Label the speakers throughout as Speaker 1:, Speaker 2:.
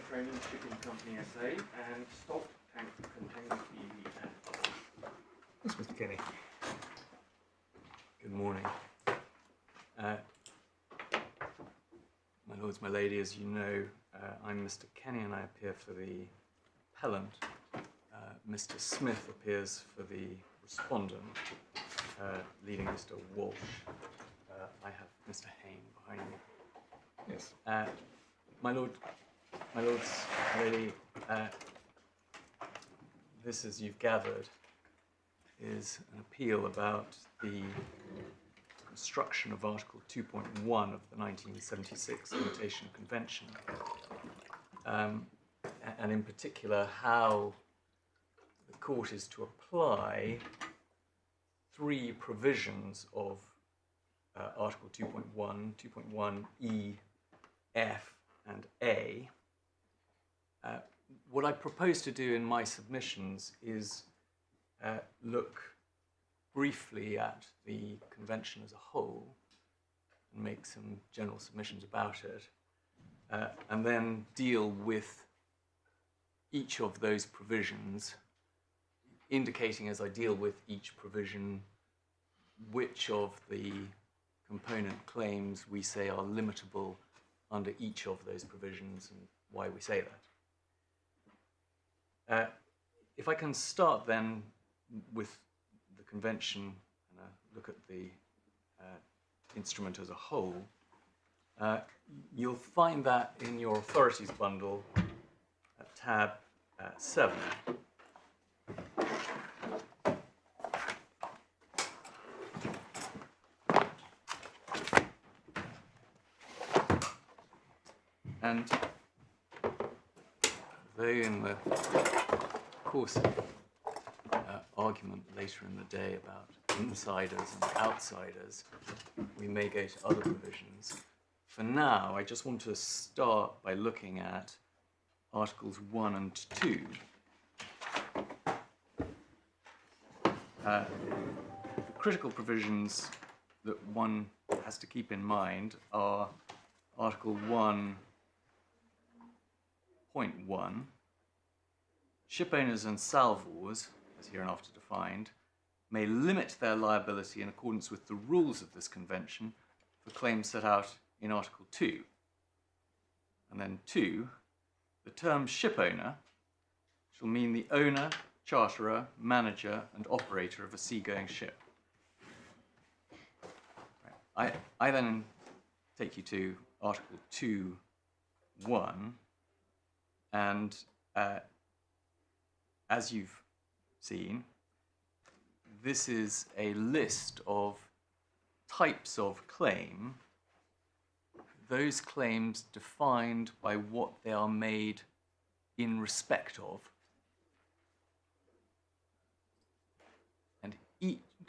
Speaker 1: Mediterranean Shipping Company SA and stock tank container PV and
Speaker 2: Yes, Mr. Kenny.
Speaker 1: Good morning. My lords, my lady, as you know, I'm Mr. Kenny and I appear for the appellant. Mr. Smith appears for the respondent, leading Mr. Walsh. I have Mr. Hain behind me.
Speaker 2: Yes.
Speaker 1: My lords, my lady, this, as you've gathered, is an appeal about the construction of Article 2.1 of the 1976 Limitation Convention, and in particular how the court is to apply three provisions of Article 2.1, 2.1e, F and A. What I propose to do in my submissions is look briefly at the convention as a whole and make some general submissions about it, and then deal with each of those provisions, indicating as I deal with each provision which of the component claims we say are limitable under each of those provisions and why we say that. If I can start then with the convention and look at the instrument as a whole, you'll find that in your authorities bundle at tab 7. And though in the course of argument later in the day about insiders and outsiders, we may go to other provisions. For now, I just want to start by looking at Articles 1 and 2. The critical provisions that one has to keep in mind are Article 1.1, ship owners and salvors, as hereinafter defined, may limit their liability in accordance with the rules of this convention for claims set out in Article 2. And then 2, the term ship owner shall mean the owner, charterer, manager, and operator of a seagoing ship. I then take you to Article 2.1, and as you've seen, this is a list of types of claim, those claims defined by what they are made in respect of, and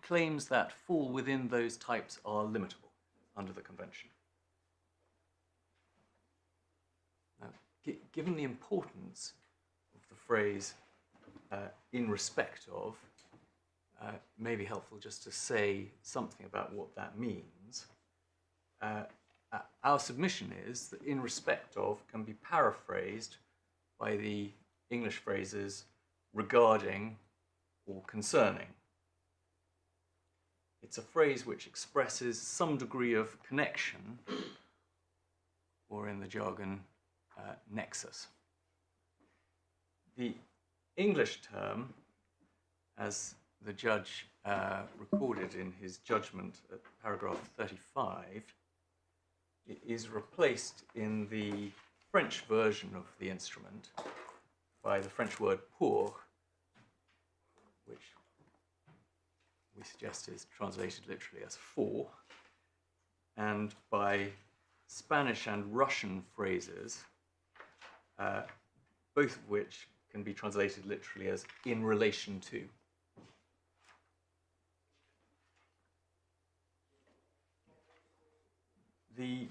Speaker 1: claims that fall within those types are limitable under the convention. Now, given the importance of the phrase in respect of, it may be helpful just to say something about what that means. Our submission is that in respect of can be paraphrased by the English phrases regarding or concerning. It's a phrase which expresses some degree of connection, or in the jargon, nexus. The English term, as the judge recorded in his judgment at paragraph 35, is replaced in the French version of the instrument by the French word pour, which we suggest is translated literally as for, and by Spanish and Russian phrases, both of which can be translated literally as in relation to. The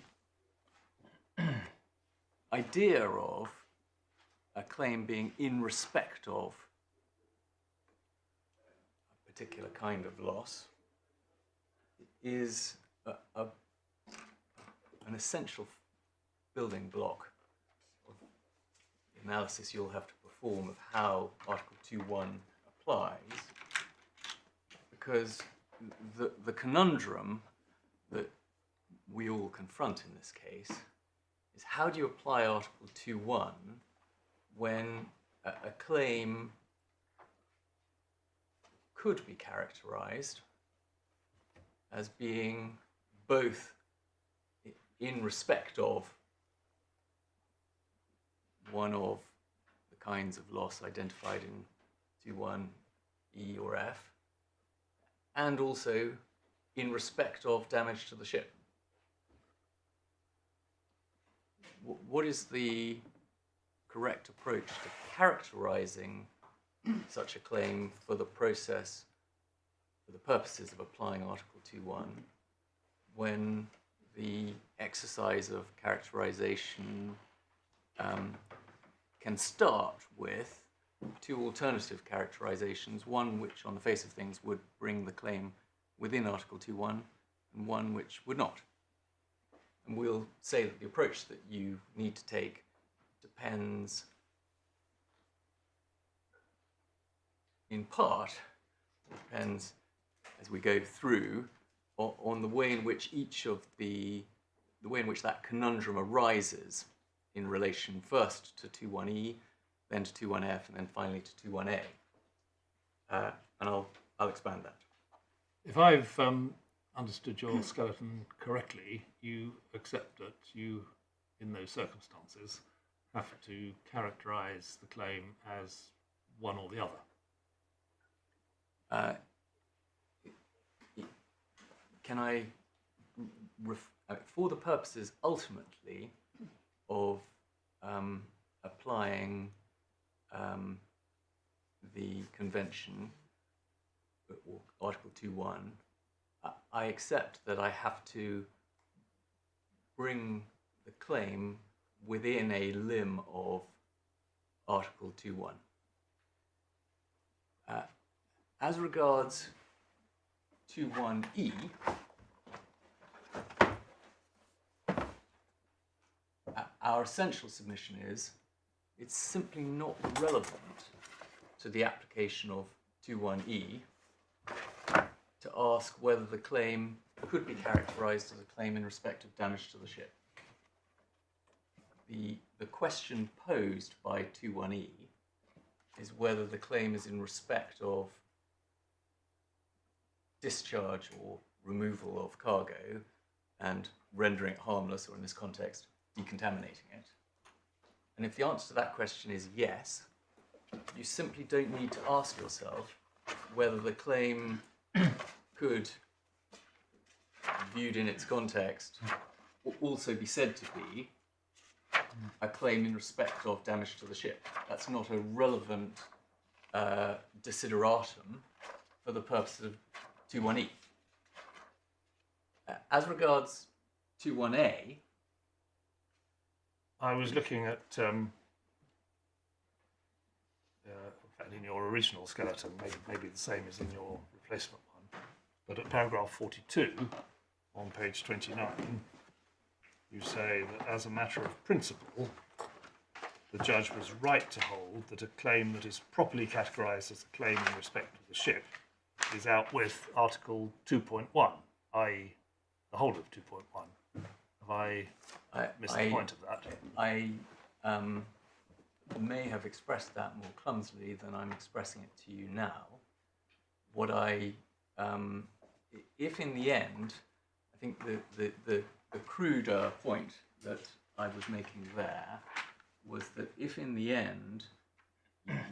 Speaker 1: idea of a claim being in respect of a particular kind of loss is an essential building block of analysis you'll have to perform of how Article 2.1 applies, because the conundrum that we all confront in this case is, how do you apply Article 2.1 when a claim could be characterized as being both in respect of one of the kinds of loss identified in 2.1 E or F, and also in respect of damage to the ship? What is the correct approach to characterizing such a claim for the purposes of applying Article 2.1, when the exercise of characterization can start with two alternative characterizations, one which on the face of things would bring the claim within Article 2.1 and one which would not? And we'll say that the approach that you need to take depends in part, depends as we go through, on the way in which the way in which that conundrum arises in relation first to 2.1E, then to 2.1F, and then finally to 2.1A. And I'll expand that.
Speaker 2: If I've understood your skeleton correctly, you accept that you, in those circumstances, have to characterize the claim as one or the other.
Speaker 1: Can I, for the purposes ultimately of applying the convention, or Article 2.1, I accept that I have to bring the claim within a limb of Article 2.1. As regards 2.1E, our essential submission is it's simply not relevant to the application of 2.1E to ask whether the claim could be characterized as a claim in respect of damage to the ship. The question posed by 2.1E is whether the claim is in respect of discharge or removal of cargo and rendering it harmless, or in this context, decontaminating it. And if the answer to that question is yes, you simply don't need to ask yourself whether the claim could, viewed in its context, also be said to be a claim in respect of damage to the ship. That's not a relevant desideratum for the purposes of 2.1E. As regards 2.1A,
Speaker 2: I was looking at, in fact, in your original skeleton, maybe the same as in your replacement one, but at paragraph 42 on page 29, you say that as a matter of principle, the judge was right to hold that a claim that is properly categorised as a claim in respect of the ship is out with Article 2.1, i.e. the whole of 2.1. Have I missed the point of that?
Speaker 1: I may have expressed that more clumsily than I'm expressing it to you now. What if in the end, I think the cruder point that I was making there was that if in the end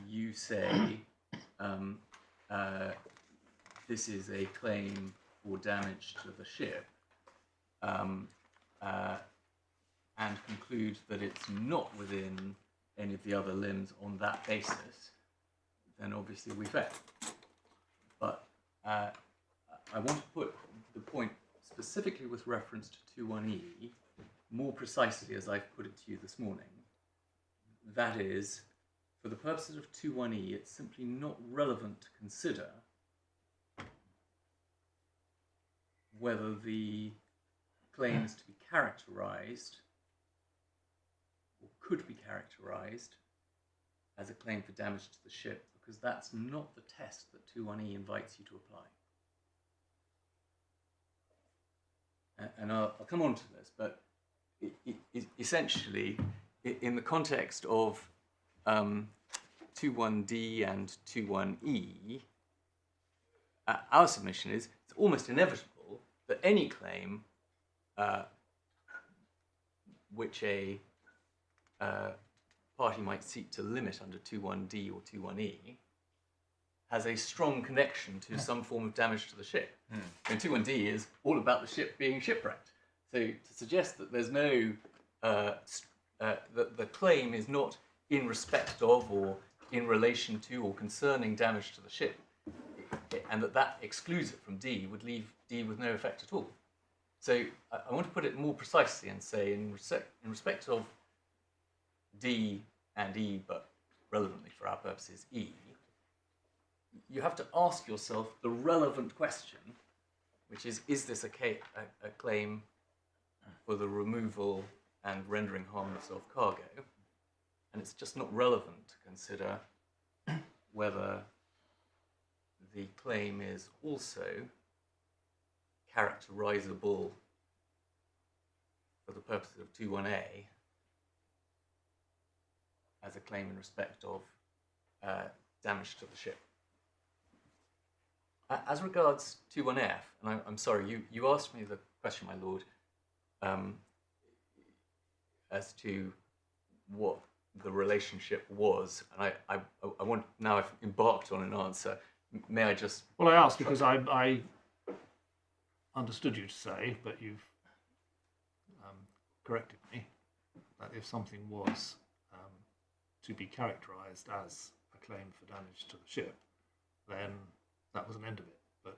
Speaker 1: you say this is a claim for damage to the ship, and conclude that it's not within any of the other limbs on that basis, then obviously we fail. But I want to put the point specifically with reference to 2.1E more precisely as I've put it to you this morning. That is, for the purposes of 2.1E, it's simply not relevant to consider whether the claim is to be characterized, or could be characterized, as a claim for damage to the ship, because that's not the test that 2.1e invites you to apply. And I'll come on to this, but essentially, in the context of 2.1d and 2.1e, our submission is it's almost inevitable that any claim which a party might seek to limit under 2.1d or 2.1e has a strong connection to some form of damage to the ship. And 2.1d is all about the ship being shipwrecked. So to suggest that there's no, that the claim is not in respect of or in relation to or concerning damage to the ship, and that excludes it from D, would leave D with no effect at all. So I want to put it more precisely and say in respect of D and E, but relevantly for our purposes E, you have to ask yourself the relevant question, which is this a claim for the removal and rendering harmless of cargo? And it's just not relevant to consider whether the claim is also characterizable for the purposes of 2.1a as a claim in respect of damage to the ship. As regards 2.1f, and I'm sorry, you asked me the question, my lord, as to what the relationship was, and I want, now I've embarked on an answer, may I just...
Speaker 2: Well, I asked because I understood you to say, but you've corrected me, that if something was to be characterised as a claim for damage to the ship, then that was an end of it. But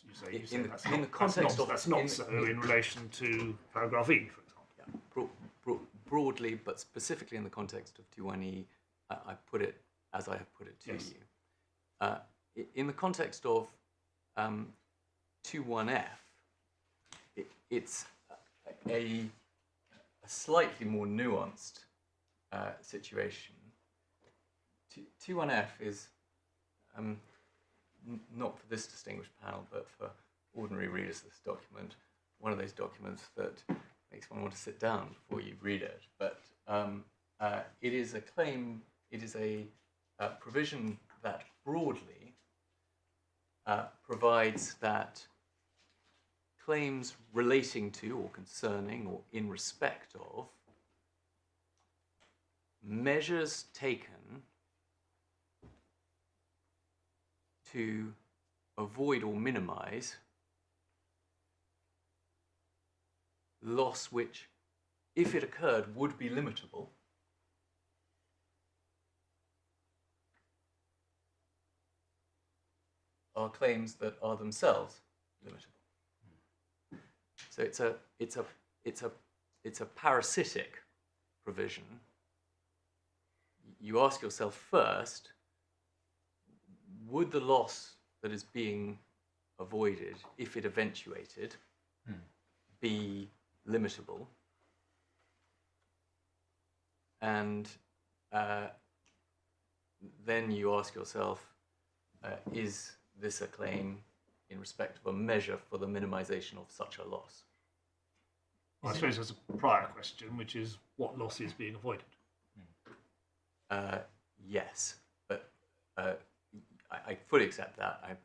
Speaker 2: you say that's not so in relation to paragraph E, for example.
Speaker 1: Yeah. Broadly, but specifically in the context of 2.1e, I put it as I have put it to you. In the context of 2.1f, it's a slightly more nuanced situation. 2.1f is, not for this distinguished panel, but for ordinary readers of this document, one of those documents that makes one want to sit down before you read it. But it is a claim, it is a provision that broadly provides that claims relating to or concerning or in respect of measures taken to avoid or minimize loss which, if it occurred, would be limitable, are claims that are themselves limitable. So it's a parasitic provision. You ask yourself first, would the loss that is being avoided, if it eventuated, be limitable? And then you ask yourself, is this a claim in respect of a measure for the minimization of such a loss?
Speaker 2: Well, I suppose there's a prior question, which is what loss is being avoided?
Speaker 1: Yes, but I fully accept that. I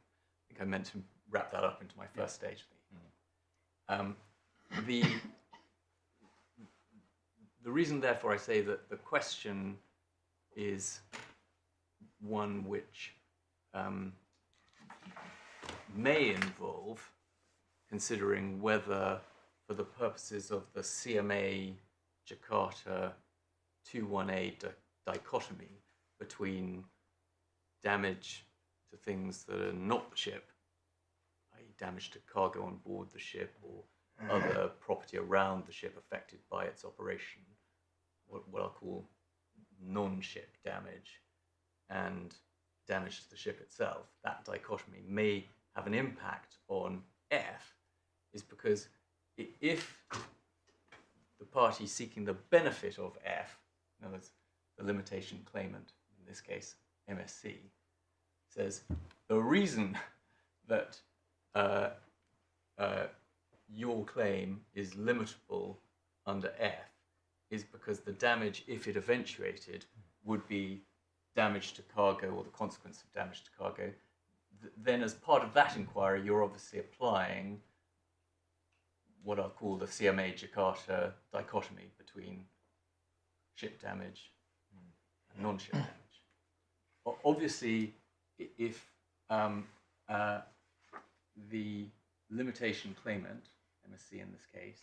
Speaker 1: think I meant to wrap that up into my first stage. The reason, therefore, I say that the question is one which may involve considering whether, for the purposes of the CMA Jakarta 2.1a dichotomy between damage to things that are not the ship, i.e. damage to cargo on board the ship or other property around the ship affected by its operation, what I'll call non-ship damage, and damage to the ship itself, that dichotomy may have an impact on F, is because if the party seeking the benefit of F, in other words, the limitation claimant, in this case MSC, says the reason that your claim is limitable under F is because the damage, if it eventuated, would be damage to cargo or the consequence of damage to cargo. Then as part of that inquiry, you're obviously applying what I'll call the CMA-Jakarta dichotomy between ship damage and non-ship damage. Obviously, if the limitation claimant, MSC in this case,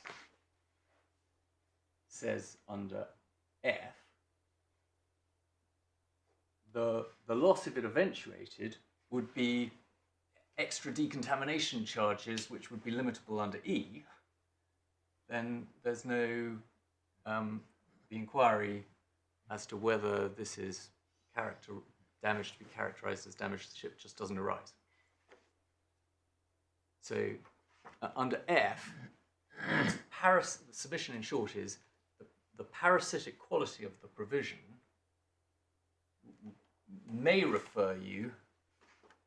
Speaker 1: says under F, the loss, if it eventuated, would be extra decontamination charges, which would be limitable under E, then there's no, the inquiry as to whether this is damage to be characterized as damage to the ship just doesn't arise. So under F, the submission in short is the parasitic quality of the provision may refer you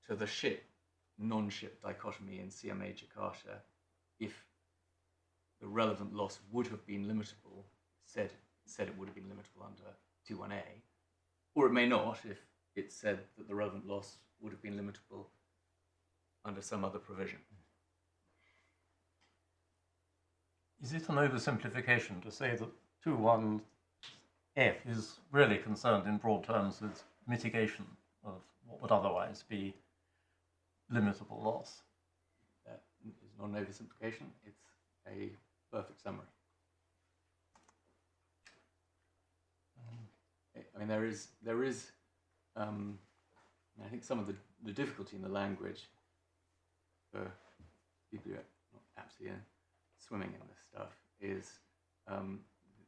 Speaker 1: to the ship non-ship dichotomy in CMA-Jakarta if the relevant loss would have been limitable, said it would have been limitable under 21A, or it may not if it said that the relevant loss would have been limitable under some other provision.
Speaker 3: Is it an oversimplification to say that 21F is really concerned in broad terms with mitigation of what would otherwise be limitable loss?
Speaker 1: That is not an oversimplification, it's a perfect summary. I mean, there is I think some of the difficulty in the language for people who are not absolutely swimming in this stuff is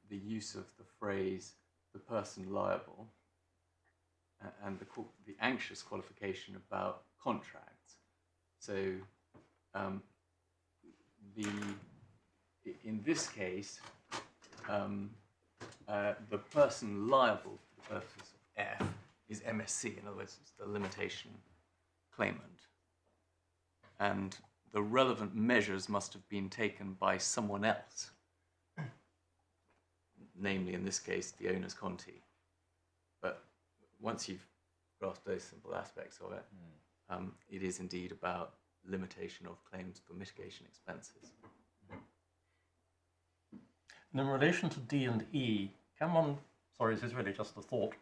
Speaker 1: the use of the phrase "the person liable" and the anxious qualification about contracts. So in this case, the person liable for the purposes of F is MSC, in other words, it's the limitation claimant. And the relevant measures must have been taken by someone else, namely, in this case, the owner's Conti. But once you've grasped those simple aspects of it, it is indeed about limitation of claims for mitigation expenses.
Speaker 3: And in relation to D and E, can one, sorry, this is really just a thought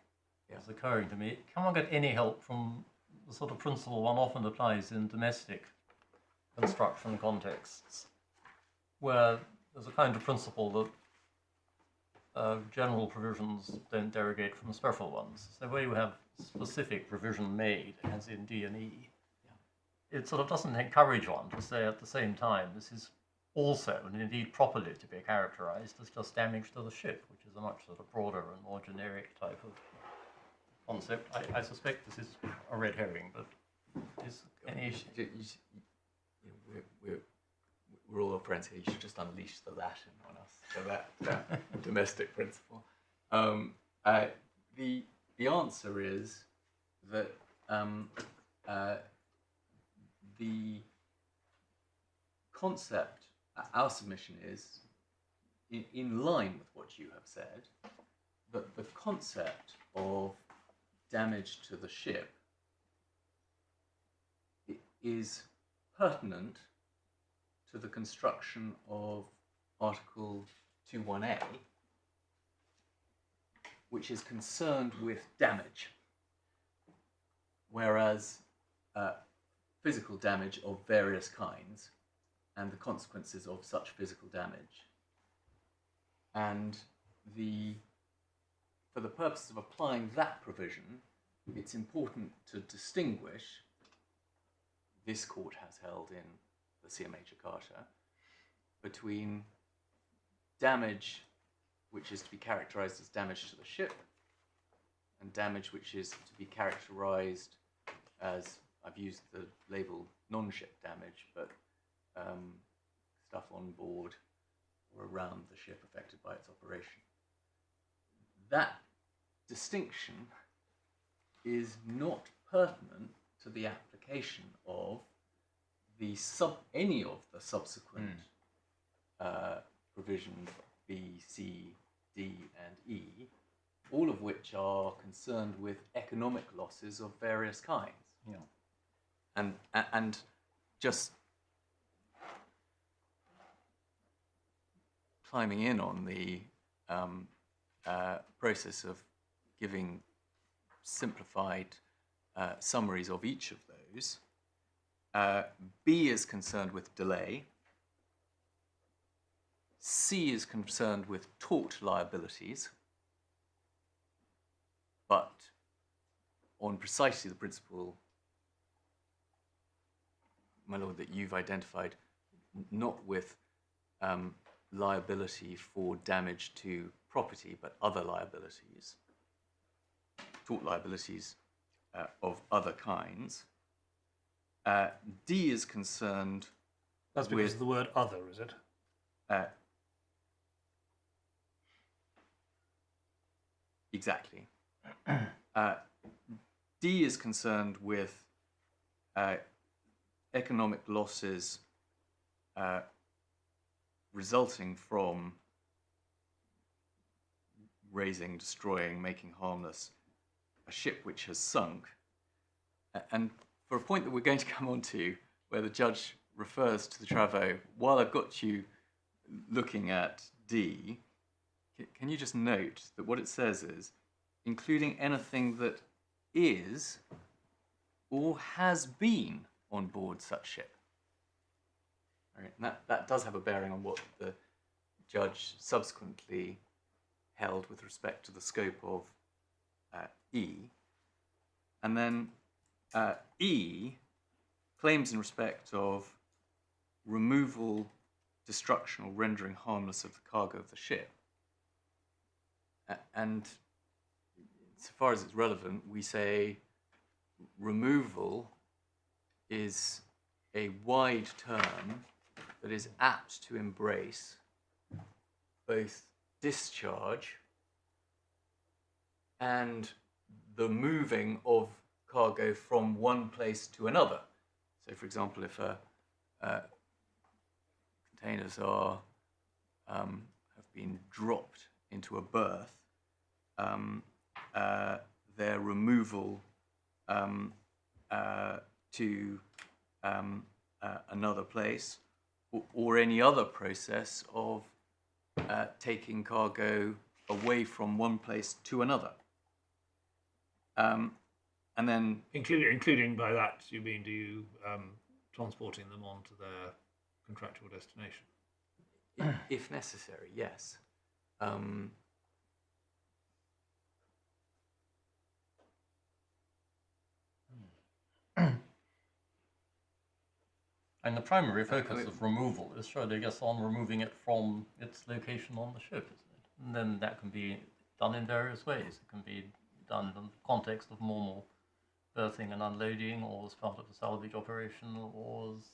Speaker 3: that's occurring to me, can one get any help from the sort of principle one often applies in domestic construction contexts, where there's a kind of principle that general provisions don't derogate from special ones. So where you have specific provision made, as in D and E, it sort of doesn't encourage one to say at the same time this is also, and indeed properly, to be characterized as just damage to the ship, which is a much sort of broader and more generic type of concept. I suspect this is a red herring, but is any issue?
Speaker 1: We're all friends here. You should just unleash the Latin on us. So that domestic principle. The answer is that the concept, our submission is in line with what you have said, that the concept of damage to the ship is pertinent to the construction of Article 21A, which is concerned with damage, whereas physical damage of various kinds and the consequences of such physical damage. And for the purpose of applying that provision, it's important to distinguish, this court has held in the CMA-Jakarta, between damage which is to be characterized as damage to the ship and damage which is to be characterized as, I've used the label non-ship damage, but stuff on board or around the ship affected by its operation. That distinction is not pertinent to the application of any of the subsequent provisions B, C, D, and E, all of which are concerned with economic losses of various kinds.
Speaker 3: Yeah.
Speaker 1: And just climbing in on the process of giving simplified summaries of each of those. B is concerned with delay. C is concerned with tort liabilities, but on precisely the principle, my lord, that you've identified, not with liability for damage to property, but other liabilities, tort liabilities of other kinds. D is concerned
Speaker 2: That's because of the word other, is it?
Speaker 1: Exactly. D is concerned with economic losses resulting from raising, destroying, making harmless a ship which has sunk. And for a point that we're going to come on to, where the judge refers to the travaux, while I've got you looking at D, can you just note that what it says is, including anything that is or has been on board such ship. Right? And that does have a bearing on what the judge subsequently held with respect to the scope of E. And then E, claims in respect of removal, destruction, or rendering harmless of the cargo of the ship. And so far as it's relevant, we say removal is a wide term that is apt to embrace both discharge and the moving of cargo from one place to another. So, for example, if containers have been dropped into a berth, their removal to another place, or any other process of taking cargo away from one place to another. And then,
Speaker 2: including by that, you mean transporting them on to their contractual destination?
Speaker 1: If necessary, yes.
Speaker 3: And the primary focus of removal is surely just on removing it from its location on the ship, isn't it? And then that can be done in various ways. It can be done in the context of normal berthing and unloading, or as part of a salvage operation, or as,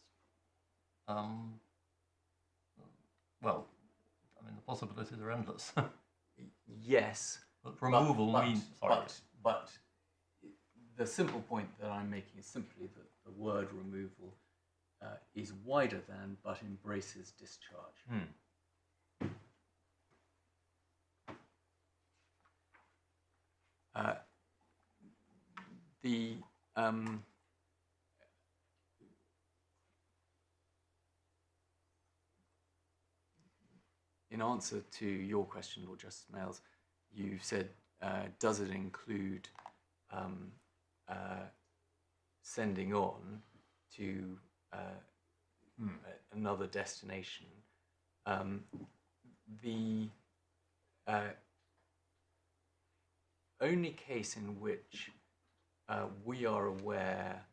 Speaker 3: well, I mean, the possibilities are endless.
Speaker 1: Yes.
Speaker 3: But removal means, sorry.
Speaker 1: But the simple point that I'm making is simply that the word removal is wider than, but embraces discharge. In answer to your question, Lord Justice Males, you said, does it include sending on to another destination? The only case in which we are aware,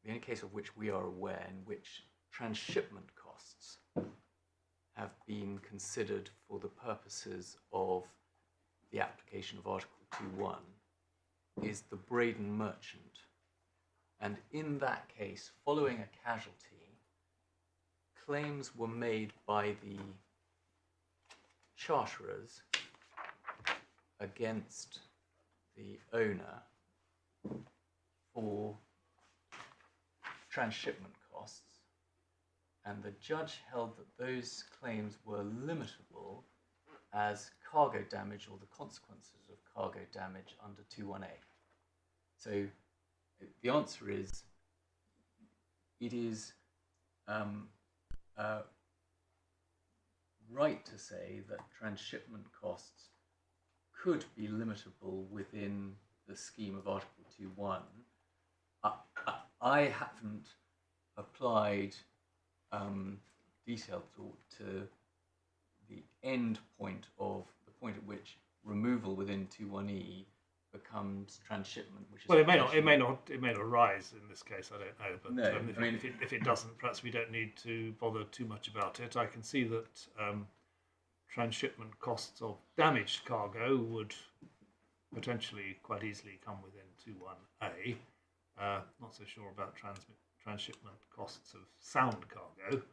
Speaker 1: the only case of which we are aware in which transshipment costs have been considered for the purposes of the application of Article 2.1 is the Braden Merchant. And in that case, following a casualty, claims were made by the charterers against the owner for transshipment costs, and the judge held that those claims were limitable as cargo damage or the consequences of cargo damage under 21A. So the answer is, it is right to say that transshipment costs could be limitable within the scheme of Article 2.1. I haven't applied detailed thought to the end point of the point at which removal within 2.1e becomes transshipment, which is
Speaker 2: well, it may not arise in this case. I don't know, but
Speaker 1: No,
Speaker 2: if it doesn't, perhaps we don't need to bother too much about it. I can see that transshipment costs of damaged cargo would potentially quite easily come within 2.1a. Not so sure about transshipment costs of sound cargo,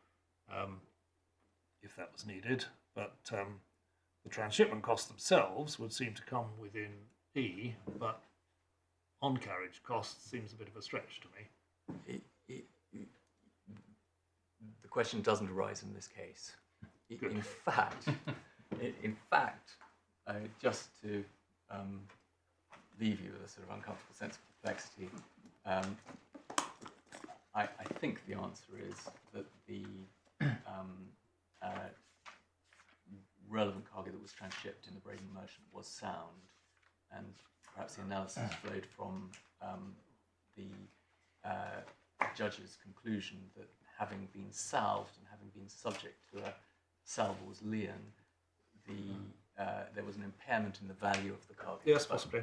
Speaker 2: if that was needed, but the transshipment costs themselves would seem to come within E, but on-carriage costs seems a bit of a stretch to me.
Speaker 1: The question doesn't arise in this case. In fact, just to leave you with a sort of uncomfortable sense of complexity, I think the answer is that the relevant cargo that was transshipped in the Braden Merchant was sound, and perhaps the analysis flowed from the judge's conclusion that having been salved and having been subject to a salvor's lien, there was an impairment in the value of the cargo.
Speaker 2: Yes, possibly.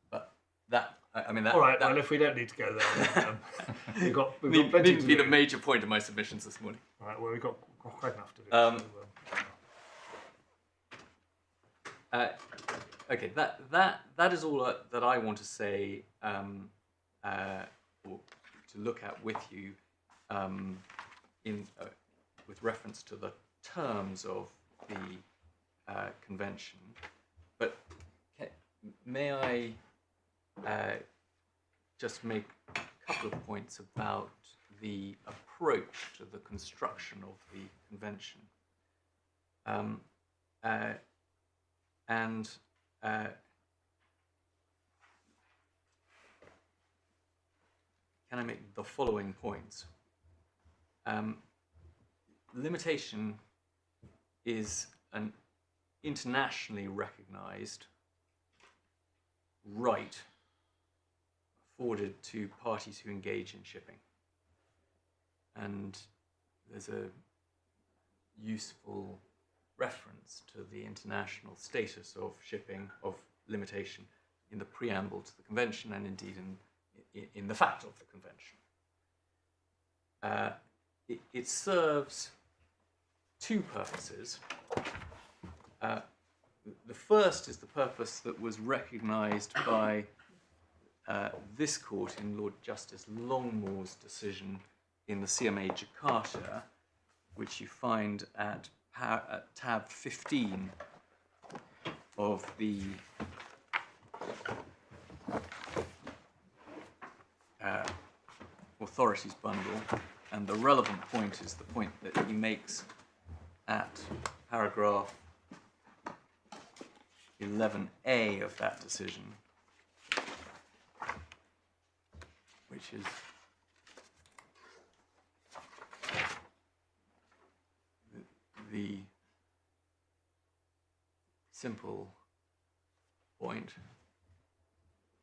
Speaker 1: But that, I mean, that.
Speaker 2: All right.
Speaker 1: That,
Speaker 2: well, if we don't need to go there, then, we've got plenty
Speaker 1: needn't
Speaker 2: to
Speaker 1: be
Speaker 2: do.
Speaker 1: the major point of my submissions this morning.
Speaker 2: All right. Well, we've got quite enough to do.
Speaker 1: Okay, that is all that I want to say, or to look at with you, with reference to the terms of the convention. But may I just make a couple of points about the approach to the construction of the convention? Can I make the following points? Limitation is an internationally recognized right afforded to parties who engage in shipping. And there's a useful reference to the international status of shipping, of limitation, in the preamble to the convention, and indeed in the fact of the convention. It serves two purposes. The first is the purpose that was recognised by this court in Lord Justice Longmore's decision in the CMA Jakarta, which you find at tab 15 of the authorities bundle, and the relevant point is the point that he makes at paragraph 11A of that decision, which is the simple point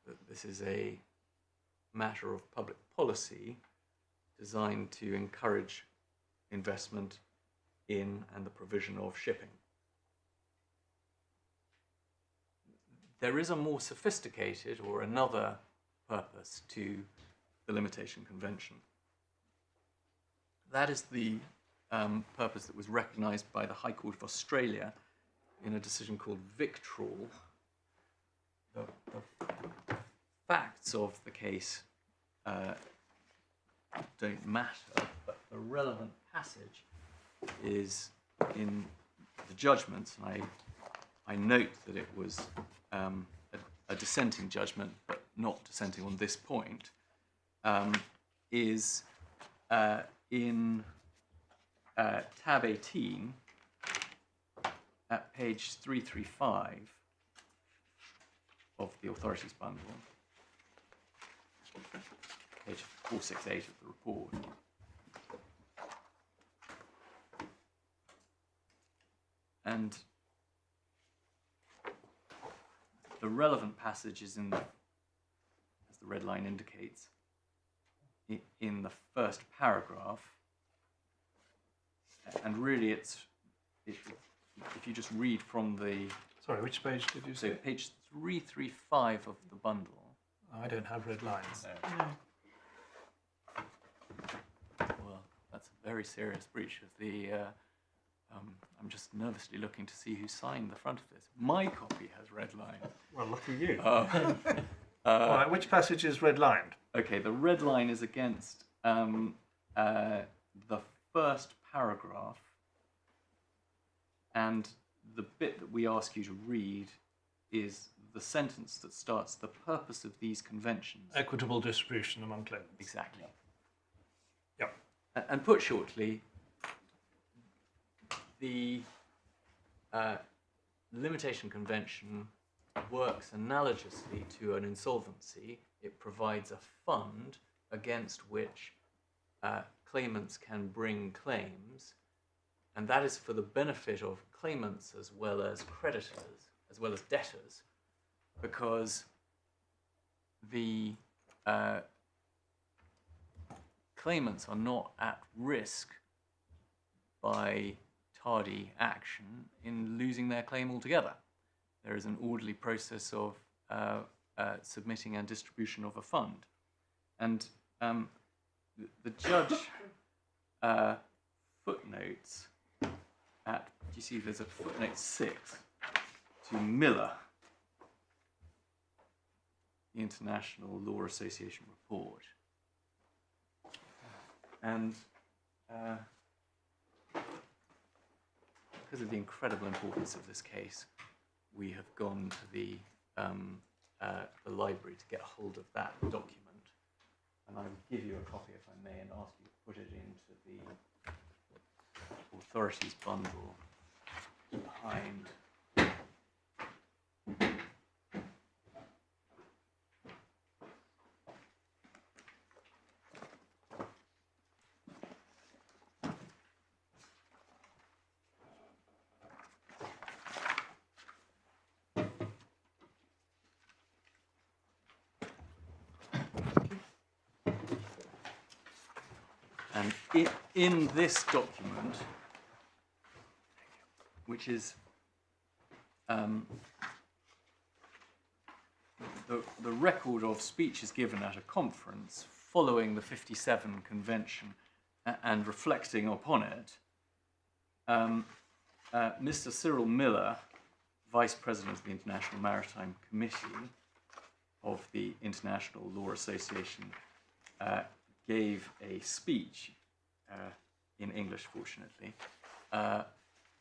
Speaker 1: that this is a matter of public policy designed to encourage investment in and the provision of shipping. There is a more sophisticated or another purpose to the Limitation Convention. That is the purpose that was recognised by the High Court of Australia in a decision called Victrol. The facts of the case don't matter, but the relevant passage is in the judgments, and I note that it was a dissenting judgment, but not dissenting on this point, is in tab 18 at page 335 of the authorities bundle, page 468 of the report. And the relevant passage is in the, as the red line indicates, in the first paragraph. And really if you just read from the...
Speaker 2: Sorry, which page did you say?
Speaker 1: So page 335 of the bundle.
Speaker 2: I don't have red lines.
Speaker 1: Well, that's a very serious breach of the... I'm just nervously looking to see who signed the front of this. My copy has red lines.
Speaker 2: Well, lucky you.
Speaker 1: All
Speaker 2: right, which passage is red lined?
Speaker 1: Okay, the red line is against the first paragraph, and the bit that we ask you to read is the sentence that starts, "The purpose of these conventions."
Speaker 2: Equitable distribution among claimants.
Speaker 1: Exactly.
Speaker 2: Yep.
Speaker 1: And put shortly, the limitation convention works analogously to an insolvency. It provides a fund against which claimants can bring claims, and that is for the benefit of claimants as well as creditors, as well as debtors, because the claimants are not at risk by tardy action in losing their claim altogether. There is an orderly process of submitting and distribution of a fund. And the judge footnotes at, do you see there's a footnote 6 to Miller, the International Law Association report. And because of the incredible importance of this case, we have gone to the library to get hold of that document. And I will give you a copy, if I may, and ask you to put it into the authorities bundle behind. And in this document, which is the record of speeches given at a conference following the 57 convention and reflecting upon it, Mr. Cyril Miller, Vice President of the International Maritime Committee of the International Law Association, gave a speech in English, fortunately,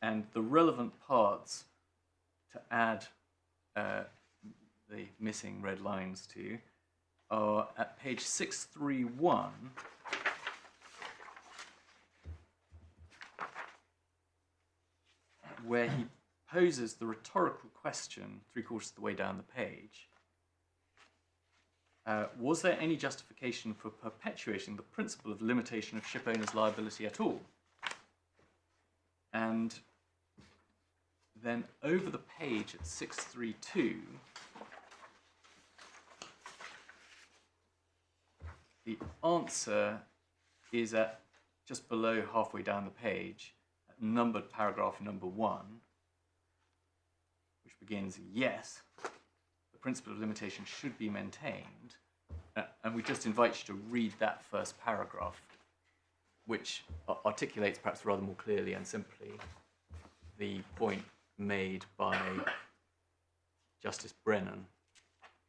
Speaker 1: and the relevant parts to add the missing red lines to are at page 631, where he poses the rhetorical question 3/4 of the way down the page. Was there any justification for perpetuating the principle of limitation of ship owners' liability at all? And then over the page at 632, the answer is at just below halfway down the page, at numbered paragraph number 1, which begins, yes, the principle of limitation should be maintained. And we just invite you to read that first paragraph, which articulates perhaps rather more clearly and simply the point made by Justice Brennan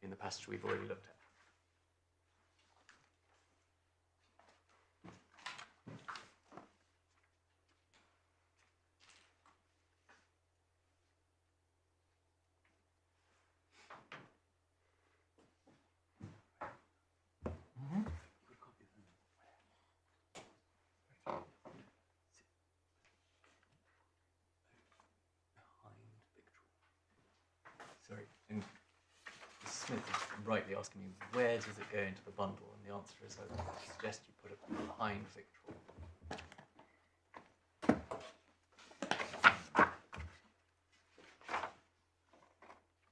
Speaker 1: in the passage we've already looked at. sorry, and Smith is rightly asking me, where does it go into the bundle? And the answer is, I would suggest you put it behind victual.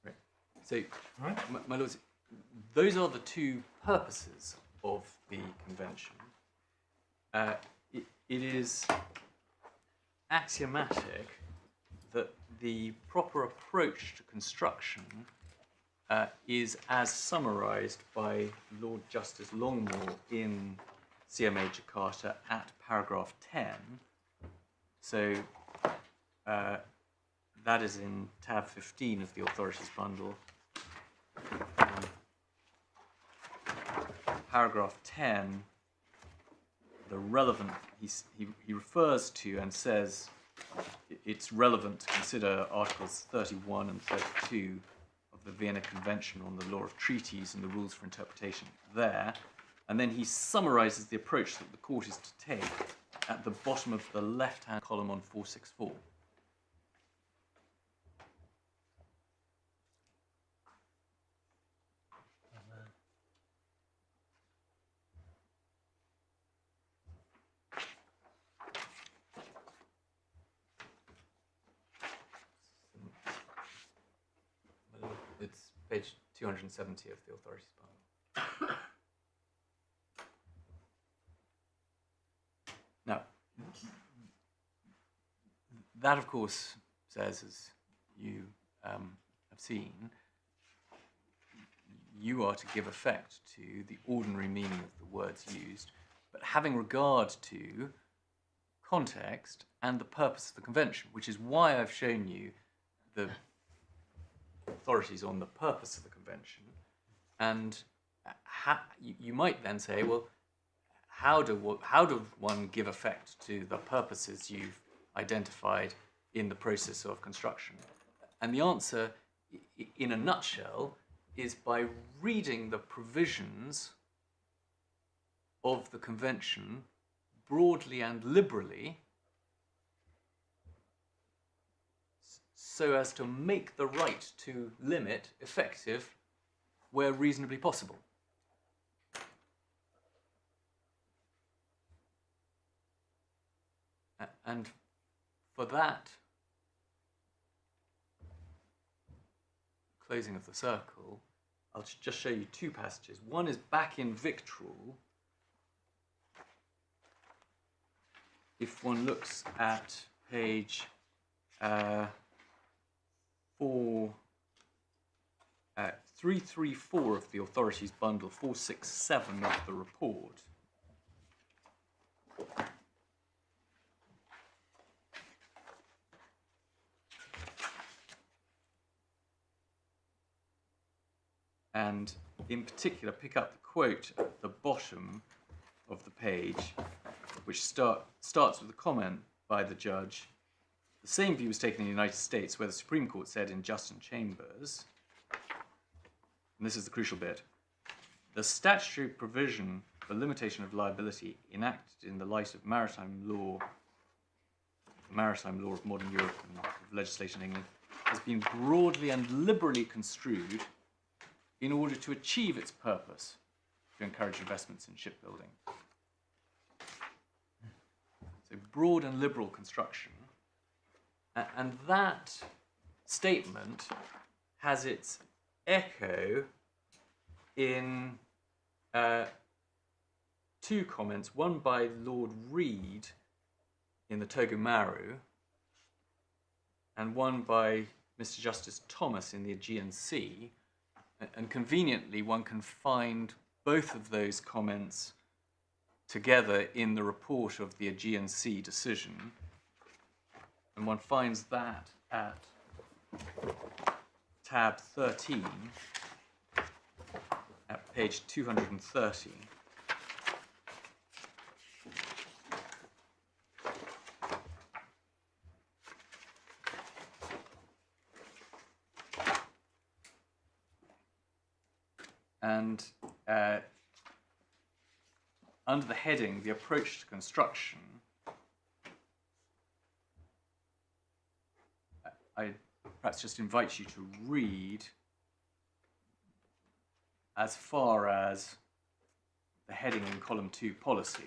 Speaker 1: Right. So, my lords, those are the two purposes of the convention. It is axiomatic that the proper approach to construction is as summarised by Lord Justice Longmore in CMA Jakarta at paragraph 10. So that is in tab 15 of the authorities bundle. Paragraph 10, the relevant, he refers to and says it's relevant to consider Articles 31 and 32 of the Vienna Convention on the Law of Treaties and the rules for interpretation there. And then he summarises the approach that the court is to take at the bottom of the left-hand column on 464. It's page 270 of the authorities bundle. Now, that of course says, as you have seen, you are to give effect to the ordinary meaning of the words used, but having regard to context and the purpose of the convention, which is why I've shown you the authorities on the purpose of the convention. And you might then say, well, how does one give effect to the purposes you've identified in the process of construction? And the answer, in a nutshell, is by reading the provisions of the convention broadly and liberally, so as to make the right to limit effective where reasonably possible. And for that closing of the circle, I'll just show you two passages. One is back in Victual. If one looks at page 334 of the authorities bundle, 467 of the report. And in particular, pick up the quote at the bottom of the page, which starts with a comment by the judge. The same view was taken in the United States, where the Supreme Court said in Justin Chambers, and this is the crucial bit, the statutory provision for limitation of liability enacted in the light of maritime law of modern Europe and of legislation in England, has been broadly and liberally construed in order to achieve its purpose, to encourage investments in shipbuilding. So broad and liberal construction. And that statement has its echo in two comments, one by Lord Reed in the Togo Maru, and one by Mr. Justice Thomas in the Aegean Sea. And conveniently, one can find both of those comments together in the report of the Aegean Sea decision. And one finds that at tab 13, at page 230. And under the heading, the approach to construction, perhaps just invites you to read as far as the heading in column 2, policy.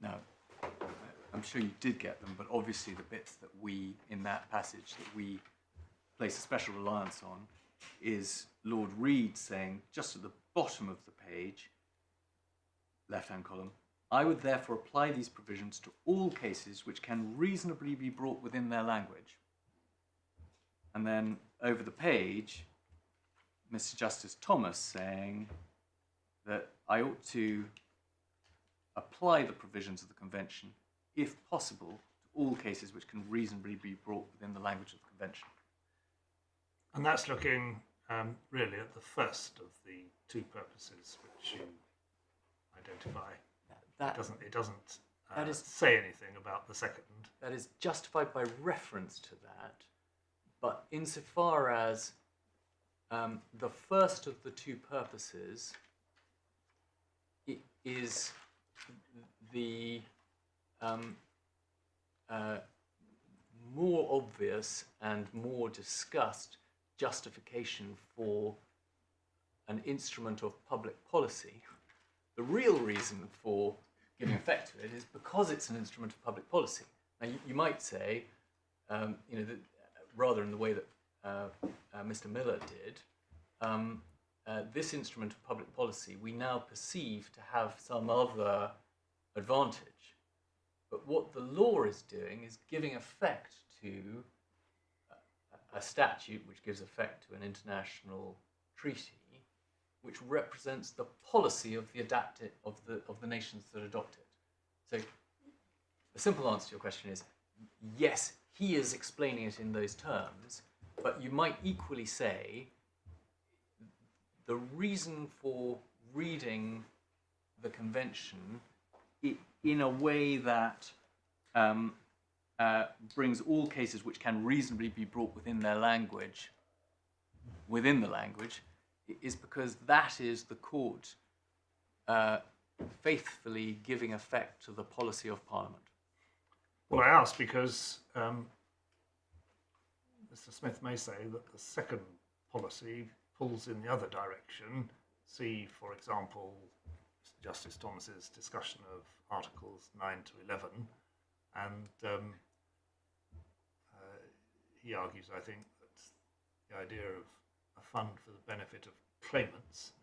Speaker 1: Now, I'm sure you did get them, but obviously the bits that we, in that passage, that we place a special reliance on is Lord Reed saying, just at the bottom of the page, left-hand column, I would therefore apply these provisions to all cases which can reasonably be brought within their language. And then over the page, Mr. Justice Thomas saying that I ought to apply the provisions of the Convention, if possible, to all cases which can reasonably be brought within the language of the Convention.
Speaker 2: And that's looking really at the first of the two purposes which you identify. It doesn't say anything about the second.
Speaker 1: That is justified by reference to that, but insofar as the first of the two purposes is the more obvious and more discussed justification for an instrument of public policy, the real reason for giving effect to it is because it's an instrument of public policy. Now, you might say, that, rather in the way that Mr. Miller did, this instrument of public policy we now perceive to have some other advantage. But what the law is doing is giving effect to a statute which gives effect to an international treaty, which represents the policy of the nations that adopt it. So the simple answer to your question is yes, he is explaining it in those terms, but you might equally say the reason for reading the Convention in a way that brings all cases which can reasonably be brought within their language, within the language, is because that is the court faithfully giving effect to the policy of Parliament.
Speaker 2: Well, I ask because Mr. Smith may say that the second policy pulls in the other direction. See, for example, Justice Thomas's discussion of Articles 9 to 11, and he argues, I think, that the idea of a fund for the benefit of claimants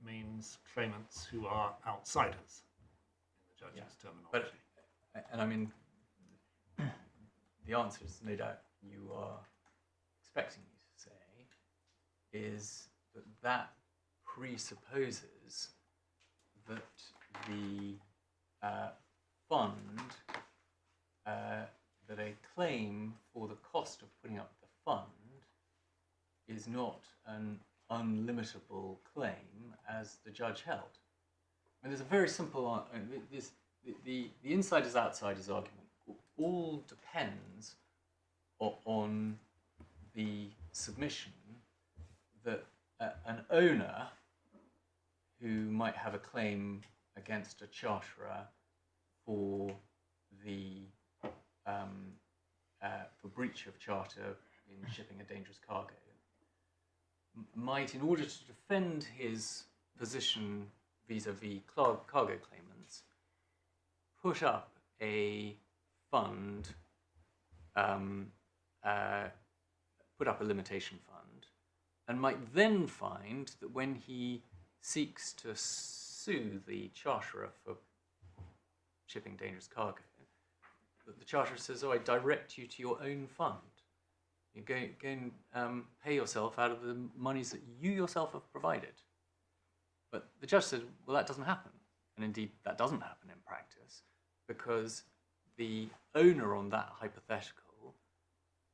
Speaker 2: means claimants who are outsiders, in the judge's terminology.
Speaker 1: And I mean, the answer is no doubt you are expecting me to say is that presupposes that the fund, that a claim for the cost of putting up the fund is not an unlimitable claim as the judge held. I mean, there's a very simple the insiders outsiders argument all depends on the submission that an owner who might have a claim against a charterer for the for breach of charter in shipping a dangerous cargo might, in order to defend his position vis-a-vis cargo claimants, put up a fund, put up a limitation fund, and might then find that when he seeks to sue the charterer for shipping dangerous cargo, that the charterer says, oh, I direct you to your own fund. You go and pay yourself out of the monies that you yourself have provided. But the judge said, well, that doesn't happen. And indeed, that doesn't happen in practice, because the owner on that hypothetical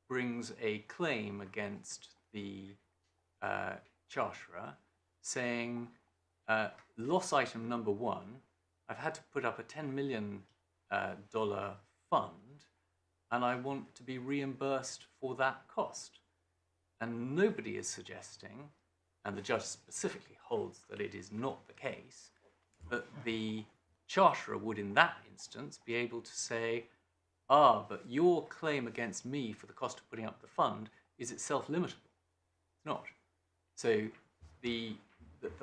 Speaker 1: brings a claim against the charterer saying, loss item number one, I've had to put up a $10 million fund, and I want to be reimbursed for that cost. And nobody is suggesting, and the judge specifically holds that it is not the case, that the charterer would in that instance be able to say, but your claim against me for the cost of putting up the fund is itself limitable. It's not. So the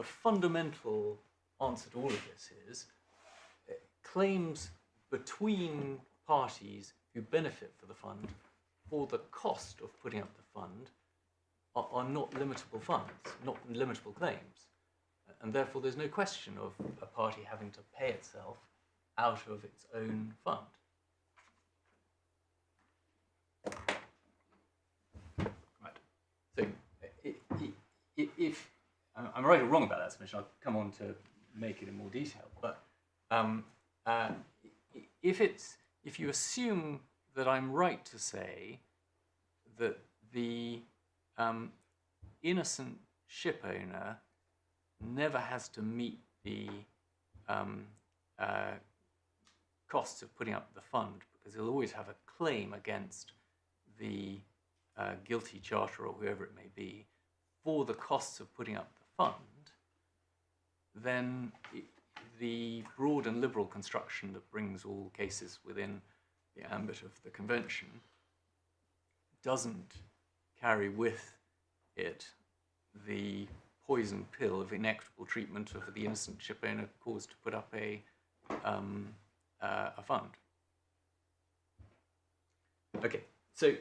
Speaker 1: fundamental answer to all of this is claims between parties who benefit for the fund for the cost of putting up the fund are not limitable funds, not limitable claims. And therefore there's no question of a party having to pay itself out of its own fund. Right. So if I'm right or wrong about that submission, I'll come on to make it in more detail. But if you assume that I'm right to say that the innocent ship owner never has to meet the costs of putting up the fund, because he'll always have a claim against the guilty charterer or whoever it may be for the costs of putting up the fund, then the broad and liberal construction that brings all cases within the ambit of the convention doesn't carry with it the poison pill of inequitable treatment of the innocent ship owner caused to put up a fund. Okay, so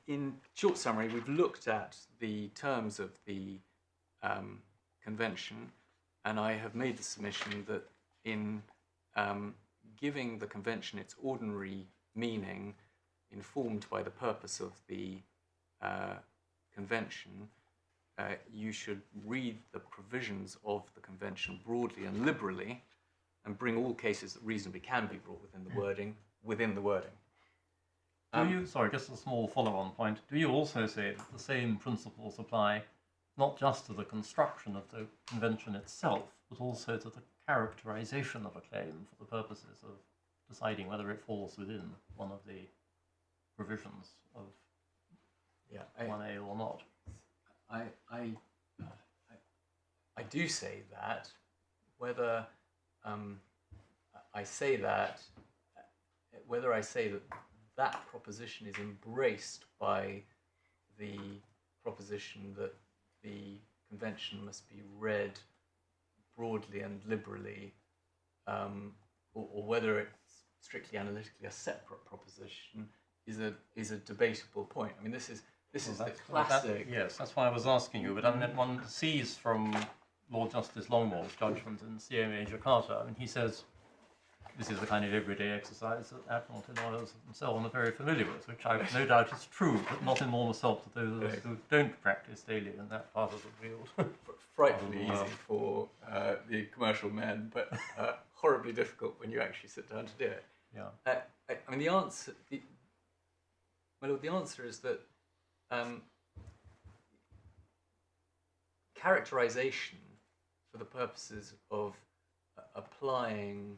Speaker 1: in short summary, we've looked at the terms of the convention, and I have made the submission that in giving the convention its ordinary meaning, informed by the purpose of the convention, you should read the provisions of the convention broadly and liberally, and bring all cases that reasonably can be brought within the wording.
Speaker 3: Do you, sorry, just a small follow-on point, do you also say that the same principles apply not just to the construction of the convention itself, but also to the characterization of a claim for the purposes of deciding whether it falls within one of the provisions of 1A or not?
Speaker 1: I do say that. Whether I say that that proposition is embraced by the proposition that the convention must be read broadly and liberally, or whether it's strictly analytically a separate proposition is a debatable point. I mean, this is the classic.
Speaker 3: Yes, that's why I was asking you. But I mean, one sees from Lord Justice Longmore's judgment in CMA Jakarta, I mean, he says this is the kind of everyday exercise that admiralty lawyers and so on are very familiar with, which I have no doubt is true, but not enormous help to those who don't practice daily in that part of the field.
Speaker 1: Frightfully easy for the commercial men, but horribly difficult when you actually sit down to do it.
Speaker 3: Yeah.
Speaker 1: I mean, the answer is that characterization for the purposes of applying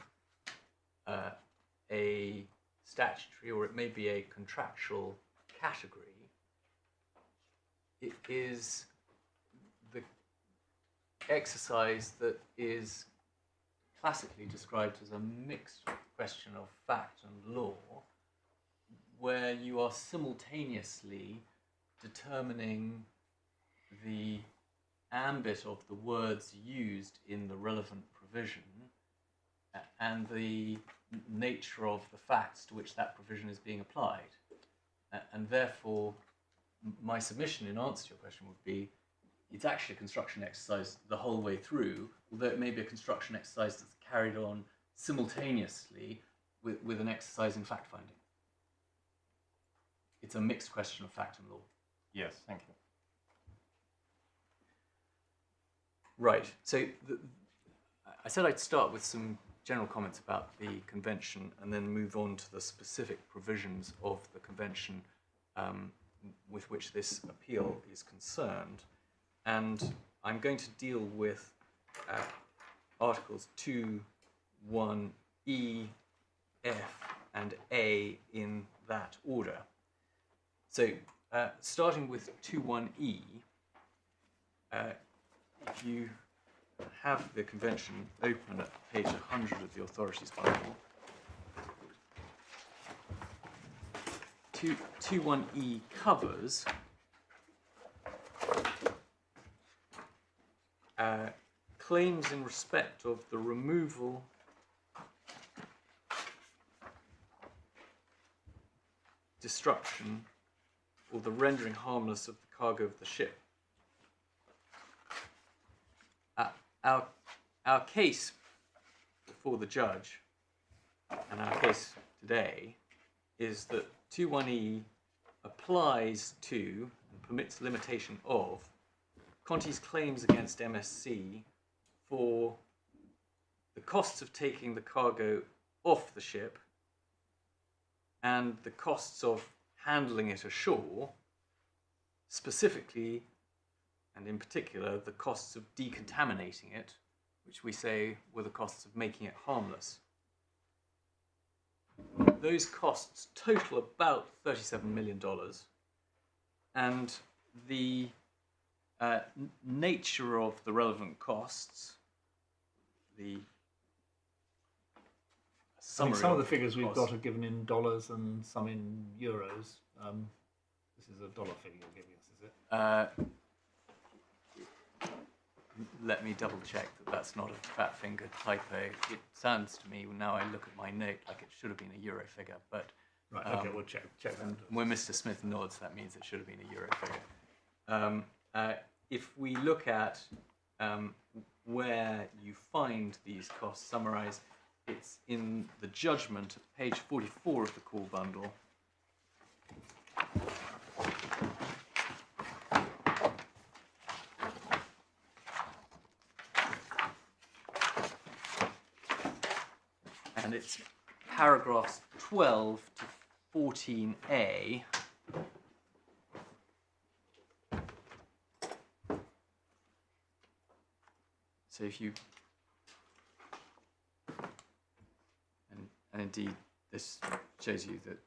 Speaker 1: a statutory, or it may be a contractual category, it is the exercise that is classically described as a mixed question of fact and law, where you are simultaneously determining the ambit of the words used in the relevant provision and the nature of the facts to which that provision is being applied. And therefore, my submission in answer to your question would be, it's actually a construction exercise the whole way through, although it may be a construction exercise that's carried on simultaneously with an exercise in fact-finding. it's a mixed question of fact and law.
Speaker 3: Yes, thank you.
Speaker 1: Right. So I said I'd start with some general comments about the convention and then move on to the specific provisions of the convention with which this appeal is concerned. And I'm going to deal with Articles 2, 1, E, F, and A in that order. So, starting with 2.1e, if you have the convention open at page 100 of the authorities Bible, 2.1e covers claims in respect of the removal, destruction, or the rendering harmless of the cargo of the ship. Our case before the judge, and our case today, is that 2.1e applies to and permits limitation of Conti's claims against MSC for the costs of taking the cargo off the ship and the costs of handling it ashore, specifically and in particular the costs of decontaminating it, which we say were the costs of making it harmless. Those costs total about $37 million, and the nature of the relevant costs, the
Speaker 2: I mean,
Speaker 1: summary
Speaker 2: some of the figures we've
Speaker 1: costs.
Speaker 2: got are given in dollars and some in euros. This is a dollar figure you're giving us, is it?
Speaker 1: Let me double check that that's not a fat fingered typo. It sounds to me, now I look at my note, like it should have been a euro figure, but
Speaker 2: Right, okay, we'll check that.
Speaker 1: when Mr. Smith nods, that means it should have been a euro figure. If we look at where you find these costs summarized, it's in the judgment at page 44 of the call bundle. And it's paragraphs 12 to 14a. So if you, and indeed this shows you that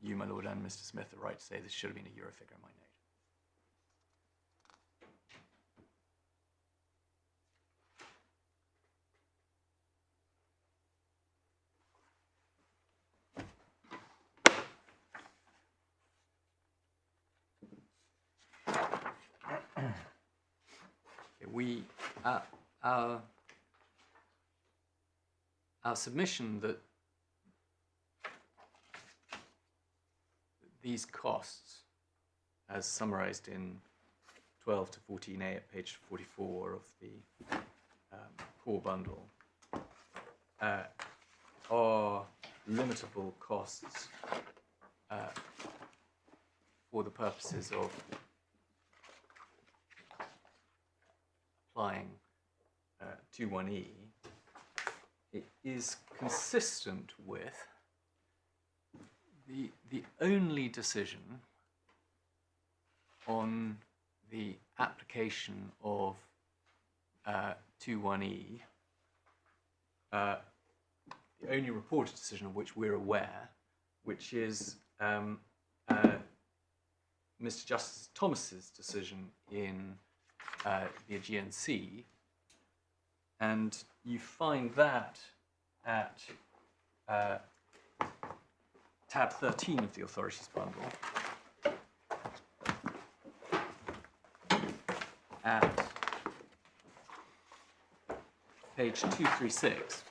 Speaker 1: you, my lord, and Mr. Smith are right to say this should have been a euro figure in my note. Our submission that these costs, as summarized in 12 to 14a at page 44 of the core bundle, are limitable costs for the purposes of applying 2.1e, it is consistent with the only decision on the application of 2.1e, the only reported decision of which we're aware, which is Mr. Justice Thomas's decision in the Aegean Sea, and you find that at tab 13 of the authorities bundle, at page 236.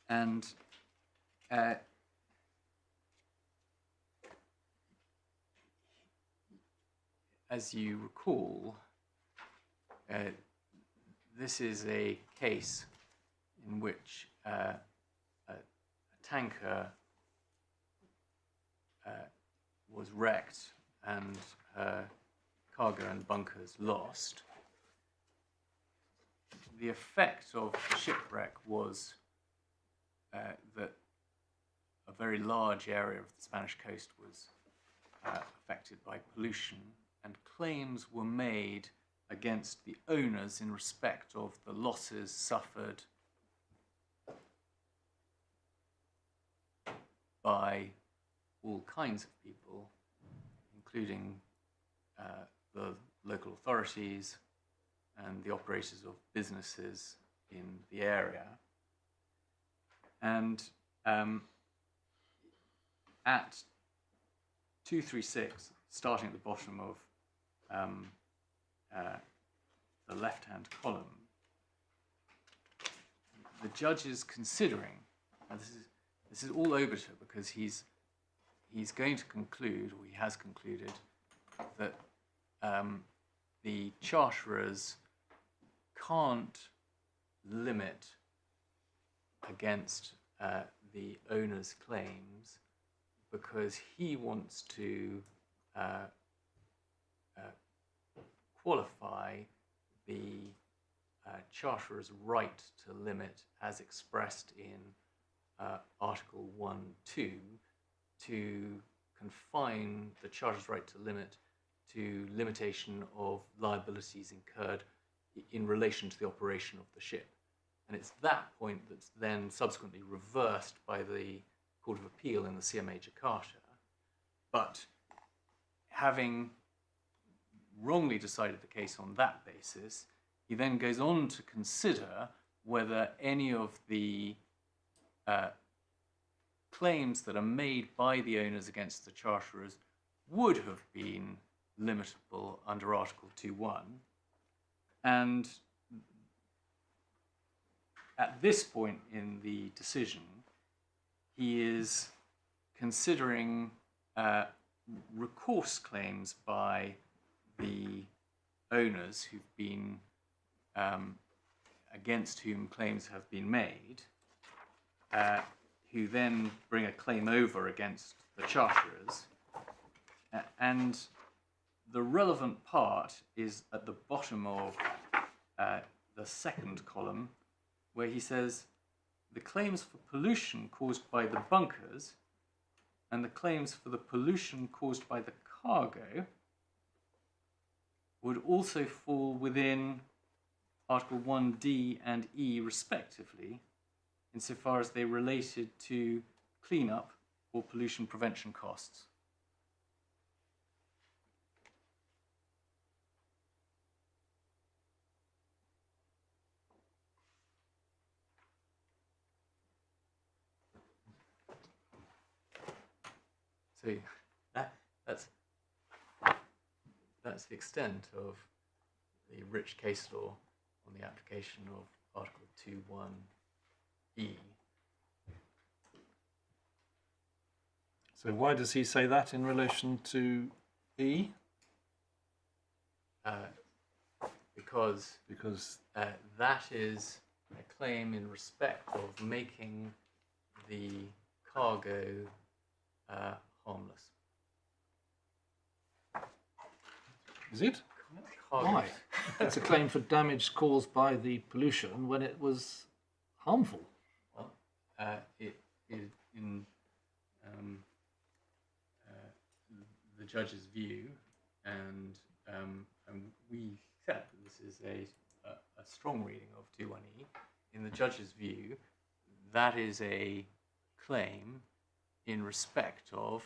Speaker 1: And as you recall, this is a case in which a tanker was wrecked and her cargo and bunkers lost. The effect of the shipwreck was that a very large area of the Spanish coast was affected by pollution, and claims were made against the owners in respect of the losses suffered by all kinds of people, including the local authorities and the operators of businesses in the area. And at 236, starting at the bottom of the left-hand column, the judge is considering, and this is all obiter because he's going to conclude, or he has concluded, that the charterers can't limit against the owner's claims because he wants to qualify the charterer's right to limit as expressed in Article 1.2 to confine the charterer's right to limit to limitation of liabilities incurred in relation to the operation of the ship. And it's that point that's then subsequently reversed by the Court of Appeal in the CMA Jakarta. But having wrongly decided the case on that basis, he then goes on to consider whether any of the claims that are made by the owners against the charterers would have been limitable under Article 2.1. And at this point in the decision, he is considering recourse claims by the owners who've been against whom claims have been made, who then bring a claim over against the charterers. And the relevant part is at the bottom of the second column, where he says the claims for pollution caused by the bunkers and the claims for the pollution caused by the cargo would also fall within Article 1D and E respectively, insofar as they related to cleanup or pollution prevention costs. So that's the extent of the rich case law on the application of Article 2.1e.
Speaker 2: So why does he say that in relation to E?
Speaker 1: Because that is a claim in respect of making the cargo harmless.
Speaker 2: Is it?
Speaker 1: Cargo.
Speaker 2: Why? It's a claim for damage caused by the pollution when it was harmful.
Speaker 1: Well, it is in the judge's view, and we accept that this is a strong reading of 2.1e. In the judge's view, that is a claim in respect of,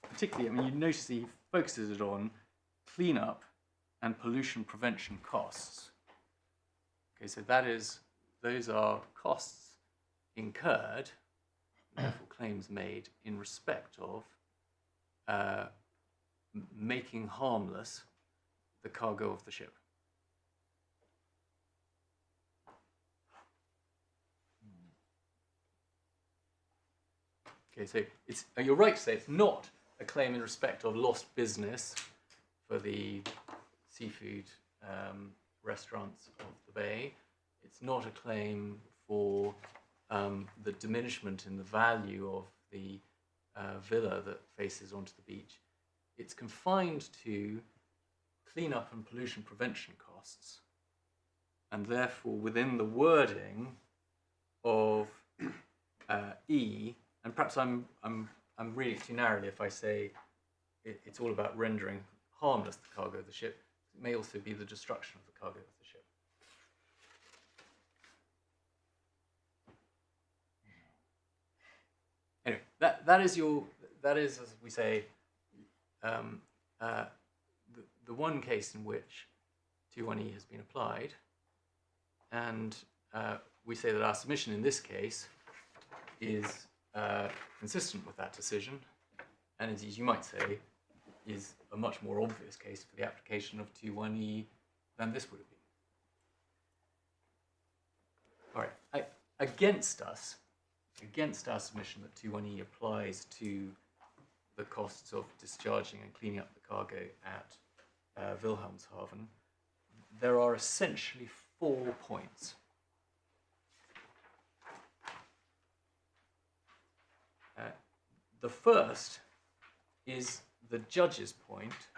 Speaker 1: particularly, I mean, you notice he focuses it on cleanup and pollution prevention costs. Okay, so those are costs incurred, therefore claims made in respect of making harmless the cargo of the ship. Okay, so you're right to say it's not a claim in respect of lost business for the seafood restaurants of the bay. It's not a claim for the diminishment in the value of the villa that faces onto the beach. It's confined to cleanup and pollution prevention costs, and therefore within the wording of E, and perhaps I'm reading it too narrowly if I say it's all about rendering harmless the cargo of the ship. It may also be the destruction of the cargo of the ship. Anyway, that is, as we say, the one case in which 2.1e has been applied, and we say that our submission in this case is consistent with that decision, and indeed you might say is a much more obvious case for the application of 2.1e than this would have been. All right, against our submission that 2.1e applies to the costs of discharging and cleaning up the cargo at Wilhelmshaven, there are essentially 4 points. The first is the judge's point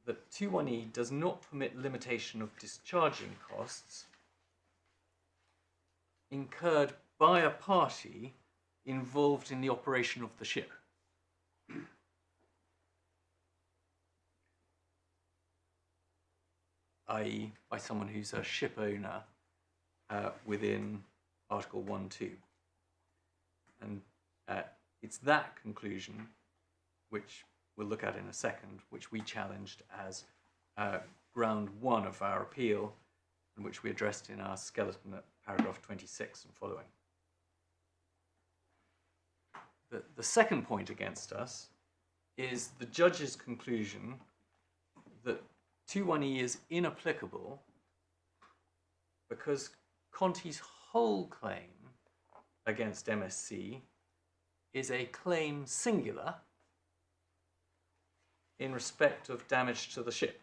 Speaker 1: that 2.1e does not permit limitation of discharging costs incurred by a party involved in the operation of the ship. I.e., by someone who's a ship owner within Article 1.2. And it's that conclusion, which we'll look at in a second, which we challenged as ground 1 of our appeal, and which we addressed in our skeleton at paragraph 26 and following. The second point against us is the judge's conclusion that 2.1e is inapplicable because Conti's whole claim against MSC is a claim singular in respect of damage to the ship.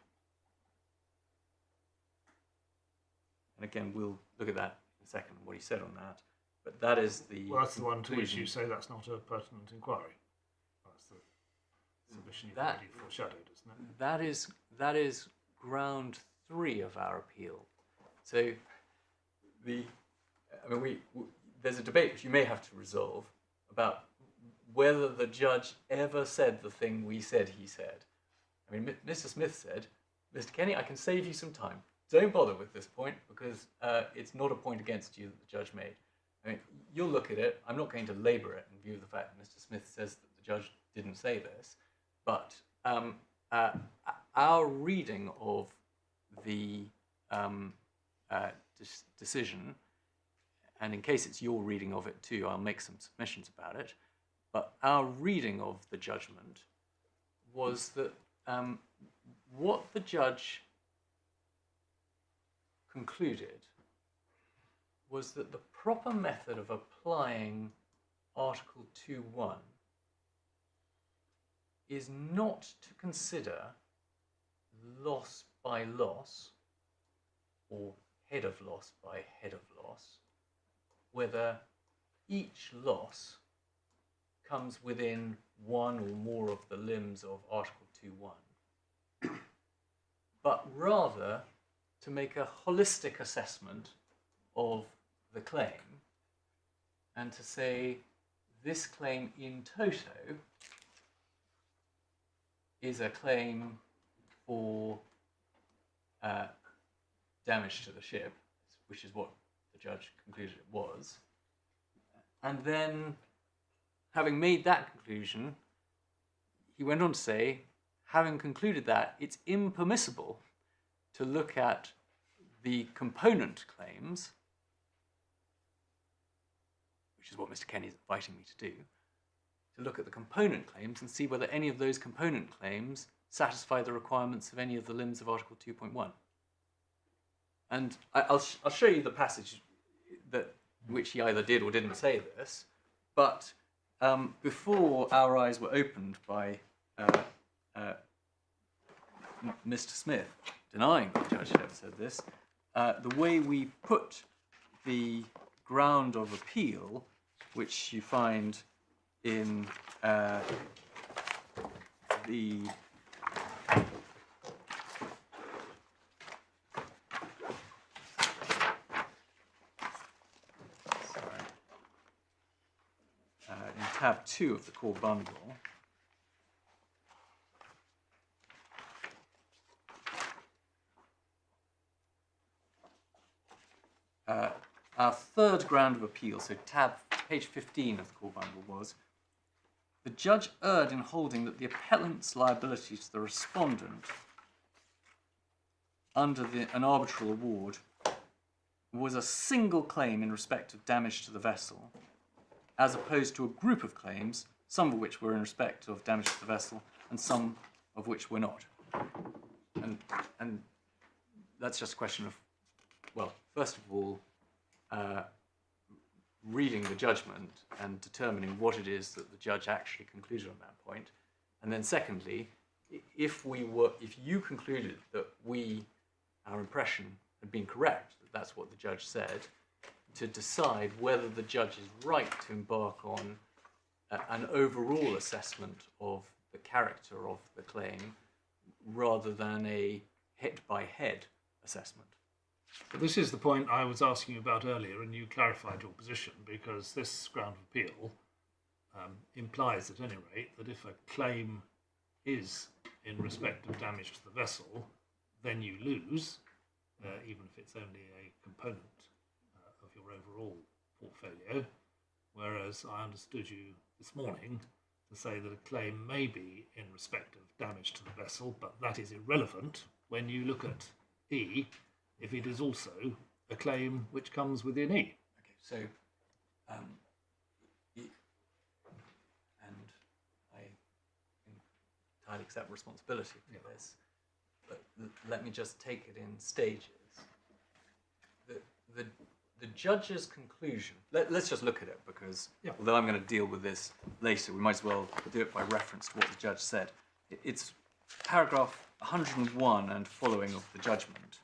Speaker 1: And again, we'll look at that in a second, what he said on that. But that is the...
Speaker 2: Well, that's the one to which you say that's not a pertinent inquiry. That's the submission you've already foreshadowed, isn't it?
Speaker 1: That is ground 3 of our appeal. So there's a debate which you may have to resolve about whether the judge ever said the thing we said he said. I mean, Mr. Smith said, Mr. Kenny, I can save you some time. Don't bother with this point because it's not a point against you that the judge made. I mean, you'll look at it. I'm not going to labour it in view of the fact that Mr. Smith says that the judge didn't say this, but our reading of the decision, and in case it's your reading of it too, I'll make some submissions about it, but our reading of the judgment was that what the judge concluded was that the proper method of applying Article 2.1 is not to consider loss by loss or head of loss by head of loss, whether each loss comes within one or more of the limbs of Article 2.1, but rather to make a holistic assessment of the claim and to say this claim in toto is a claim for damage to the ship, which is what the judge concluded it was. And then, having made that conclusion, he went on to say, having concluded that, it's impermissible to look at the component claims, which is what Mr. Kenny is inviting me to do, to look at the component claims and see whether any of those component claims satisfy the requirements of any of the limbs of Article 2.1. And I'll show you the passage that which he either did or didn't say this, but before our eyes were opened by Mr. Smith, denying that the judge had ever said this, the way we put the ground of appeal, which you find in the in tab 2 of the core bundle. Our third ground of appeal, so page 15 of the core bundle, was the judge erred in holding that the appellant's liability to the respondent under an arbitral award was a single claim in respect of damage to the vessel, as opposed to a group of claims, some of which were in respect of damage to the vessel and some of which were not. And that's just a question of, well, first of all, reading the judgment and determining what it is that the judge actually concluded on that point. And then secondly, if you concluded that our impression had been correct, that that's what the judge said, to decide whether the judge is right to embark on an overall assessment of the character of the claim rather than a head-by-head assessment.
Speaker 2: But this is the point I was asking you about earlier, and you clarified your position, because this ground of appeal implies, at any rate, that if a claim is in respect of damage to the vessel, then you lose, even if it's only a component of your overall portfolio, whereas I understood you this morning to say that a claim may be in respect of damage to the vessel, but that is irrelevant when you look at E, if it is also a claim which comes within E.
Speaker 1: Okay, so, and I entirely accept responsibility for this, but let me just take it in stages. The judge's conclusion, let's just look at it, because although I'm going to deal with this later, we might as well do it by reference to what the judge said. It's paragraph 101 and following of the judgment.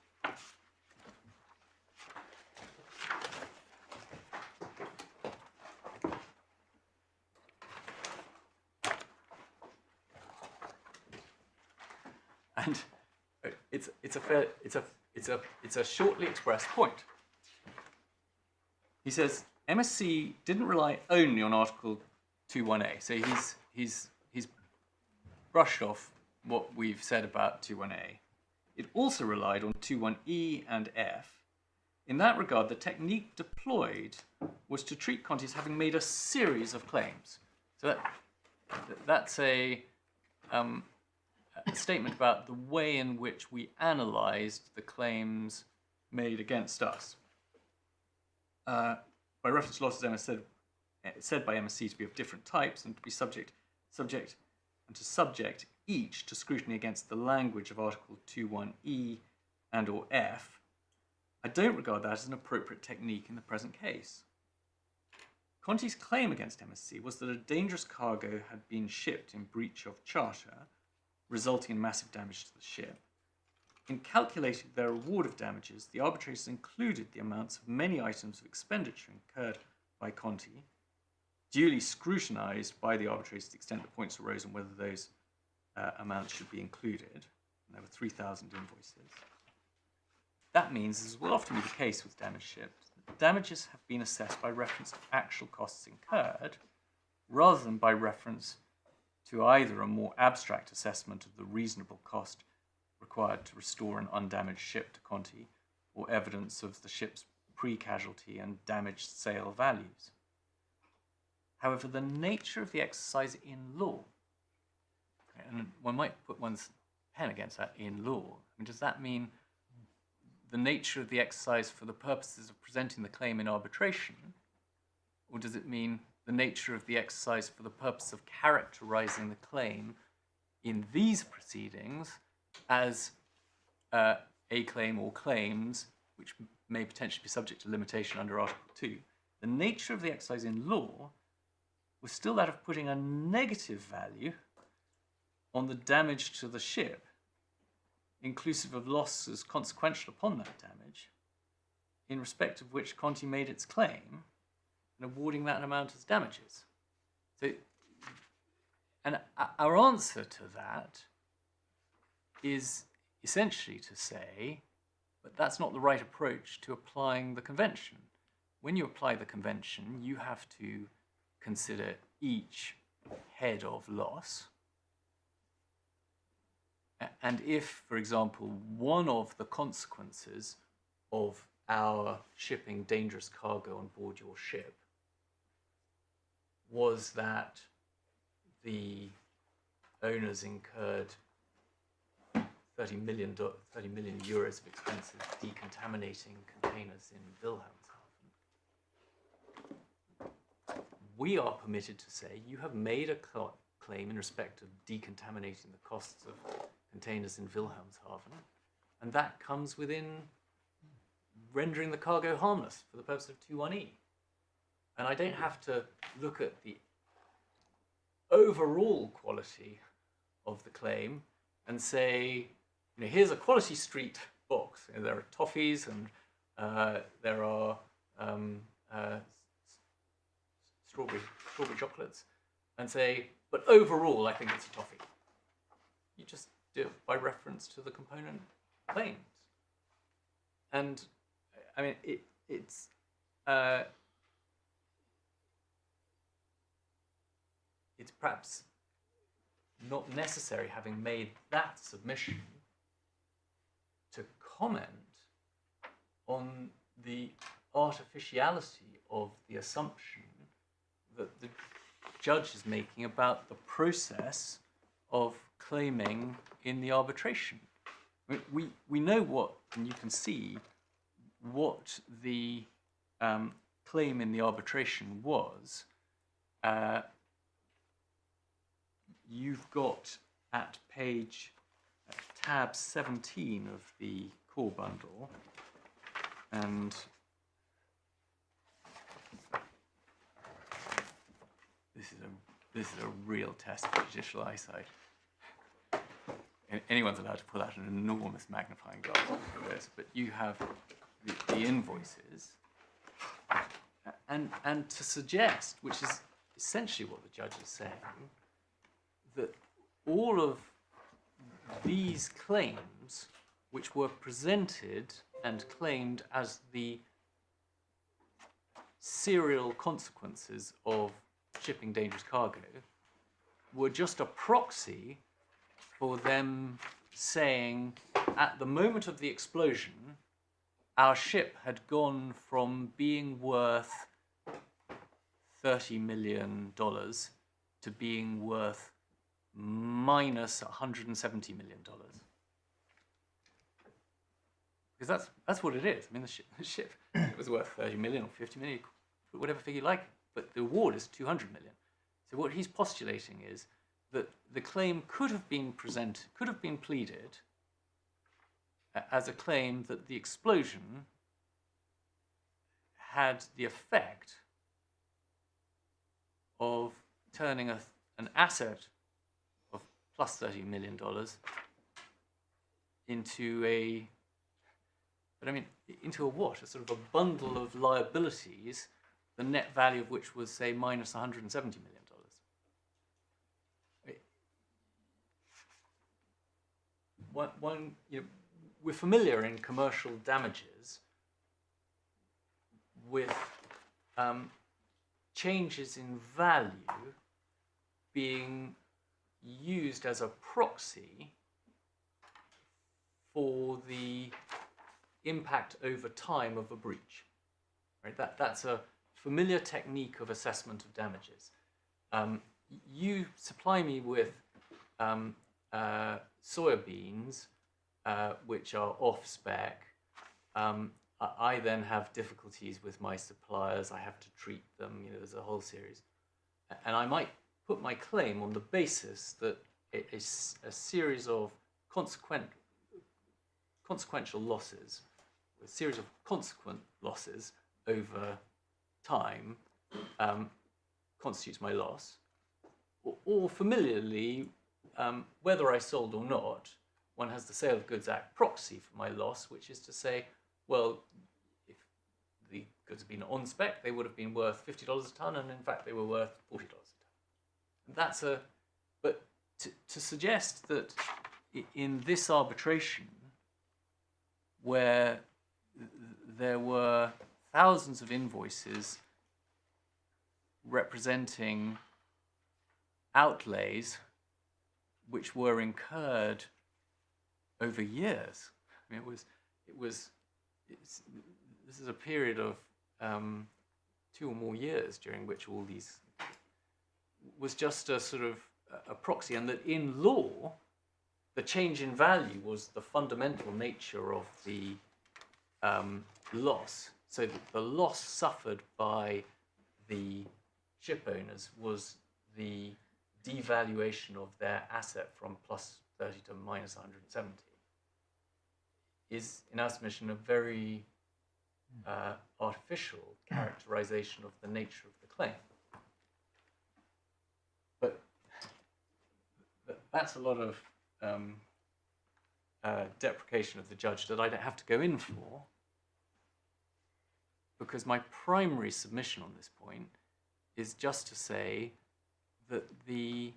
Speaker 1: And it's a shortly expressed point. He says MSC didn't rely only on Article 21A, so he's brushed off what we've said about 21A. It also relied on 21E and F. In that regard, the technique deployed was to treat Conti as having made a series of claims. So that's a statement about the way in which we analysed the claims made against us. By reference to losses, MS said by MSC to be of different types and to be subject each to scrutiny against the language of Article 21E and or F. I don't regard that as an appropriate technique in the present case. Conti's claim against MSC was that a dangerous cargo had been shipped in breach of charter, resulting in massive damage to the ship. In calculating their award of damages, the arbitrators included the amounts of many items of expenditure incurred by Conti, duly scrutinised by the arbitrators to the extent that points arose on whether those amounts should be included. And there were 3,000 invoices. That means, as will often be the case with damaged ships, that damages have been assessed by reference to actual costs incurred, rather than by reference to either a more abstract assessment of the reasonable cost required to restore an undamaged ship to Conti, or evidence of the ship's pre-casualty and damaged sale values. However, the nature of the exercise in law, and one might put one's pen against that, in law, I mean, does that mean the nature of the exercise for the purposes of presenting the claim in arbitration, or does it mean the nature of the exercise for the purpose of characterising the claim in these proceedings as a claim or claims which may potentially be subject to limitation under Article 2? The nature of the exercise in law was still that of putting a negative value on the damage to the ship inclusive of losses consequential upon that damage, in respect of which Conti made its claim, and awarding that amount as damages. So, and our answer to that is essentially to say, but that's not the right approach to applying the convention. When you apply the convention, you have to consider each head of loss. And if, for example, one of the consequences of our shipping dangerous cargo on board your ship was that the owners incurred 30 million euros of expenses decontaminating containers in Wilhelmshaven, we are permitted to say you have made a claim in respect of decontaminating the costs of containers in Wilhelmshaven, and that comes within rendering the cargo harmless for the purpose of 2(1)(e). And I don't have to look at the overall quality of the claim and say, here's a Quality Street box. There are toffees and there are strawberry chocolates, and say, but overall I think it's a toffee. You just do it by reference to the component claims. And I mean, it's perhaps not necessary, having made that submission, to comment on the artificiality of the assumption that the judge is making about the process of claiming in the arbitration. I mean, we know what, and you can see what the claim in the arbitration was. You've got at tab 17 of the core bundle, and this is a real test for judicial eyesight. Anyone's allowed to pull out an enormous magnifying glass for this, but you have the invoices, and to suggest, which is essentially what the judge is saying, that all of these claims, which were presented and claimed as the serial consequences of shipping dangerous cargo, were just a proxy for them saying, at the moment of the explosion, our ship had gone from being worth $30 million to being worth minus $170 million. Because that's what it is. I mean, the ship it was worth 30 million or 50 million, whatever figure you like, but the award is 200 million. So what he's postulating is that the claim could have been pleaded as a claim that the explosion had the effect of turning an asset of plus $30 million into into a what? A sort of a bundle of liabilities, the net value of which was, say, minus $170 million. We're familiar in commercial damages with changes in value being used as a proxy for the impact over time of a breach. Right? That's a familiar technique of assessment of damages. You supply me with soybeans, which are off spec. I then have difficulties with my suppliers. I have to treat them. There's a whole series, and I might put my claim on the basis that a series of consequential losses, a series of consequent losses over time, constitutes my loss, or familiarly, whether I sold or not, one has the Sale of Goods Act proxy for my loss, which is to say, well, if the goods had been on spec, they would have been worth $50 a ton, and in fact they were worth $40 a ton. That's a, but to suggest that in this arbitration, where there were thousands of invoices representing outlays which were incurred over years. I mean, this is a period of 2 or more years during which all these was just a sort of a proxy, and that in law, the change in value was the fundamental nature of the loss. So that the loss suffered by the ship owners was the devaluation of their asset from plus 30 to minus 170. Is, in our submission, a very artificial characterization of the nature of the claim. But that's a lot of deprecation of the judge that I don't have to go in for, because my primary submission on this point is just to say that the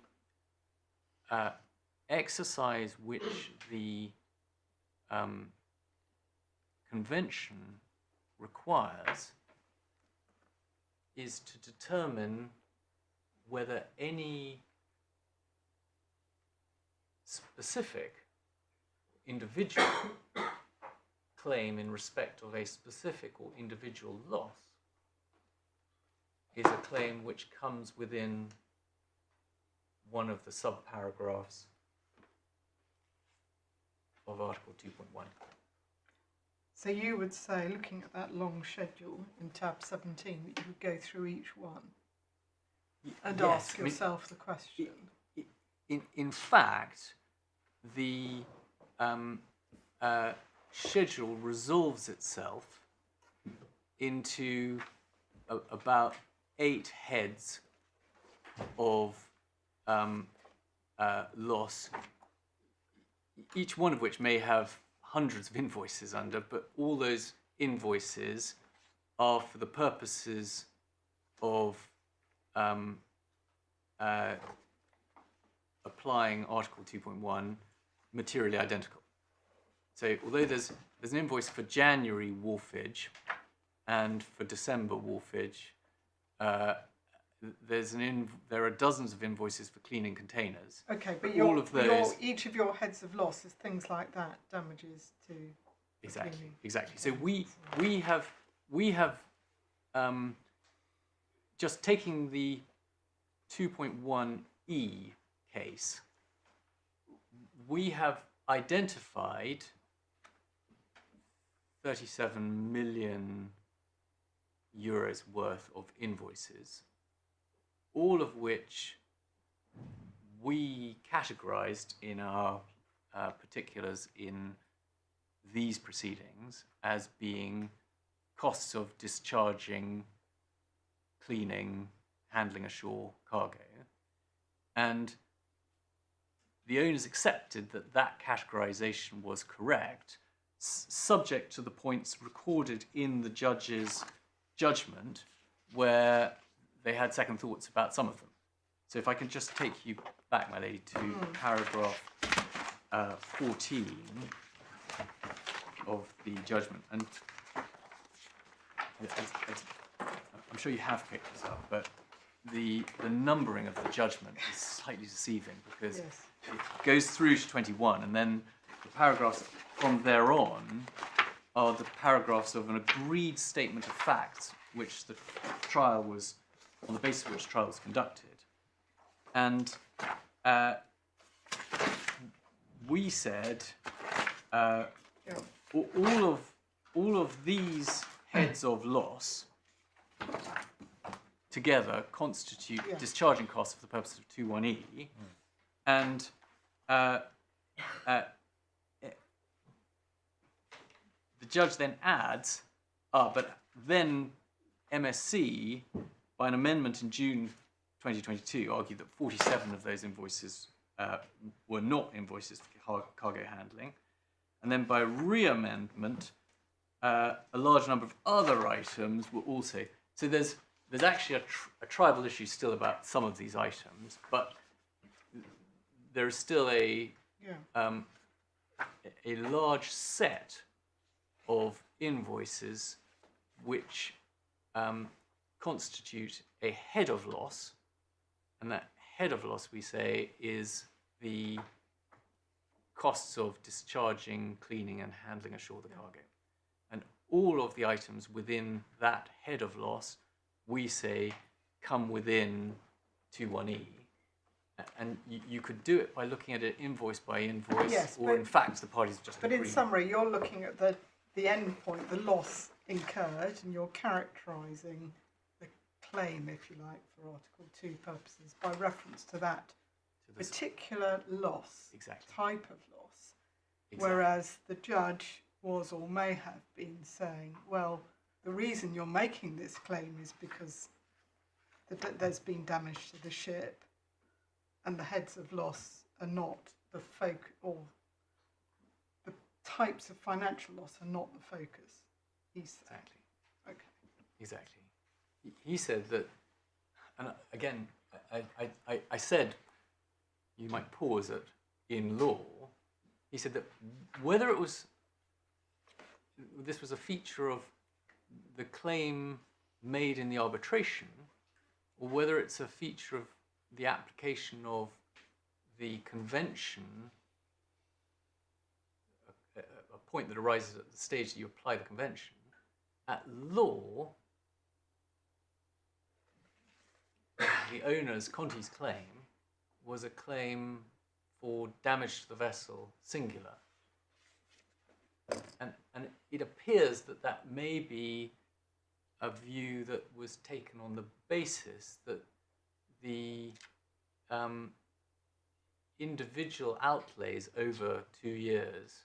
Speaker 1: exercise which the convention requires is to determine whether any specific individual claim in respect of a specific or individual loss is a claim which comes within one of the subparagraphs of Article 2.1.
Speaker 4: So you would say, looking at that long schedule in tab 17, that you would go through each one and
Speaker 1: Yes,
Speaker 4: ask yourself the question.
Speaker 1: In fact, the schedule resolves itself into about 8 heads of loss, each one of which may have hundreds of invoices under, but all those invoices are for the purposes of applying Article 2.1 materially identical. So although there's an invoice for January wharfage and for December wharfage, there are dozens of invoices for cleaning containers.
Speaker 4: Okay, but each of your heads of loss is things like that, damages to
Speaker 1: Exactly. So we have just taking the 2.1e case, we have identified 37 million euros worth of invoices, all of which we categorized in our particulars in these proceedings as being costs of discharging, cleaning, handling ashore cargo. And the owners accepted that that categorization was correct, subject to the points recorded in the judge's judgment where they had second thoughts about some of them. So if I can just take you back, my lady, to paragraph 14 of the judgment. And I'm sure you have picked this up, but the numbering of the judgment is slightly deceiving because
Speaker 4: Yes.
Speaker 1: it goes through to 21, and then the paragraphs from there on are the paragraphs of an agreed statement of facts, which the trial was, on the basis of which the trial was conducted. And we said all of these heads of loss together constitute discharging costs for the purpose of 2.1e, and the judge then adds, but then MSC, by an amendment in June 2022, argued that 47 of those invoices were not invoices for cargo handling. And then by re-amendment, a large number of other items were also. So there's actually a tribal issue still about some of these items, but there is still a large set of invoices which constitute a head of loss, and that head of loss, we say, is the costs of discharging, cleaning and handling ashore the cargo. And all of the items within that head of loss, we say, come within 21E. And you could do it by looking at it invoice by invoice,
Speaker 4: Yes,
Speaker 1: or in fact the parties just
Speaker 4: But
Speaker 1: agree.
Speaker 4: in summary, you're looking at the end point, the loss incurred, and you're characterising the claim, if you like, for Article 2 purposes by reference to that particular loss,
Speaker 1: Exactly.
Speaker 4: type of loss.
Speaker 1: Exactly.
Speaker 4: Whereas the judge was or may have been saying, well, the reason you're making this claim is because there's been damage to the ship, and the heads of loss are not the or the types of financial loss are not the focus. He said.
Speaker 1: Exactly.
Speaker 4: Okay.
Speaker 1: Exactly. He said that, and again, I said you might pause at in law. He said that whether this was a feature of the claim made in the arbitration, or whether it's a feature of the application of the convention, a point that arises at the stage that you apply the convention, at law, the owner's, Conti's claim, was a claim for damage to the vessel, singular. And it appears that may be a view that was taken on the basis that the individual outlays over 2 years,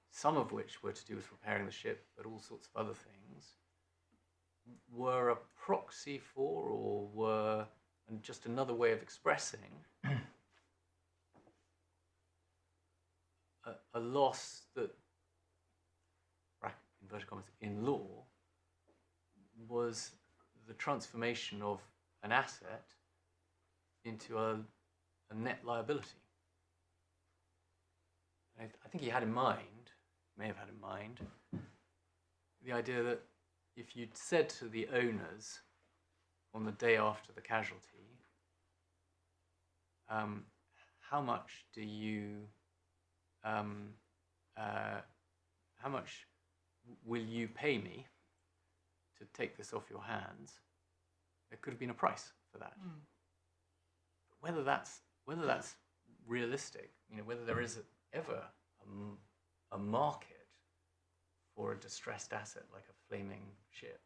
Speaker 1: some of which were to do with repairing the ship, but all sorts of other things, were a proxy for, or were just another way of expressing a loss that, inverted commas, in law, was the transformation of an asset into a net liability. I think he had in mind, may have had in mind, the idea that if you'd said to the owners on the day after the casualty, how much do you, how much will you pay me to take this off your hands? There could have been a price for that. But whether that's realistic, whether there is ever a market for a distressed asset like a flaming ship,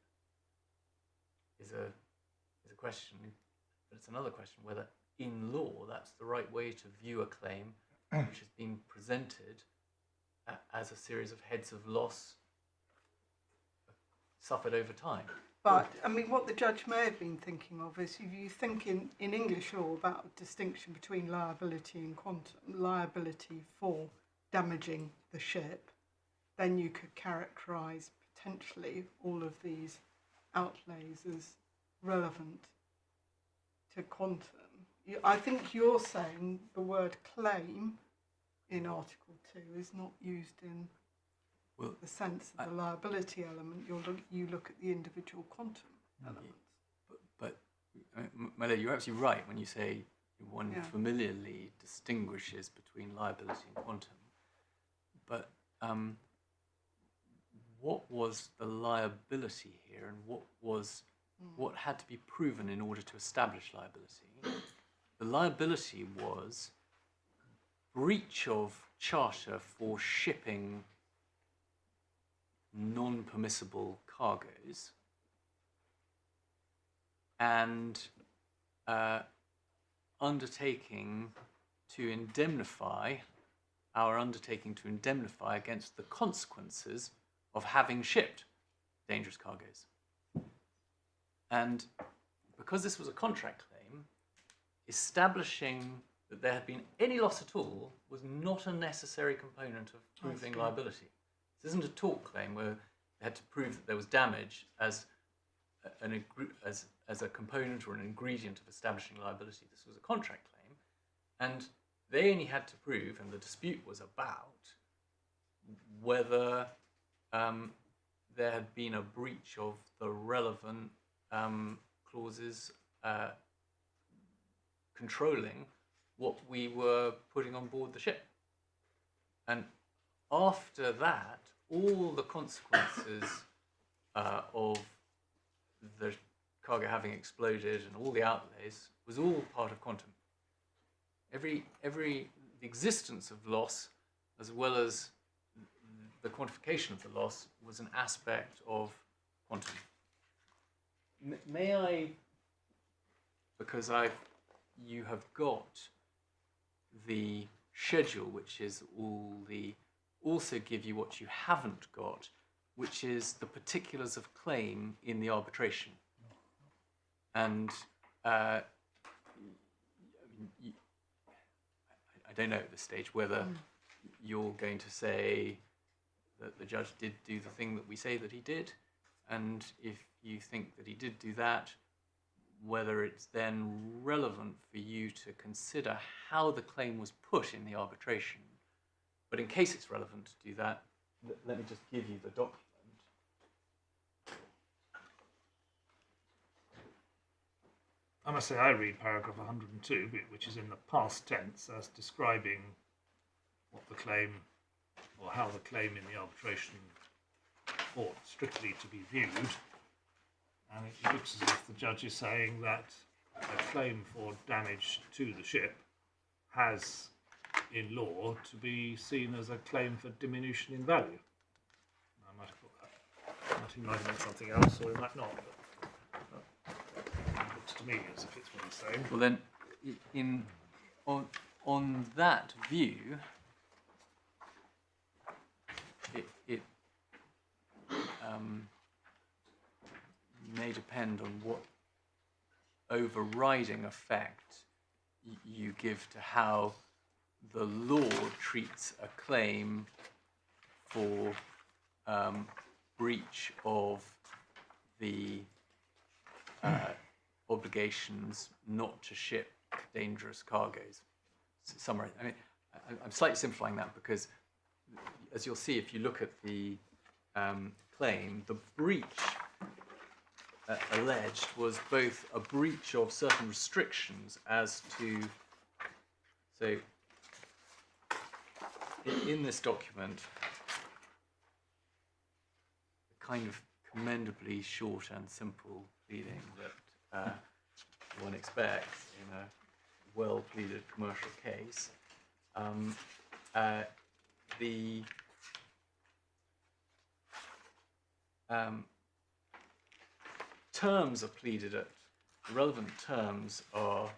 Speaker 1: is a question. But it's another question whether in law that's the right way to view a claim which has been presented as a series of heads of loss suffered over time.
Speaker 4: But, what the judge may have been thinking of is if you think in English law about a distinction between liability and quantum, liability for damaging the ship, then you could characterise potentially all of these outlays as relevant to quantum. I think you're saying the word claim in Article 2 is not used in the sense of the liability element. You look at the individual quantum elements.
Speaker 1: But Mele, you're absolutely right when you say one familiarly distinguishes between liability and quantum. But what was the liability here, and what had to be proven in order to establish liability? The liability was breach of charter for shipping non-permissible cargoes and undertaking to indemnify against the consequences of having shipped dangerous cargoes. And because this was a contract claim, establishing that there had been any loss at all was not a necessary component of proving liability. This isn't a tort claim where they had to prove that there was damage as a component or an ingredient of establishing liability. This was a contract claim, and they only had to prove, and the dispute was about whether there had been a breach of the relevant clauses controlling what we were putting on board the ship. And after that, all the consequences of the cargo having exploded and all the outlays was all part of quantum. The existence of loss, as well as the quantification of the loss, was an aspect of quantum. May I, because you have got the schedule, which is also give you what you haven't got, which is the particulars of claim in the arbitration. And I don't know at this stage whether you're going to say that the judge did do the thing that we say that he did, and if you think that he did do that, whether it's then relevant for you to consider how the claim was put in the arbitration. But in case it's relevant to do that, let me just give you the document.
Speaker 2: I must say I read paragraph 102, which is in the past tense, as describing what the claim, or how the claim in the arbitration ought strictly to be viewed. And it looks as if the judge is saying that a claim for damage to the ship has, in law, to be seen as a claim for diminution in value. I might have put that. He might have meant something else, or he might not. But it looks to me as if it's what he's saying.
Speaker 1: Well then, on that view, it may depend on what overriding effect you give to how the law treats a claim for breach of the obligations not to ship dangerous cargoes. Summary. I mean, I'm slightly simplifying that because, as you'll see if you look at the claim, the breach alleged was both a breach of certain restrictions as to, so in this document, a kind of commendably short and simple pleading that one expects in a well-pleaded commercial case, the terms are pleaded at. The relevant terms are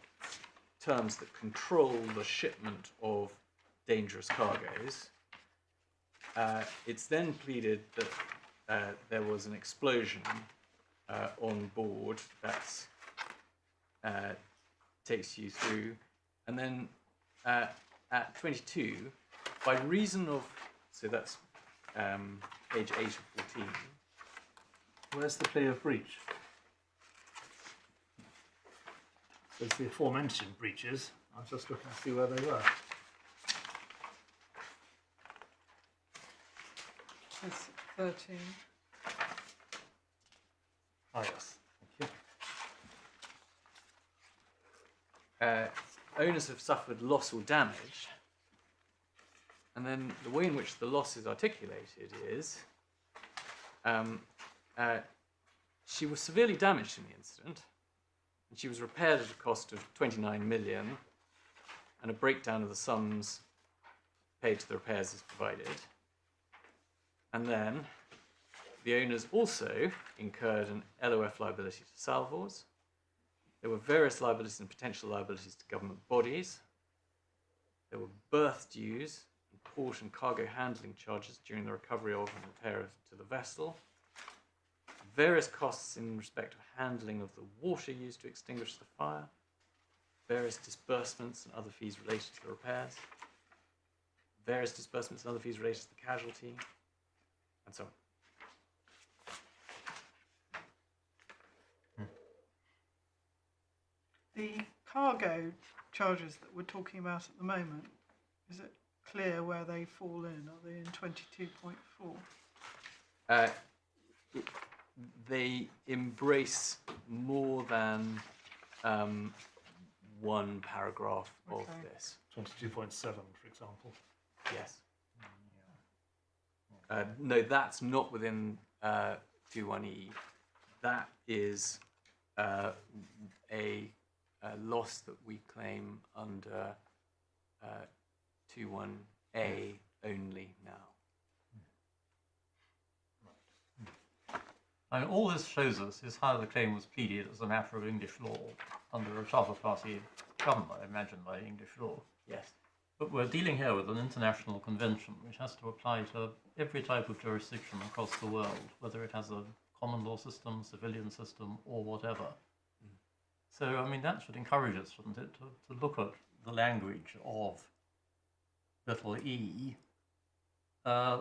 Speaker 1: terms that control the shipment of dangerous cargoes. It's then pleaded that there was an explosion on board that takes you through, and then at 22, by reason of, so that's page 8 of 14.
Speaker 2: Where's the plea of breach? There's the aforementioned breaches. I was just looking to see where they were.
Speaker 4: That's 13.
Speaker 2: Ah, yes. Thank you.
Speaker 1: Owners have suffered loss or damage, and then the way in which the loss is articulated is she was severely damaged in the incident, and she was repaired at a cost of 29 million, and a breakdown of the sums paid to the repairs is provided. And then the owners also incurred an LOF liability to salvors. There were various liabilities and potential liabilities to government bodies. There were berth dues and port and cargo handling charges during the recovery of and repair to the vessel. Various costs in respect of handling of the water used to extinguish the fire. various disbursements and other fees related to the repairs, various disbursements and other fees related to the casualty, and so on.
Speaker 4: The cargo charges that we're talking about at the moment, is it clear where they fall in? Are they in 22.4?
Speaker 1: They embrace more than one paragraph of this.
Speaker 2: 22.7, for example.
Speaker 1: Yes. No, that's not within 21E. That is a loss that we claim under 21A only now.
Speaker 3: And all this shows us is how the claim was pleaded as a matter of English law under a charter party governed, I imagine, by English law.
Speaker 1: Yes.
Speaker 3: But we're dealing here with an international convention which has to apply to every type of jurisdiction across the world, whether it has a common law system, civilian system, or whatever. So, I mean, that should encourage us, shouldn't it, to look at the language of little e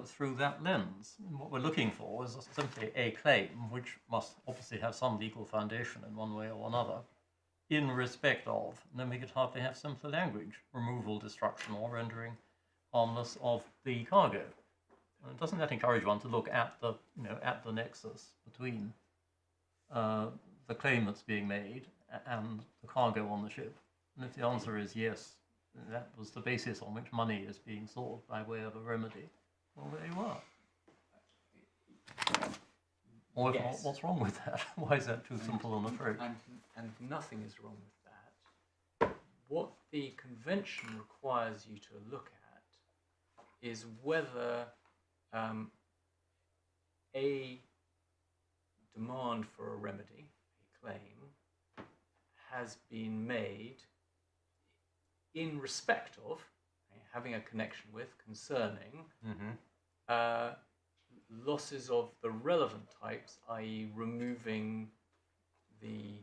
Speaker 3: through that lens. And what we're looking for is simply a claim which must obviously have some legal foundation in one way or another, in respect of, and then we could hardly have simpler language, removal, destruction, or rendering harmless of the cargo. And doesn't that encourage one to look at the, at the nexus between the claim that's being made and the cargo on the ship? And if the answer is yes, that was the basis on which money is being sought by way of a remedy, well, there you are. Or if not, what's wrong with that? Why is that too simple an approach?
Speaker 1: And nothing is wrong with that. What the convention requires you to look at is whether a demand for a remedy, a claim, has been made in respect of, having a connection with, concerning losses of the relevant types, i.e. removing the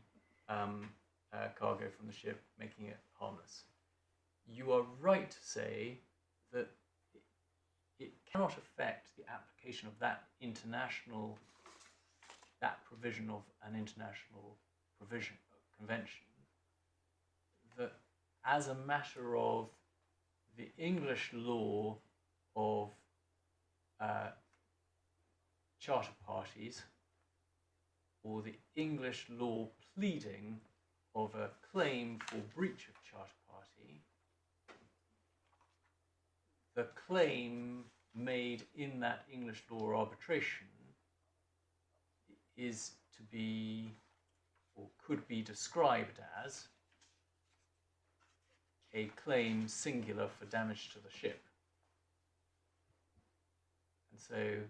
Speaker 1: cargo from the ship, making it harmless. You are right to say that it cannot affect the application of that provision of an international convention, that as a matter of the English law of charter parties, or the English law pleading of a claim for breach of charter party, the claim made in that English law arbitration is to be, or could be described as, a claim singular for damage to the ship. And so,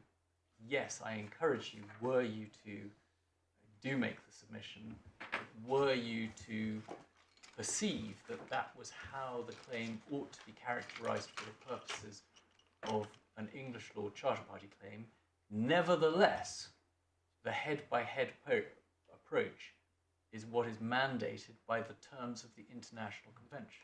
Speaker 1: yes, I encourage you, were you to do make the submission, were you to perceive that that was how the claim ought to be characterized for the purposes of an English law charter party claim, nevertheless, the head-by-head approach is what is mandated by the terms of the International Convention.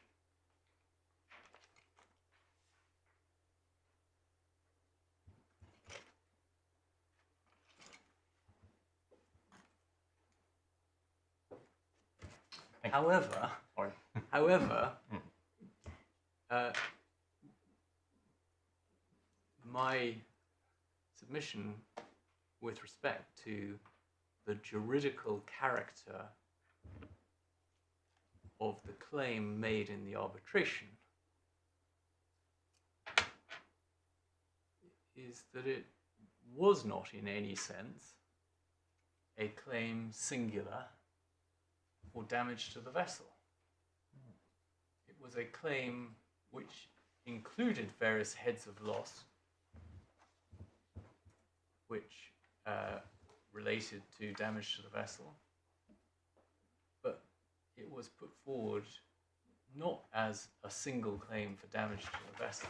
Speaker 1: However, my submission with respect to the juridical character of the claim made in the arbitration is that it was not in any sense a claim singular for damage to the vessel. It was a claim which included various heads of loss which related to damage to the vessel, but it was put forward not as a single claim for damage to the vessel,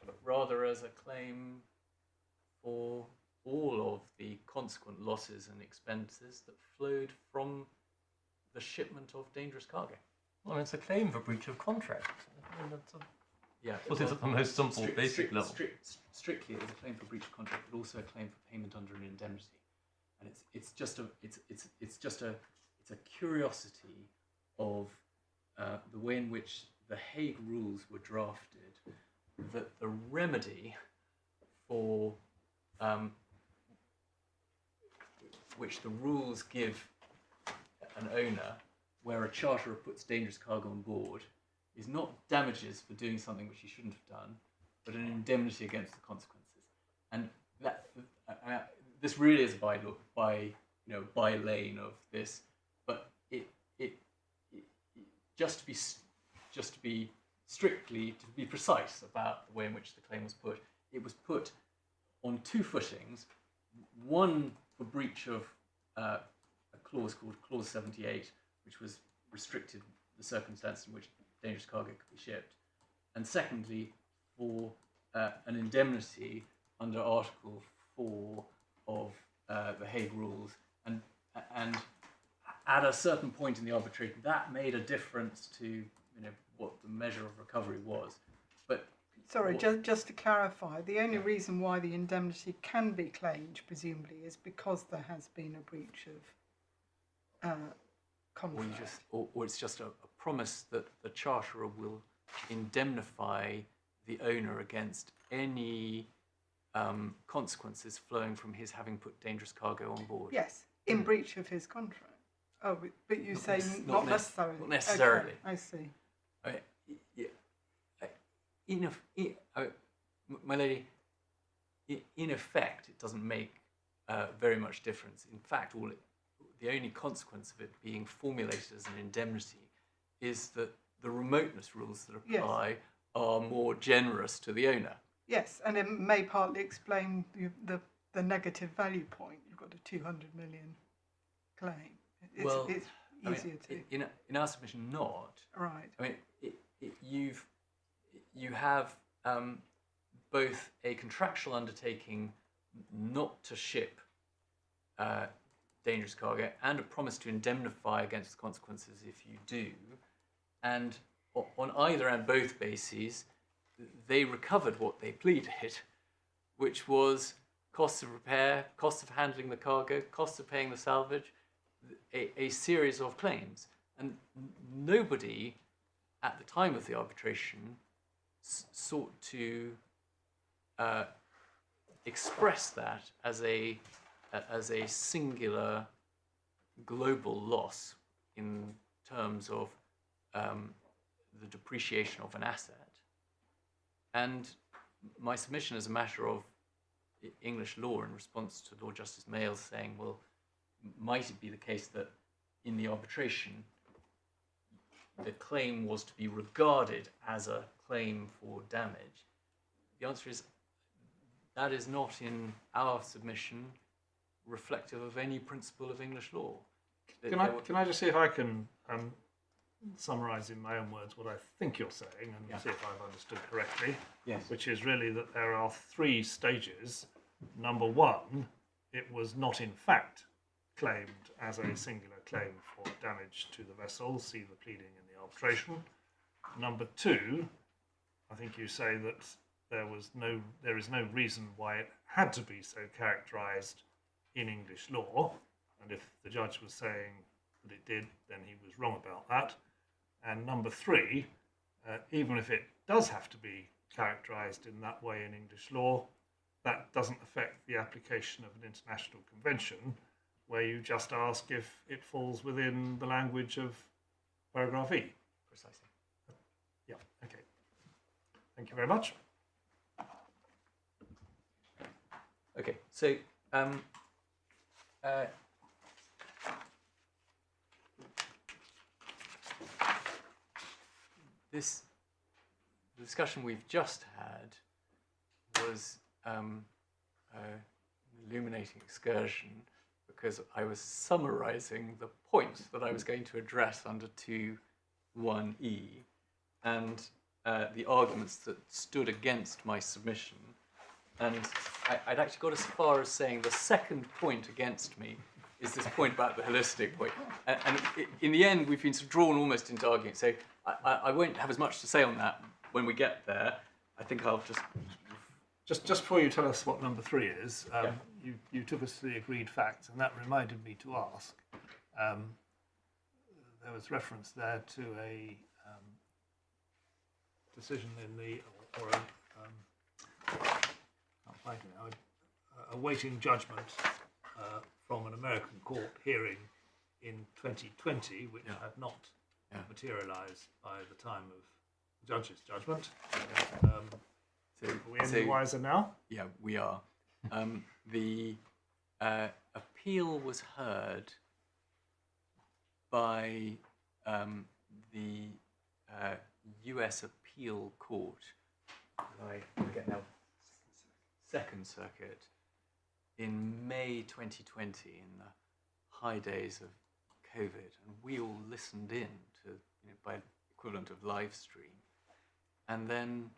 Speaker 1: but rather as a claim for all of the consequent losses and expenses that flowed from the shipment of dangerous cargo.
Speaker 3: Well, it's a claim for breach of contract. I mean, that's
Speaker 1: Yeah,
Speaker 3: put it at the most simple, basic level.
Speaker 1: Strictly, it is a claim for breach of contract, but also a claim for payment under an indemnity, and it's just a curiosity of the way in which the Hague rules were drafted, that the remedy for which the rules give an owner where a charterer puts dangerous cargo on board is not damages for doing something which he shouldn't have done, but an indemnity against the consequences. And that this really is by lane of this, but it just to be strictly, to be precise about the way in which the claim was put, it was put on two footings. One for breach of a clause called Clause 78, which was restricted the circumstances in which dangerous cargo could be shipped, and secondly for an indemnity under Article 4 of the Hague Rules, and at a certain point in the arbitration, that made a difference to what the measure of recovery was. But
Speaker 4: sorry, just to clarify, the only reason why the indemnity can be claimed, presumably, is because there has been a breach of contract.
Speaker 1: Or it's just a promise that the charterer will indemnify the owner against any consequences flowing from his having put dangerous cargo on board.
Speaker 4: Yes, in breach of his contract. Oh, but you say not necessarily.
Speaker 1: Not necessarily.
Speaker 4: Okay, I see.
Speaker 1: My lady, in effect, it doesn't make very much difference. In fact, the only consequence of it being formulated as an indemnity is that the remoteness rules that apply are more generous to the owner.
Speaker 4: Yes, and it may partly explain the negative value point. You've got a 200 million claim. It's easier to...
Speaker 1: In our submission, not.
Speaker 4: Right.
Speaker 1: I mean, you have both a contractual undertaking not to ship dangerous cargo and a promise to indemnify against the consequences if you do. And on either and both bases, they recovered what they pleaded, which was costs of repair, costs of handling the cargo, costs of paying the salvage, a series of claims. And nobody at the time of the arbitration sought to express that as a singular global loss in terms of the depreciation of an asset. And my submission as a matter of English law in response to Lord Justice Mayall's saying, well, might it be the case that in the arbitration the claim was to be regarded as a claim for damage? The answer is that is not in our submission reflective of any principle of English law.
Speaker 2: Can I just see if I can summarise in my own words what I think you're saying and see if I've understood correctly?
Speaker 1: Yes.
Speaker 2: Which is really that there are three stages. Number one, it was not in fact claimed as a singular claim for damage to the vessel. See the pleading in the arbitration. Number two, I think you say that there is no reason why it had to be so characterised in English law, and if the judge was saying that it did, then he was wrong about that. And number three, even if it does have to be characterised in that way in English law, that doesn't affect the application of an international convention, where you just ask if it falls within the language of paragraph E.
Speaker 1: Precisely.
Speaker 2: Yeah, okay. Thank you very much.
Speaker 1: Okay, so the discussion we've just had was an illuminating excursion because I was summarising the points that I was going to address under 2(1)(e) and the arguments that stood against my submission. And I'd actually got as far as saying the second point against me is this point about the holistic point. And in the end, we've been sort of drawn almost into arguing. So I won't have as much to say on that when we get there. I think I'll
Speaker 2: Just before you tell us what number 3 is, you took us to the agreed facts, and that reminded me to ask. There was reference there to a decision in the can't find it now, awaiting judgment from an American court hearing in 2020, which had not materialised by the time of the judge's judgment.
Speaker 1: So,
Speaker 2: are we any wiser now?
Speaker 1: Yeah, we are. The appeal was heard by the US Appeal Court, I forget now, Second Circuit, in May 2020, in the high days of COVID, and we all listened in to, by equivalent of live stream, and then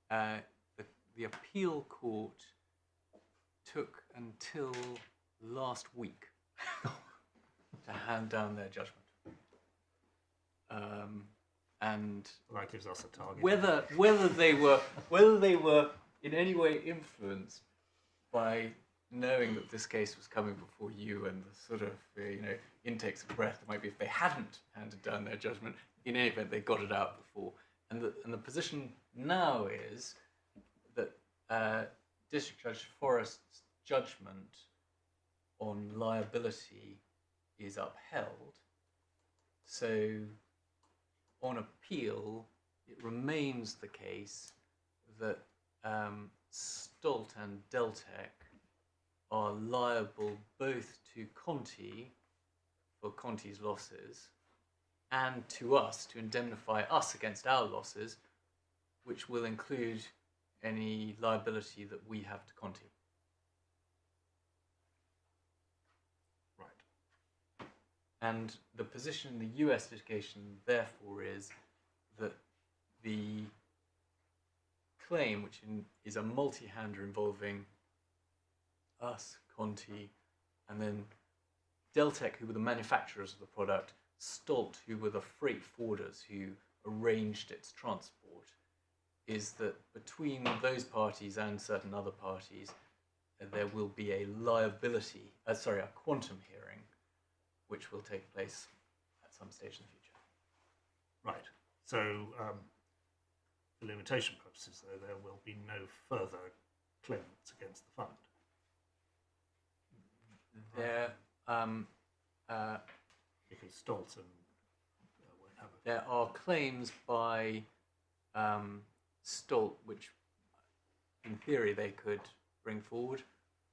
Speaker 1: the appeal court took until last week to hand down their judgment. And
Speaker 2: that gives us a target.
Speaker 1: Whether they were in any way influenced by knowing that this case was coming before you and the sort of intakes of breath that might be if they hadn't handed down their judgment, in any event they got it out before. And the position now is that District Judge Forrest's judgment on liability is upheld. So on appeal, it remains the case that Stolt and Deltec are liable both to Conti for Conti's losses and to us to indemnify us against our losses, which will include any liability that we have to Conti.
Speaker 2: Right.
Speaker 1: And the position in the US litigation, therefore, is that the claim, which is a multi-hander involving us, Conti, and then Deltec, who were the manufacturers of the product, Stolt, who were the freight forwarders who arranged its transport, is that between those parties and certain other parties, there will be a a quantum hearing, which will take place at some stage in the future.
Speaker 2: Right. So, for limitation purposes, though, there will be no further claimants against the fund.
Speaker 1: There,
Speaker 2: because Stolt won't have it.
Speaker 1: There are claims by Stolt, which in theory they could bring forward,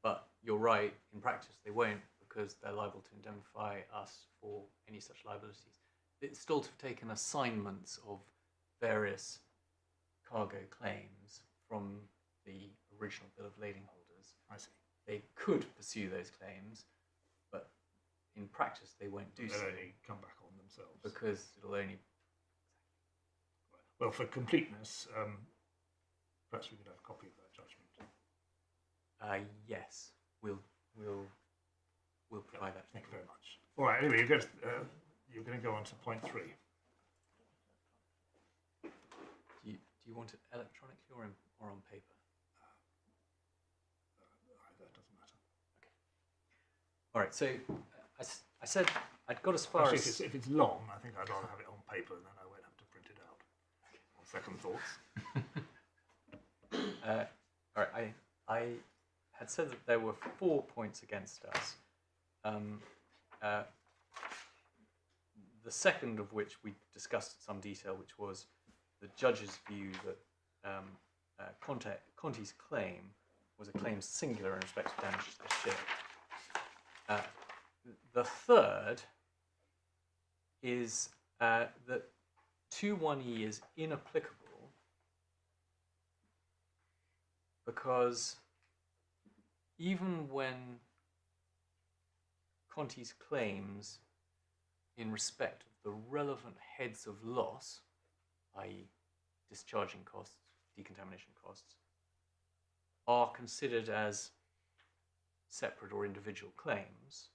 Speaker 1: but you're right, in practice they won't, because they're liable to indemnify us for any such liabilities. Stolt have taken assignments of various cargo claims from the original bill of lading holders.
Speaker 2: I see.
Speaker 1: They could pursue those claims, but in practice they won't do so.
Speaker 2: They'll only come back on themselves.
Speaker 1: Because it'll only...
Speaker 2: Well, for completeness, perhaps we could have a copy of that judgment.
Speaker 1: Yes, we'll provide that.
Speaker 2: Thank you very much. All right, anyway, you're going to go on to point 3.
Speaker 1: Do you want it electronically or on paper?
Speaker 2: That doesn't matter.
Speaker 1: Okay. All right, so I said I'd got as far
Speaker 2: Actually,
Speaker 1: as...
Speaker 2: if it's long, I think I'd rather have it on paper, and then I won't have to print it out. Okay. On second thoughts.
Speaker 1: All right, I had said that there were 4 points against us. The second of which we discussed in some detail, which was the judge's view that Conti's claim was a claim singular in respect of damage to the ship. The third is that 2.1e is inapplicable because even when Conti's claims in respect of the relevant heads of loss, i.e. discharging costs, decontamination costs, are considered as separate or individual claims,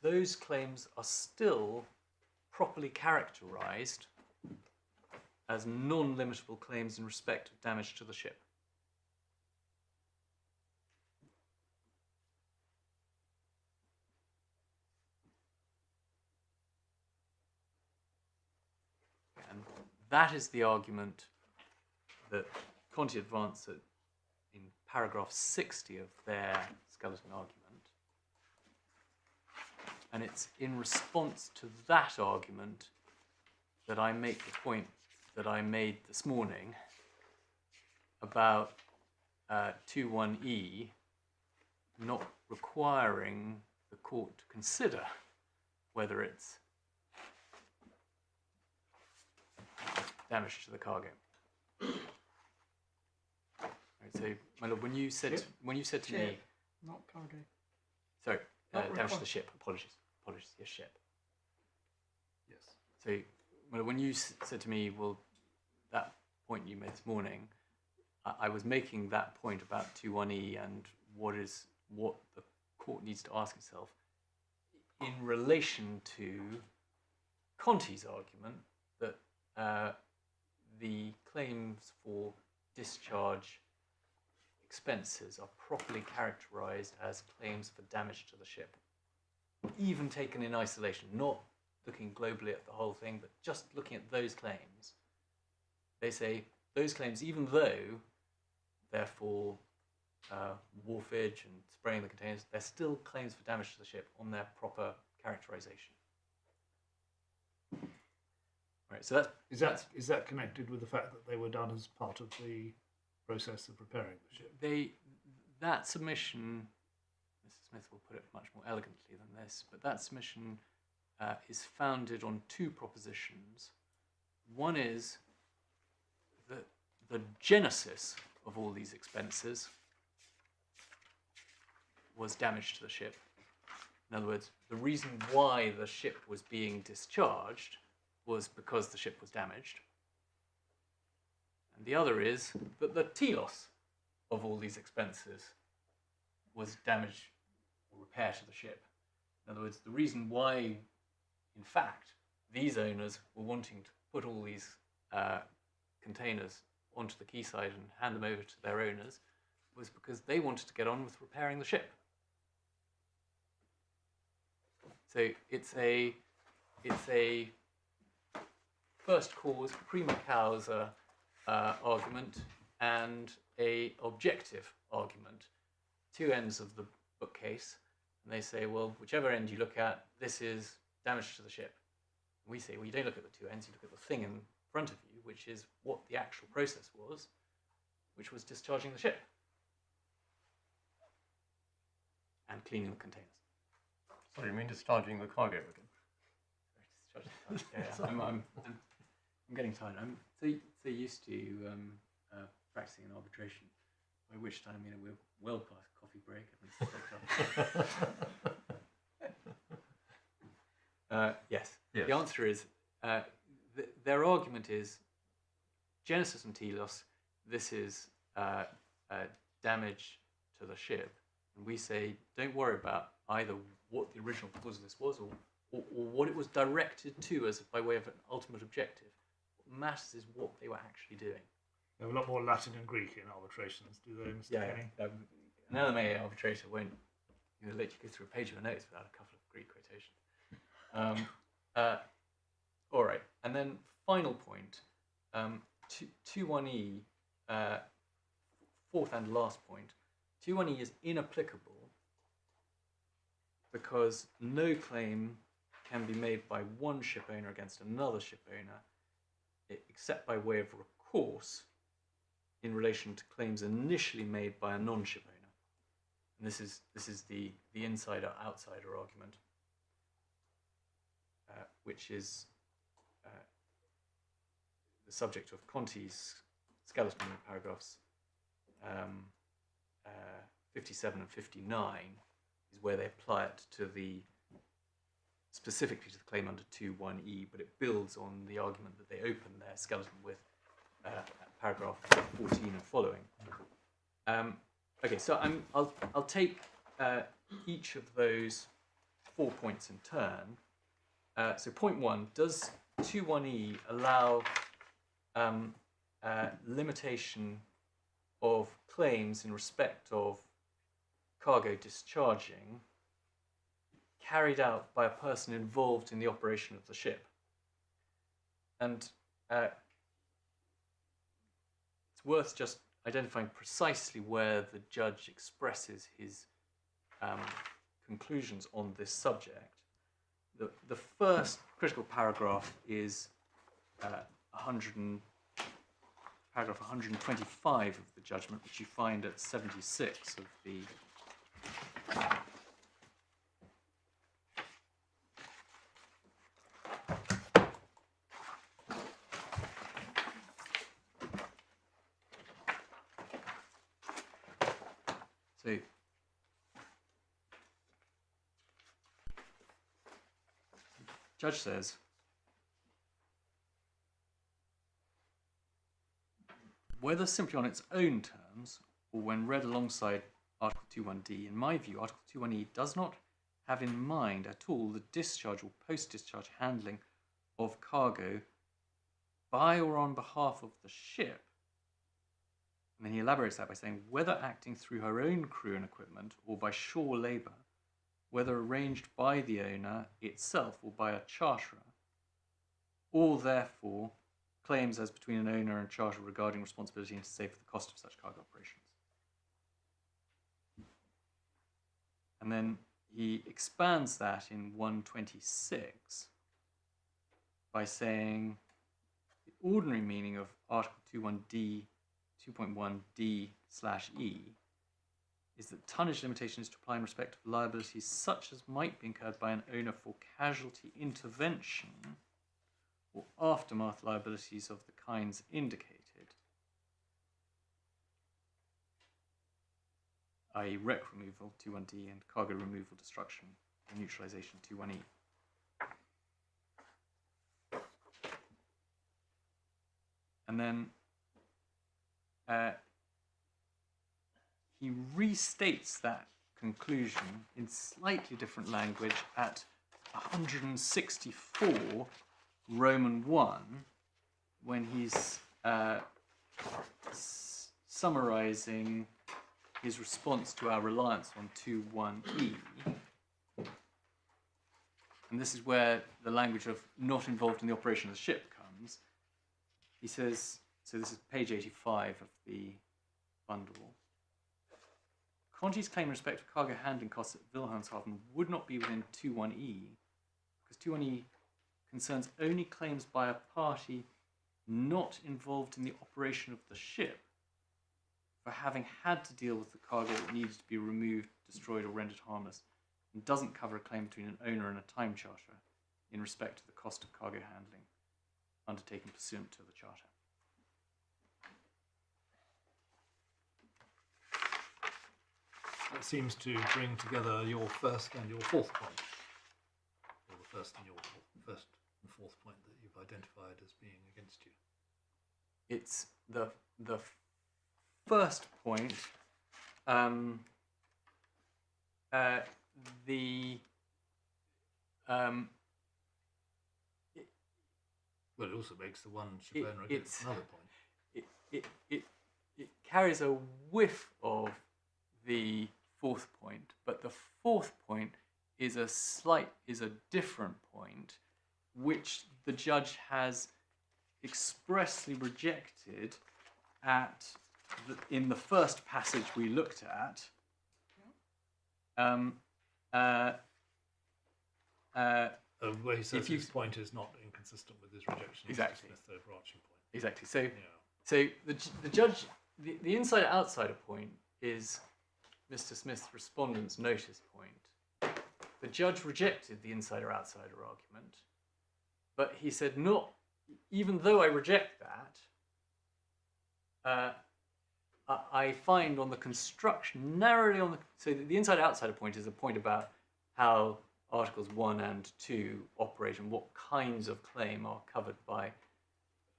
Speaker 1: those claims are still properly characterized as non-limitable claims in respect of damage to the ship. And that is the argument that Conti advanced in paragraph 60 of their skeleton argument. And it's in response to that argument that I make the point that I made this morning about 2.1e not requiring the court to consider whether it's damage to the cargo. Right, so, my lord, when you said to me,
Speaker 4: not cargo.
Speaker 1: Sorry,
Speaker 4: Not
Speaker 1: damage to the ship. Apologies. Yes, ship.
Speaker 2: Yes.
Speaker 1: So, well, when you said to me, well, that point you made this morning, I was making that point about 2.1e and what the court needs to ask itself in relation to Conti's argument that the claims for discharge expenses are properly characterized as claims for damage to the ship, even taken in isolation, not looking globally at the whole thing, but just looking at those claims. They say those claims, even though they're for wharfage and spraying the containers, they're still claims for damage to the ship on their proper characterization. Right, so
Speaker 2: Is that connected with the fact that they were done as part of the process of preparing the ship?
Speaker 1: That submission, Mr. Smith will put it much more elegantly than this, but that submission is founded on two propositions. One is that the genesis of all these expenses was damage to the ship. In other words, the reason why the ship was being discharged was because the ship was damaged. And the other is that the telos of all these expenses was damage or repair to the ship. In other words, the reason why, in fact, these owners were wanting to put all these containers onto the quayside and hand them over to their owners was because they wanted to get on with repairing the ship. So it's a first cause prima causa argument and a objective argument, two ends of the bookcase, and they say, well, whichever end you look at, this is damage to the ship. And we say, well, you don't look at the two ends, you look at the thing in front of you, which is what the actual process was, which was discharging the ship and cleaning the containers.
Speaker 3: So you mean discharging the cargo again?
Speaker 1: Yeah, I'm getting tired. I'm so used to practicing in arbitration, by which time, we're well past coffee break. Yes. The answer is their argument is genesis and telos. This is damage to the ship, and we say don't worry about either what the original cause of this was or what it was directed to as by way of an ultimate objective. What matters is what they were actually doing.
Speaker 2: There are a lot more Latin and Greek in arbitrations, do they, Mr. Kenny?
Speaker 1: An LMA arbitrator won't let you go through a page of a notes without a couple of Greek quotations. All right, and then final point, 2.1e, fourth and last point, 2.1e is inapplicable because no claim can be made by one ship owner against another ship owner except by way of recourse in relation to claims initially made by a non-ship owner. And this is the insider-outsider argument, which is the subject of Conti's skeleton in paragraphs 57 and 59, is where they apply it to specifically to the claim under 2.1e, but it builds on the argument that they open their skeleton with paragraph 14 and following. Okay, so I'll take each of those 4 points in turn. So point 1, does 21E allow limitation of claims in respect of cargo discharging carried out by a person involved in the operation of the ship? And it's worth just identifying precisely where the judge expresses his conclusions on this subject. The first critical paragraph is paragraph 125 of the judgment, which you find at 76 of the so judge says, whether simply on its own terms or when read alongside Article 21D, in my view, Article 21E does not have in mind at all the discharge or post-discharge handling of cargo by or on behalf of the ship. And then he elaborates that by saying, whether acting through her own crew and equipment or by shore labour, whether arranged by the owner itself or by a charterer, or therefore claims as between an owner and charterer regarding responsibility and to say for the cost of such cargo operations. And then he expands that in 126 by saying the ordinary meaning of Article 2.1d/E is that tonnage limitation is to apply in respect of liabilities such as might be incurred by an owner for casualty intervention or aftermath liabilities of the kinds indicated, i.e. wreck removal 21D and cargo removal, destruction and neutralization 21E. And then he restates that conclusion in slightly different language at 164 Roman 1, when he's summarizing his response to our reliance on 2.1e. And this is where the language of not involved in the operation of the ship comes. He says, so this is page 85 of the bundle. Conti's claim in respect of cargo handling costs at Wilhelmshaven would not be within 2.1e, because 2.1e concerns only claims by a party not involved in the operation of the ship for having had to deal with the cargo that needed to be removed, destroyed, or rendered harmless, and doesn't cover a claim between an owner and a time charter in respect to the cost of cargo handling undertaken pursuant to the charter.
Speaker 2: That seems to bring together your first and your fourth point, or the first and fourth point that you've identified as being against you.
Speaker 1: It's the first point.
Speaker 2: Well, it also makes the one ship owner against another point.
Speaker 1: It carries a whiff of the fourth point, but the fourth point is a different point, which the judge has expressly rejected in the first passage we looked at.
Speaker 2: Where he says his point is not inconsistent with his rejection.
Speaker 1: Exactly.
Speaker 2: Of the overarching point.
Speaker 1: Exactly. So, so the judge, the insider-outsider point is Mr. Smith's respondent's notice point. The judge rejected the insider-outsider argument, but he said, not, even though I reject that, I find on the construction, narrowly on the, so the insider-outsider point is a point about how Articles 1 and 2 operate and what kinds of claim are covered by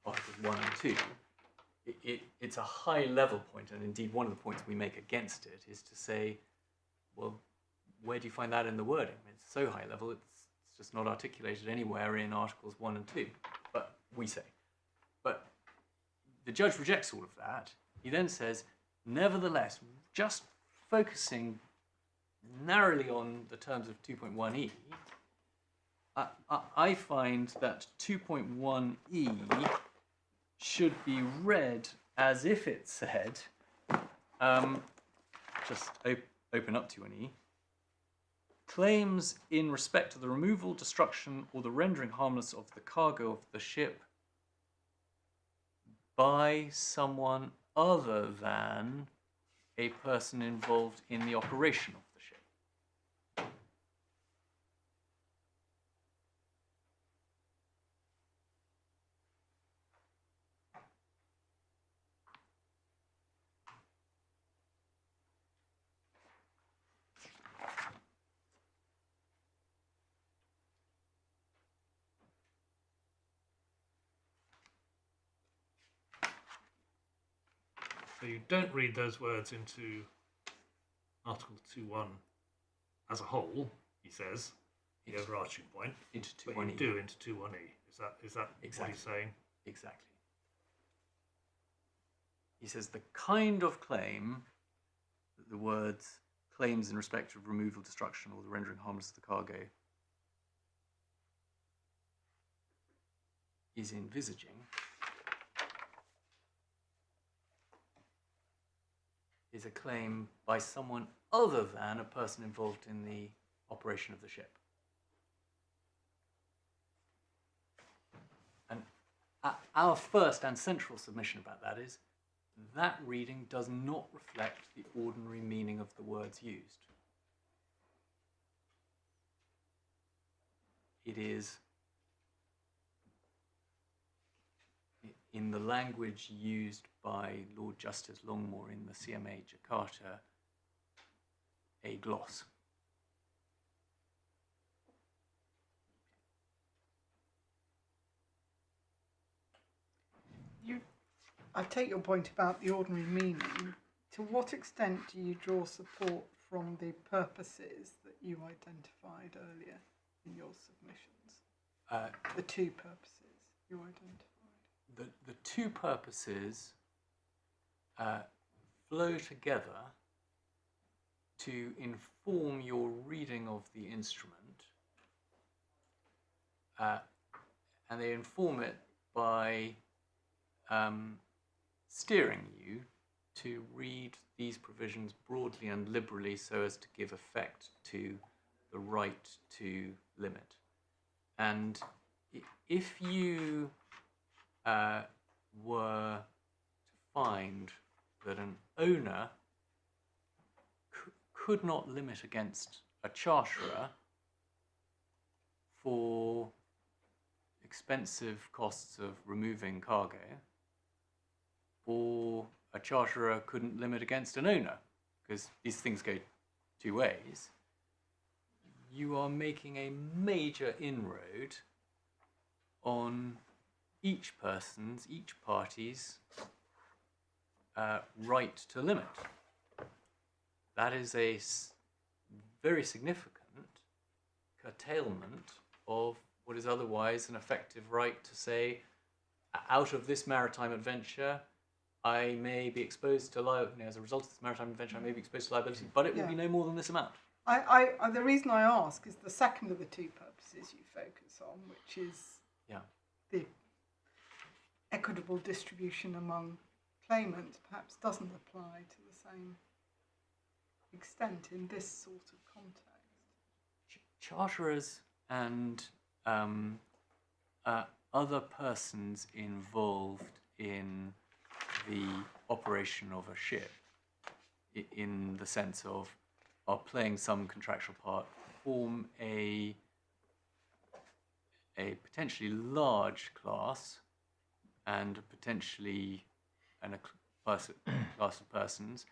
Speaker 1: Articles 1 and 2. it's a high-level point, and indeed one of the points we make against it is to say, well, where do you find that in the wording? It's so high-level, it's just not articulated anywhere in Articles 1 and 2, but we say. But the judge rejects all of that. He then says, nevertheless, just focusing narrowly on the terms of 2.1e, I find that 2.1e should be read as if it said, just open up to an E, claims in respect to the removal, destruction, or the rendering harmless of the cargo of the ship by someone other than a person involved in the operation of the ship.
Speaker 2: So you don't read those words into Article 2.1 as a whole, he says, the overarching point,
Speaker 1: into 2.1e.
Speaker 2: but you do into 2.1e. Is that
Speaker 1: Exactly.
Speaker 2: what he's saying?
Speaker 1: Exactly. He says the kind of claim that the words claims in respect of removal, destruction, or the rendering harmless of the cargo is envisaging is a claim by someone other than a person involved in the operation of the ship. And our first and central submission about that is that reading does not reflect the ordinary meaning of the words used. It is, in the language used by Lord Justice Longmore in the CMA Jakarta, a gloss.
Speaker 4: I take your point about the ordinary meaning. To what extent do you draw support from the purposes that you identified earlier in your submissions? The two purposes you identified.
Speaker 1: The two purposes flow together to inform your reading of the instrument, and they inform it by steering you to read these provisions broadly and liberally so as to give effect to the right to limit. And if you were to find that an owner could not limit against a charterer for expensive costs of removing cargo, or a charterer couldn't limit against an owner, because these things go two ways, you are making a major inroad on each person's, each party's right to limit. That is a very significant curtailment of what is otherwise an effective right to say, out of this maritime adventure, I may be exposed to liability, as a result of this maritime adventure, I may be exposed to liability, but it will be no more than this amount.
Speaker 4: The reason I ask is the second of the two purposes you focus on, which is the equitable distribution among claimants, perhaps doesn't apply to the same extent in this sort of context.
Speaker 1: Charterers and other persons involved in the operation of a ship, in the sense of are playing some contractual part, form a potentially large class and potentially a class of persons,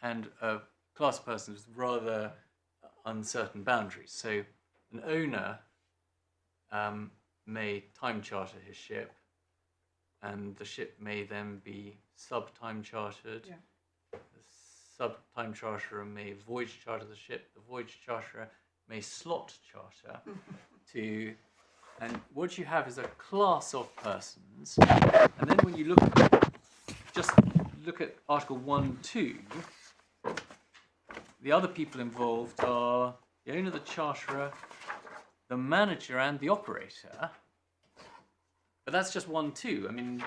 Speaker 1: and a class of persons with rather uncertain boundaries. So an owner may time charter his ship and the ship may then be sub-time chartered.
Speaker 4: Yeah.
Speaker 1: The sub-time charterer may voyage charter the ship. The voyage charterer may slot charter to, and what you have is a class of persons. And then when you look at Article 1.2, the other people involved are the owner, the charterer, the manager, and the operator. But that's just 1.2. I mean,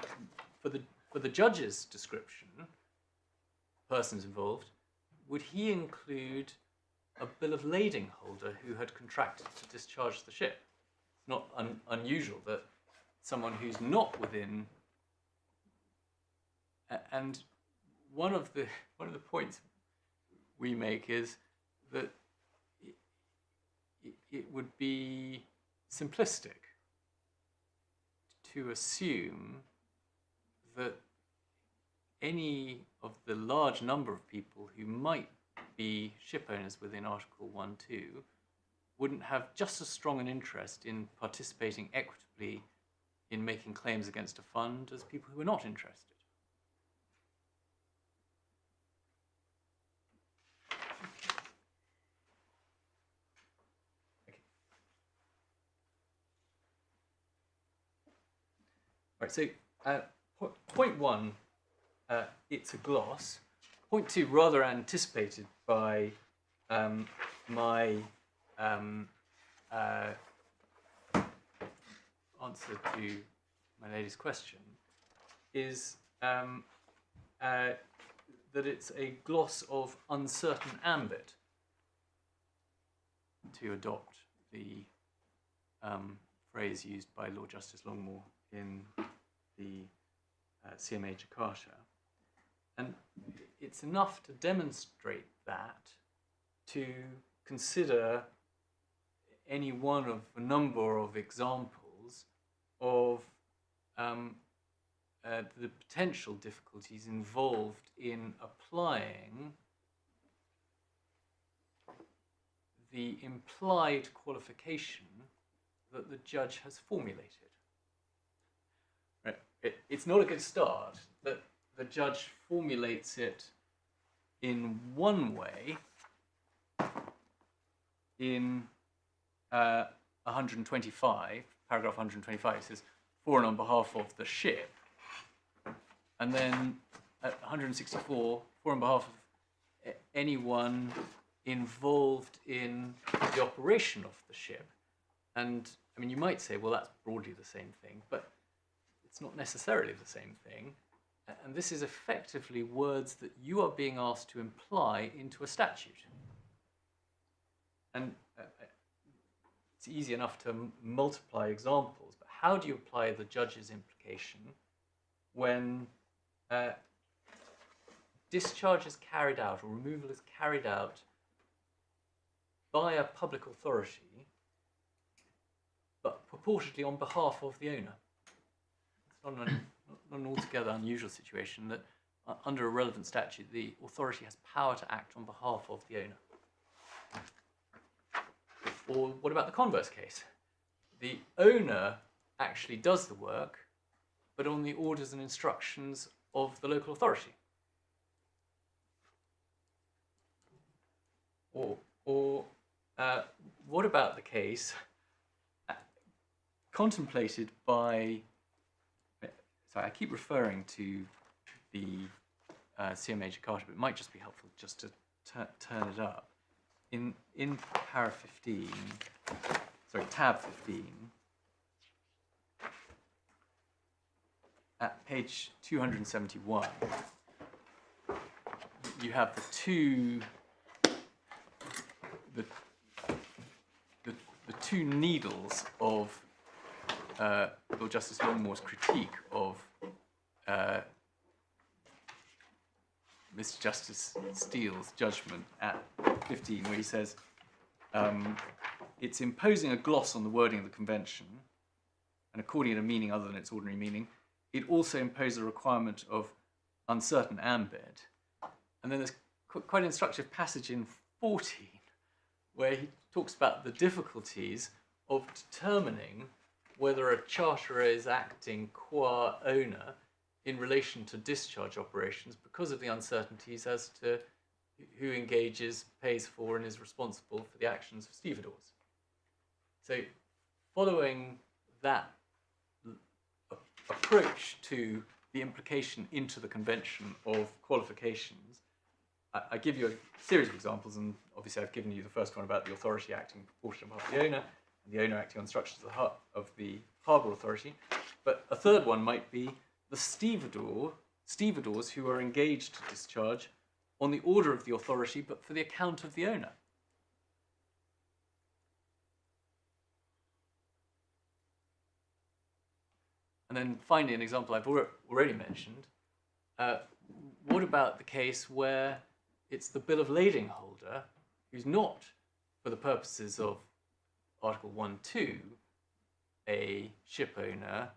Speaker 1: for the judge's description, persons involved, would he include a bill of lading holder who had contracted to discharge the ship? It's not unusual that someone who's not within, and one of the points we make is that it would be simplistic to assume that any of the large number of people who might be ship owners within Article 1.2 wouldn't have just as strong an interest in participating equitably in making claims against a fund as people who are not interested. Right, so point one, it's a gloss. Point two, rather anticipated by my answer to my lady's question, is that it's a gloss of uncertain ambit, to adopt the phrase used by Lord Justice Longmore in the CMA Jakarta. And it's enough to demonstrate that to consider any one of a number of examples of the potential difficulties involved in applying the implied qualification that the judge has formulated. Right. It's not a good start that the judge formulates it in one way in 125, paragraph 125, it says, for and on behalf of the ship. And then at 164, for and on behalf of anyone involved in the operation of the ship. And I mean, you might say, well, that's broadly the same thing, but it's not necessarily the same thing. And this is effectively words that you are being asked to imply into a statute. And it's easy enough to multiply examples, but how do you apply the judge's implication when discharge is carried out or removal is carried out by a public authority, but purportedly on behalf of the owner? It's not an altogether unusual situation that under a relevant statute, the authority has power to act on behalf of the owner. Or what about the converse case? The owner actually does the work, but on the orders and instructions of the local authority. Or what about the case contemplated by, sorry, I keep referring to the CMA Jakarta, but it might just be helpful just to turn it up. In para 15, sorry, tab 15, at page 271, you have the two needles of Lord Justice Longmore's critique of Mr. Justice Steele's judgment at 15, where he says, it's imposing a gloss on the wording of the convention, and according to a meaning other than its ordinary meaning, it also imposes a requirement of uncertain ambit. And then there's quite an instructive passage in 14, where he talks about the difficulties of determining whether a charterer is acting qua owner in relation to discharge operations because of the uncertainties as to who engages, pays for, and is responsible for the actions of stevedores. So, following that approach to the implication into the convention of qualifications, I give you a series of examples, and obviously I've given you the first one about the authority acting in proportion on behalf of the owner, and the owner acting on instructions of the harbour authority. But a third one might be the stevedores who are engaged to discharge on the order of the authority, but for the account of the owner. And then finally, an example I've already mentioned, what about the case where it's the bill of lading holder who's not, for the purposes of Article 1.2, a ship owner,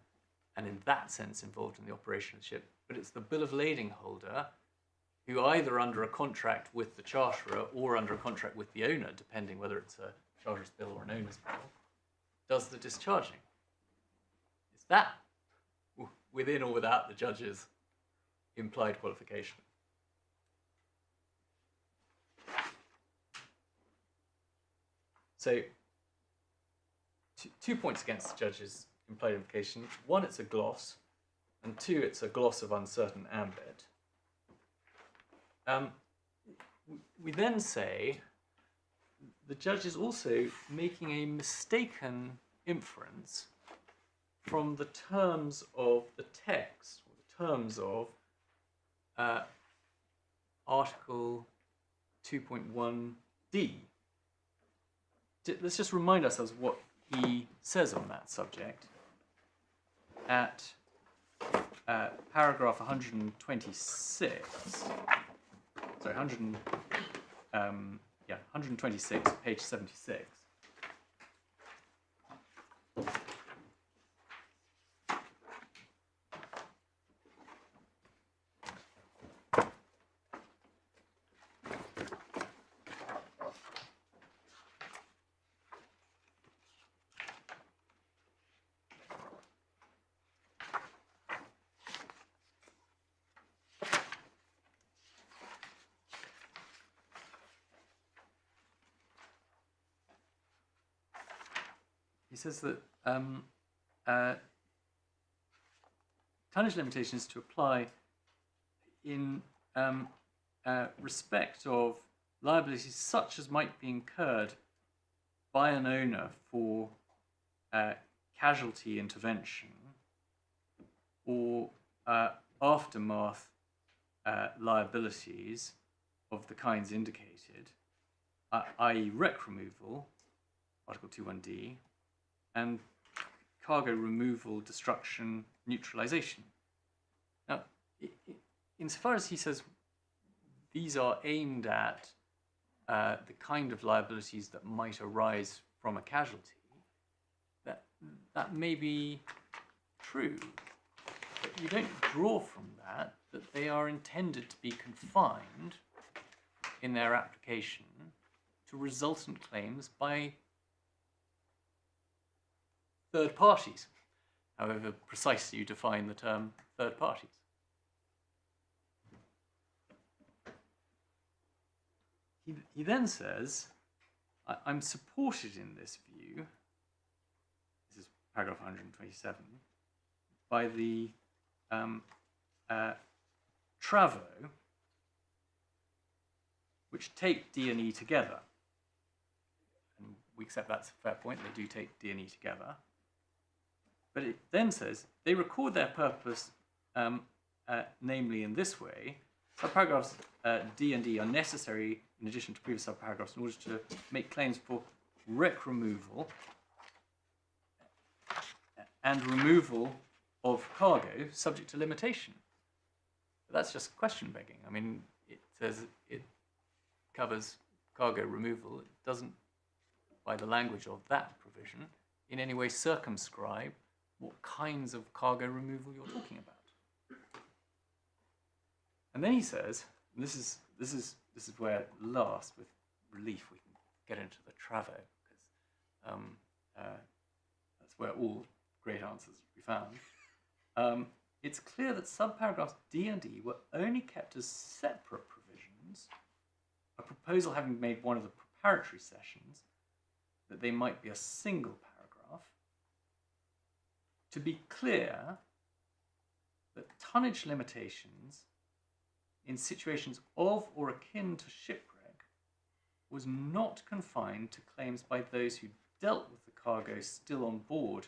Speaker 1: and in that sense involved in the operation of the ship, but it's the bill of lading holder who, either under a contract with the charterer or under a contract with the owner, depending whether it's a charterer's bill or an owner's bill, does the discharging. Is that within or without the judge's implied qualification? So, two points against the judge's implied implication. One, it's a gloss, and two, it's a gloss of uncertain ambit. We then say the judge is also making a mistaken inference from the terms of the text, or the terms of Article 2.1d. Let's just remind ourselves what he says on that subject at paragraph 126. Sorry, 126, page 76. He says that tonnage limitation is to apply in respect of liabilities such as might be incurred by an owner for casualty intervention or aftermath liabilities of the kinds indicated, i.e. wreck removal, Article 2.1d, and cargo removal, destruction, neutralization. Now, insofar as he says these are aimed at the kind of liabilities that might arise from a casualty, that may be true, but you don't draw from that they are intended to be confined in their application to resultant claims by third parties, however precisely you define the term third parties. He then says, I'm supported in this view, this is paragraph 127, by the Travo, which take D and E together. And we accept that's a fair point, they do take D and E together. But it then says, they record their purpose, namely in this way. Subparagraphs D and E are necessary in addition to previous subparagraphs in order to make claims for wreck removal and removal of cargo subject to limitation. But that's just question begging. I mean, it says it covers cargo removal. It doesn't, by the language of that provision, in any way circumscribe what kinds of cargo removal you're talking about. And then he says, and this is where at last, with relief, we can get into the Travo, because that's where all great answers to be found. It's clear that subparagraphs D and E were only kept as separate provisions, a proposal having been made one of the preparatory sessions that they might be a single paragraph. To be clear that tonnage limitations in situations of or akin to shipwreck was not confined to claims by those who dealt with the cargo still on board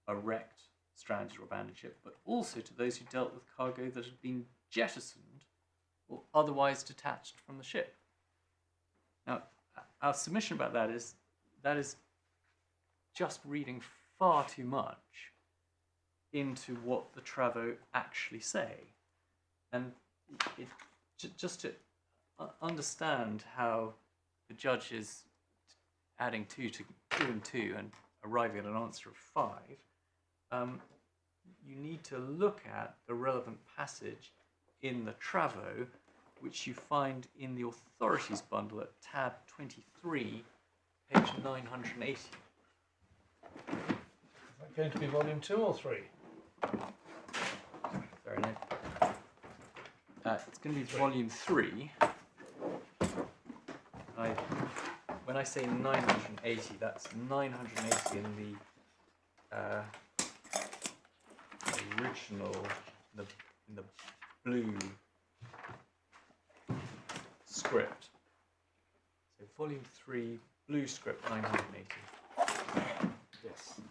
Speaker 1: a wrecked, stranded or abandoned ship, but also to those who dealt with cargo that had been jettisoned or otherwise detached from the ship. Now, our submission about that is just reading far too much into what the Travaux actually say. And just to understand how the judge is adding 2 and 2 and arriving at an answer of 5, you need to look at the relevant passage in the Travaux, which you find in the authorities bundle at tab 23, page 980.
Speaker 2: Is that going to be volume 2 or 3?
Speaker 1: Sorry, no. It's going to be volume 3. When I say 980, that's 980 in the original, in the blue script. So volume 3, blue script, 980.
Speaker 2: Yes.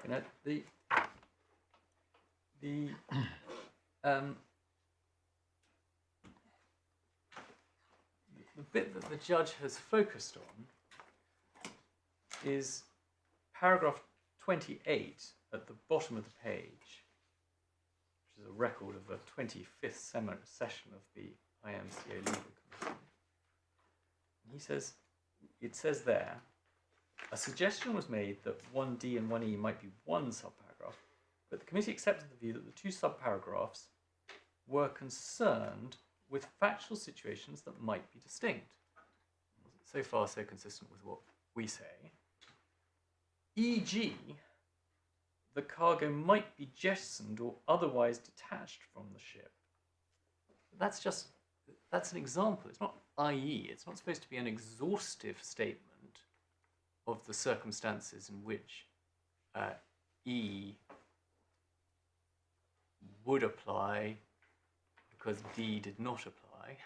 Speaker 1: You know, the bit that the judge has focused on is paragraph 28 at the bottom of the page, which is a record of the 25th session of the IMCA Legal Commission. He says, it says there, a suggestion was made that 1D and 1E might be one subparagraph, but the committee accepted the view that the 2 subparagraphs were concerned with factual situations that might be distinct. So far, so consistent with what we say. E.g., the cargo might be jettisoned or otherwise detached from the ship. That's an example. It's not i.e. It's not supposed to be an exhaustive statement of the circumstances in which E would apply because D did not apply.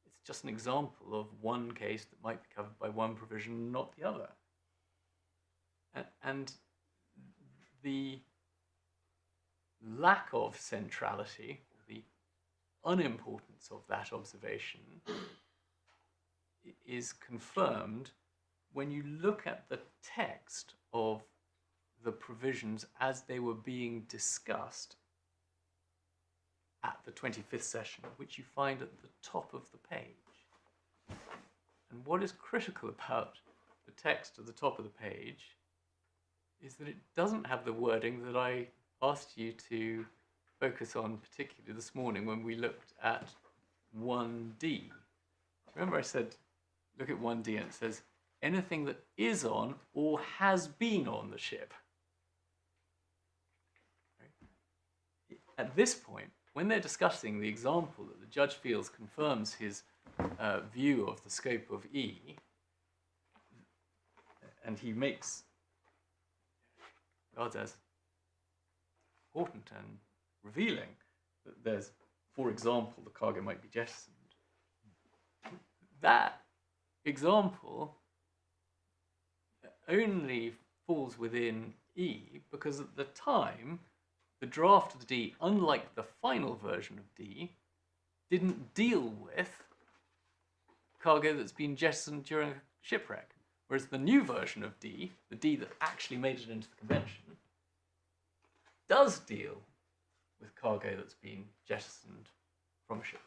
Speaker 1: It's just an example of one case that might be covered by one provision, not the other. And the lack of centrality, or the unimportance of that observation, is confirmed when you look at the text of the provisions as they were being discussed at the 25th session, which you find at the top of the page. And what is critical about the text at the top of the page is that it doesn't have the wording that I asked you to focus on, particularly this morning when we looked at 1D. Remember I said, look at 1D and it says, anything that is on or has been on the ship. At this point, when they're discussing the example that the judge feels confirms his view of the scope of E, and he makes regards as important and revealing that there's, for example, the cargo might be jettisoned. That example only falls within E because at the time, the draft of D, unlike the final version of D, didn't deal with cargo that's been jettisoned during a shipwreck. Whereas the new version of D, the D that actually made it into the convention, does deal with cargo that's been jettisoned from a shipwreck.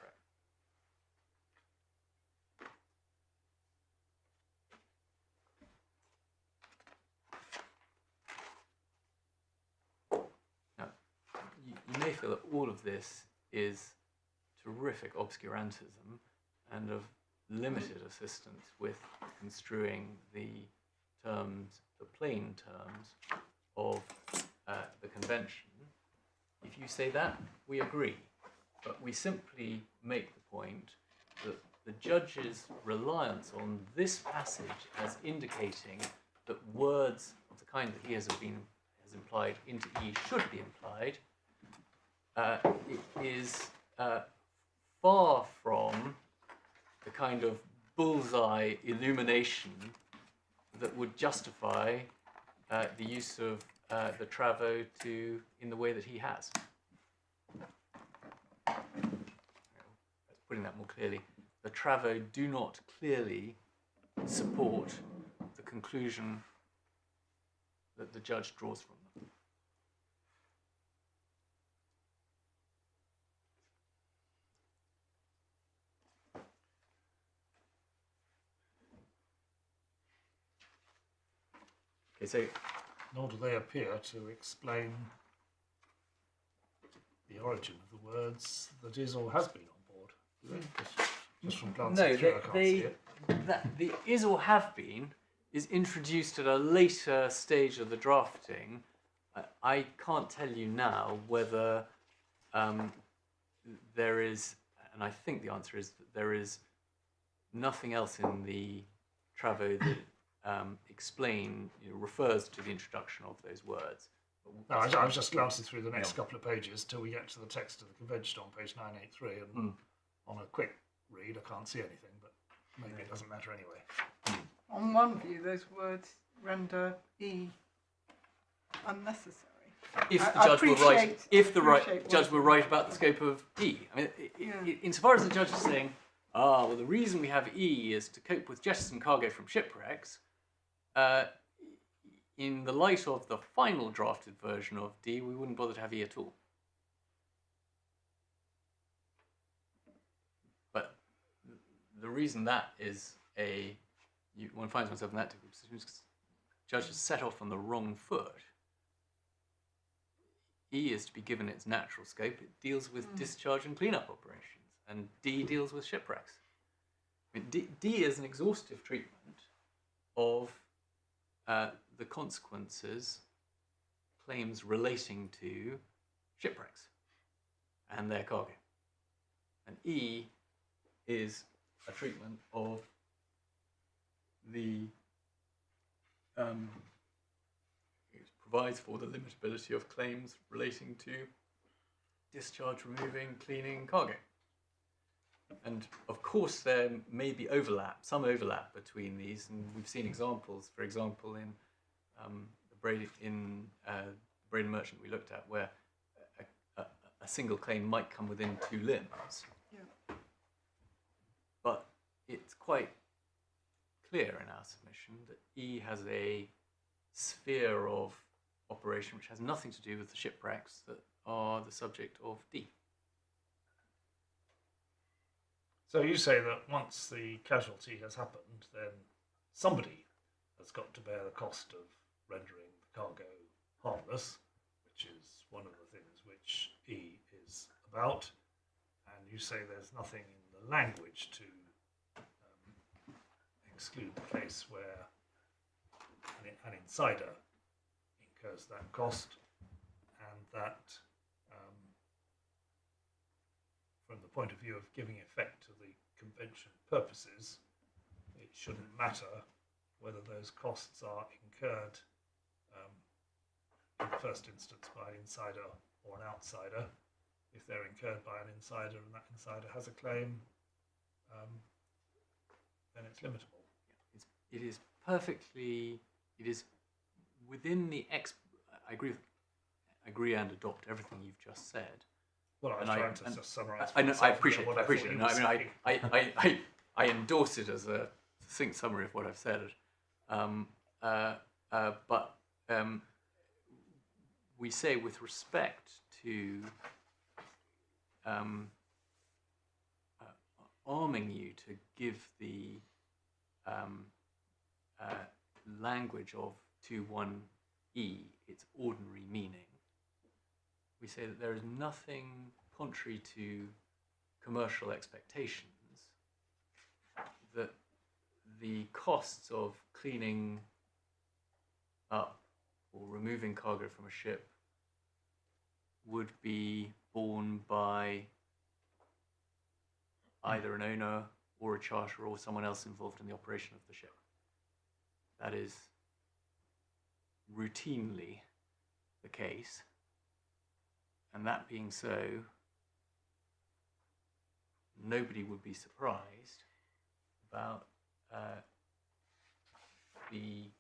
Speaker 1: I feel that all of this is terrific obscurantism and of limited assistance with construing the terms, the plain terms of the convention. If you say that, we agree. But we simply make the point that the judge's reliance on this passage as indicating that words of the kind that he has implied into E should be implied is far from the kind of bullseye illumination that would justify the use of the travo in the way that he has. Putting that more clearly, the travo do not clearly support the conclusion that the judge draws from them. Okay, so
Speaker 2: Nor do they appear to explain the origin of the words that is or has been on board. Do they? Just from glancing through, I can't see it.
Speaker 1: The is or have been is introduced at a later stage of the drafting. I can't tell you now whether there is, and I think the answer is that there is nothing else in the travo that refers to the introduction of those words.
Speaker 2: No, I was just glancing through the next couple of pages till we get to the text of the convention on page 983, and on a quick read I can't see anything, but maybe it doesn't matter anyway.
Speaker 4: On one view, those words render E unnecessary.
Speaker 1: If the judge were right, if the judge were right about the scope of E, I mean, insofar as the judge is saying, well, the reason we have E is to cope with jettison cargo from shipwrecks. In the light of the final drafted version of D, we wouldn't bother to have E at all. But the reason that is one finds oneself in that difficulty, judge has set off on the wrong foot. E is to be given its natural scope. It deals with discharge and cleanup operations, and D deals with shipwrecks. I mean, D is an exhaustive treatment of the consequences, claims relating to shipwrecks and their cargo. And E is a treatment of the it provides for the limitability of claims relating to discharge, removing, cleaning cargo. And of course there may be some overlap between these, and we've seen examples, for example, in the Braden Merchant we looked at, where a single claim might come within two limbs.
Speaker 4: Yeah.
Speaker 1: But it's quite clear in our submission that E has a sphere of operation which has nothing to do with the shipwrecks that are the subject of D.
Speaker 2: So you say that once the casualty has happened, then somebody has got to bear the cost of rendering the cargo harmless, which is one of the things which E is about. And you say there's nothing in the language to exclude the case where an insider incurs that cost, and that from the point of view of giving effect to the convention purposes, it shouldn't matter whether those costs are incurred in the first instance by an insider or an outsider. If they're incurred by an insider and that insider has a claim, then it's limitable.
Speaker 1: It is perfectly. It is within the. I agree and adopt everything you've just said.
Speaker 2: Well, I was trying to just summarise.
Speaker 1: I appreciate it. No, I mean, I endorse it as a succinct summary of what I've said. But we say with respect to arming you to give the language of 2.1e its ordinary meaning. we say that there is nothing contrary to commercial expectations, that the costs of cleaning up or removing cargo from a ship would be borne by either an owner or a charterer or someone else involved in the operation of the ship. That is routinely the case. And that being so, nobody would be surprised about the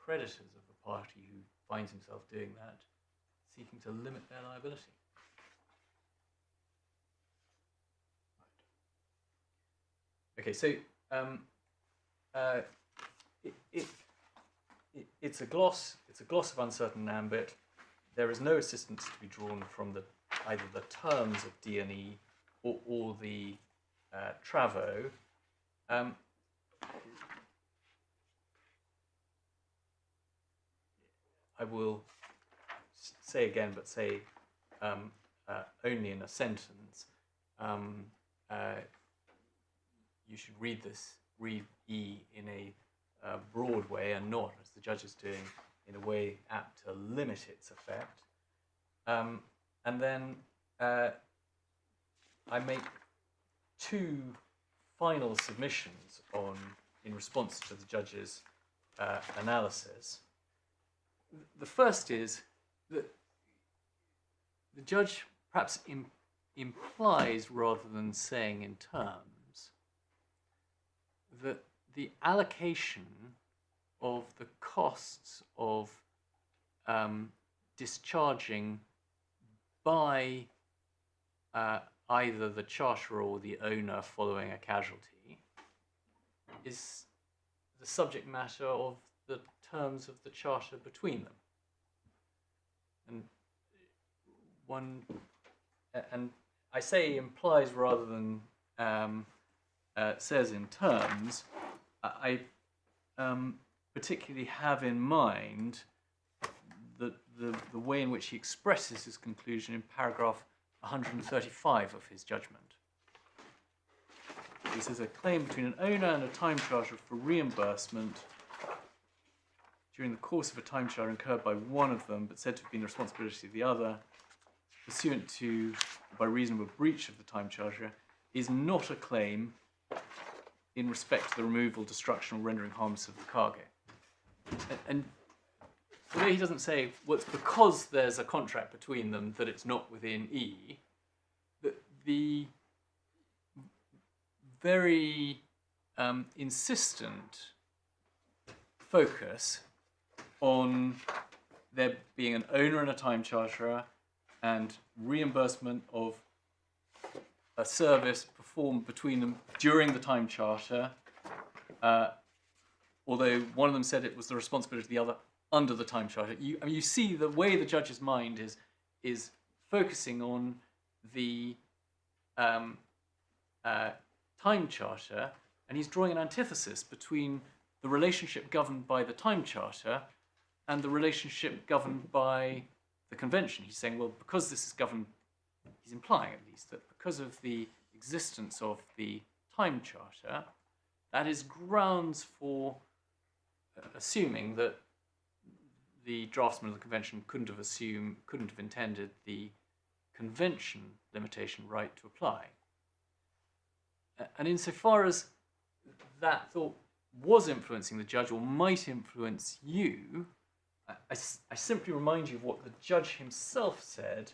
Speaker 1: creditors of the party who finds himself doing that seeking to limit their liability. Okay, so it's a gloss. It's a gloss of uncertain ambit. There is no assistance to be drawn from either the terms of D&E or the Travo. I will say again, but say only in a sentence. You should read E in a broad way and not, as the judge is doing, in a way apt to limit its effect. And then I make two final submissions in response to the judge's analysis. The first is that the judge perhaps implies, rather than saying in terms, that the allocation of the costs of discharging by either the charterer or the owner following a casualty is the subject matter of the terms of the charter between them. And I say implies rather than says in terms. I particularly have in mind the way in which he expresses his conclusion in paragraph 135 of his judgment. He says a claim between an owner and a time charter for reimbursement during the course of a time charter incurred by one of them, but said to have been the responsibility of the other, pursuant to, by reason of a breach of the time charter, is not a claim in respect to the removal, destruction, or rendering harmless of the cargo. And the way he doesn't say, well, it's because there's a contract between them that it's not within E, the very insistent focus on there being an owner and a time charterer and reimbursement of a service performed between them during the time charter, although one of them said it was the responsibility of the other under the time charter. You see the way the judge's mind is focusing on the time charter, and he's drawing an antithesis between the relationship governed by the time charter and the relationship governed by the convention. He's saying, well, because this is governed, he's implying at least, that because of the existence of the time charter, that is grounds for assuming that the draftsman of the convention couldn't have intended the convention limitation right to apply. And insofar as that thought was influencing the judge or might influence you, I simply remind you of what the judge himself said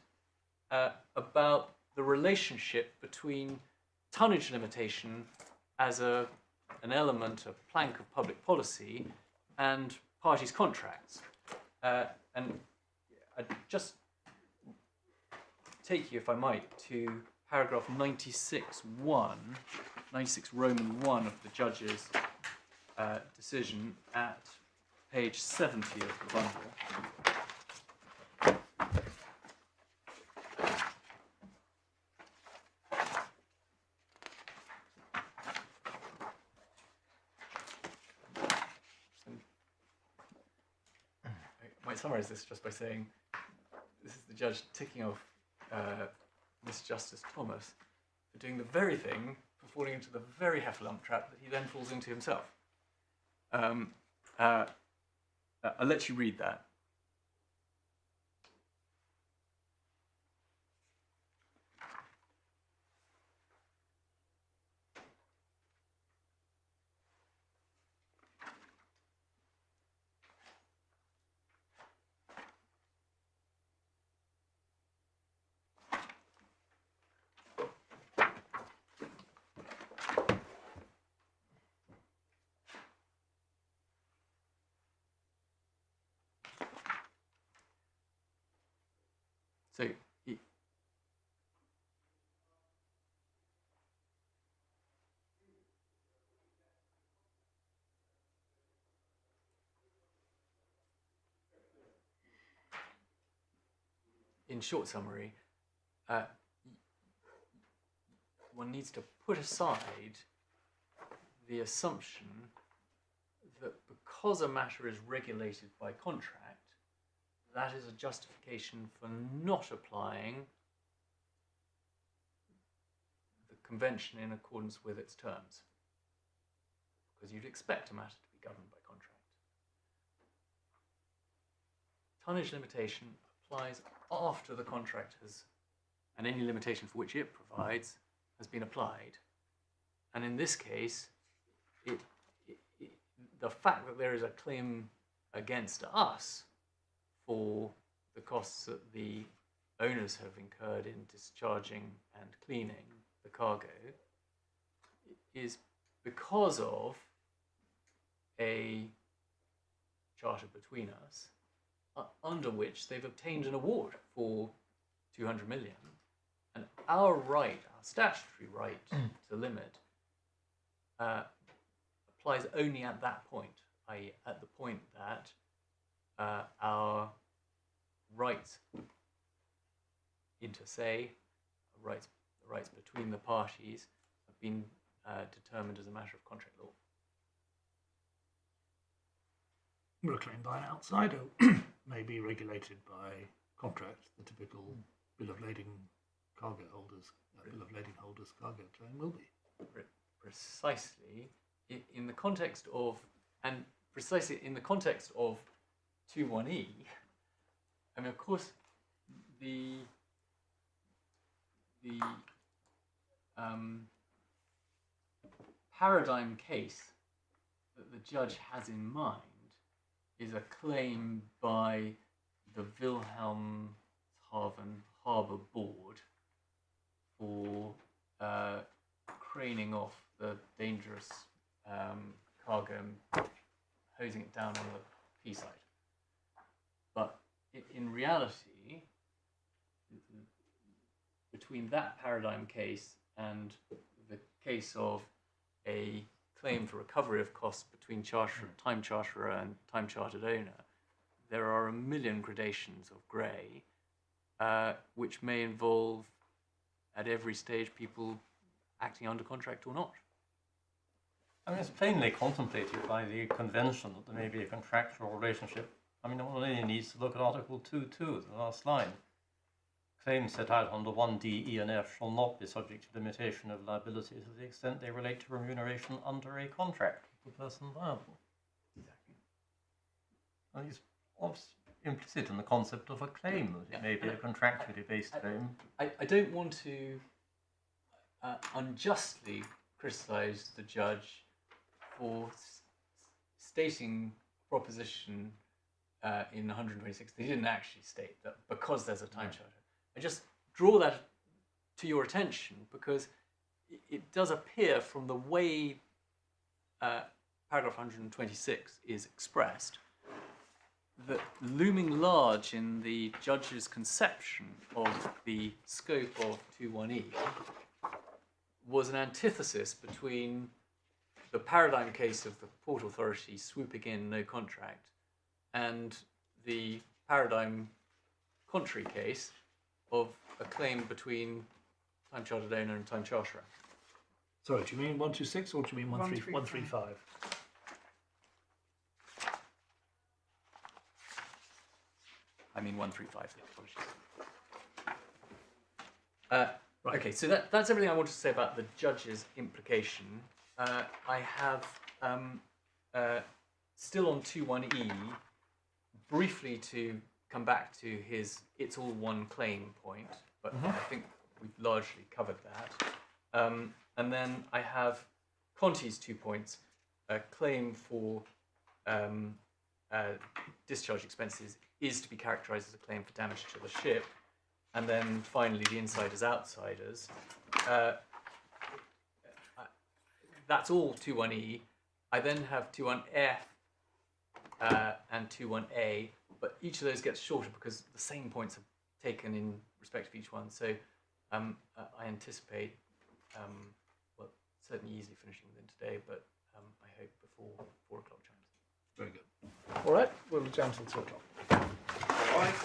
Speaker 1: about the relationship between tonnage limitation as an element, a plank of public policy, and parties' contracts. And I'd just take you, if I might, to paragraph 96 Roman 1 of the judge's decision at page 70 of the bundle. I might summarize this just by saying this is the judge ticking off Mr. Justice Thomas for doing the very thing, for falling into the very heffalump trap that he then falls into himself. I'll let you read that. So, in short summary, one needs to put aside the assumption that because a matter is regulated by contract, that is a justification for not applying the convention in accordance with its terms, because you'd expect a matter to be governed by contract. Tonnage limitation applies after the contract has, and any limitation for which it provides, has been applied. And in this case, the fact that there is a claim against us for the costs that the owners have incurred in discharging and cleaning the cargo is because of a charter between us, under which they've obtained an award for 200 million, and our right, our statutory right to limit, applies only at that point, i.e. at the point that our rights inter se, the rights between the parties, have been determined as a matter of contract law.
Speaker 2: Well, a claim by an outsider may be regulated by contract. The typical bill of lading cargo holders, bill of lading holders cargo claim will be.
Speaker 1: Precisely in the context of, and precisely in the context of 21E, I mean, of course, the paradigm case that the judge has in mind is a claim by the Wilhelmshaven Harbour Board for craning off the dangerous cargo and hosing it down on the quayside. But in reality, between that paradigm case and the case of a claim for recovery of costs between time charterer and time chartered owner, there are a million gradations of grey, which may involve at every stage people acting under contract or not.
Speaker 3: I mean, it's plainly contemplated by the convention that there may be a contractual relationship. I mean, one only needs to look at Article 2.2, the last line. Claims set out under 1D, E and F shall not be subject to limitation of liability to the extent they relate to remuneration under a contract with the person liable.
Speaker 1: Exactly.
Speaker 3: And it's implicit in the concept of a claim that it may be a contractually based claim.
Speaker 1: I don't want to unjustly criticise the judge for stating a proposition in 126 that he didn't actually state, that because there's a time charter. I just draw that to your attention because it does appear from the way paragraph 126 is expressed that looming large in the judge's conception of the scope of 21E was an antithesis between the paradigm case of the Port Authority swooping in, no contract, and the paradigm contrary case of a claim between time chartered owner and time charterer.
Speaker 2: Sorry, do you mean 126 or do you mean 135?
Speaker 1: I mean 135. Apologies.
Speaker 2: Right.
Speaker 1: Okay, so that's everything I wanted to say about the judge's implication. I have still on 2.1e, briefly to come back to his "it's all one claim" point, but I think we've largely covered that. And then I have Conti's 2 points: a claim for discharge expenses is to be characterised as a claim for damage to the ship. And then finally, the insiders-outsiders. That's all 2.1e. I then have 2.1f and 2.1a, but each of those gets shorter because the same points are taken in respect of each one. So I anticipate, well, certainly easily finishing within today, but I hope before 4 o'clock chimes.
Speaker 2: Very good. All right, we'll jam till 2 o'clock.
Speaker 5: All right.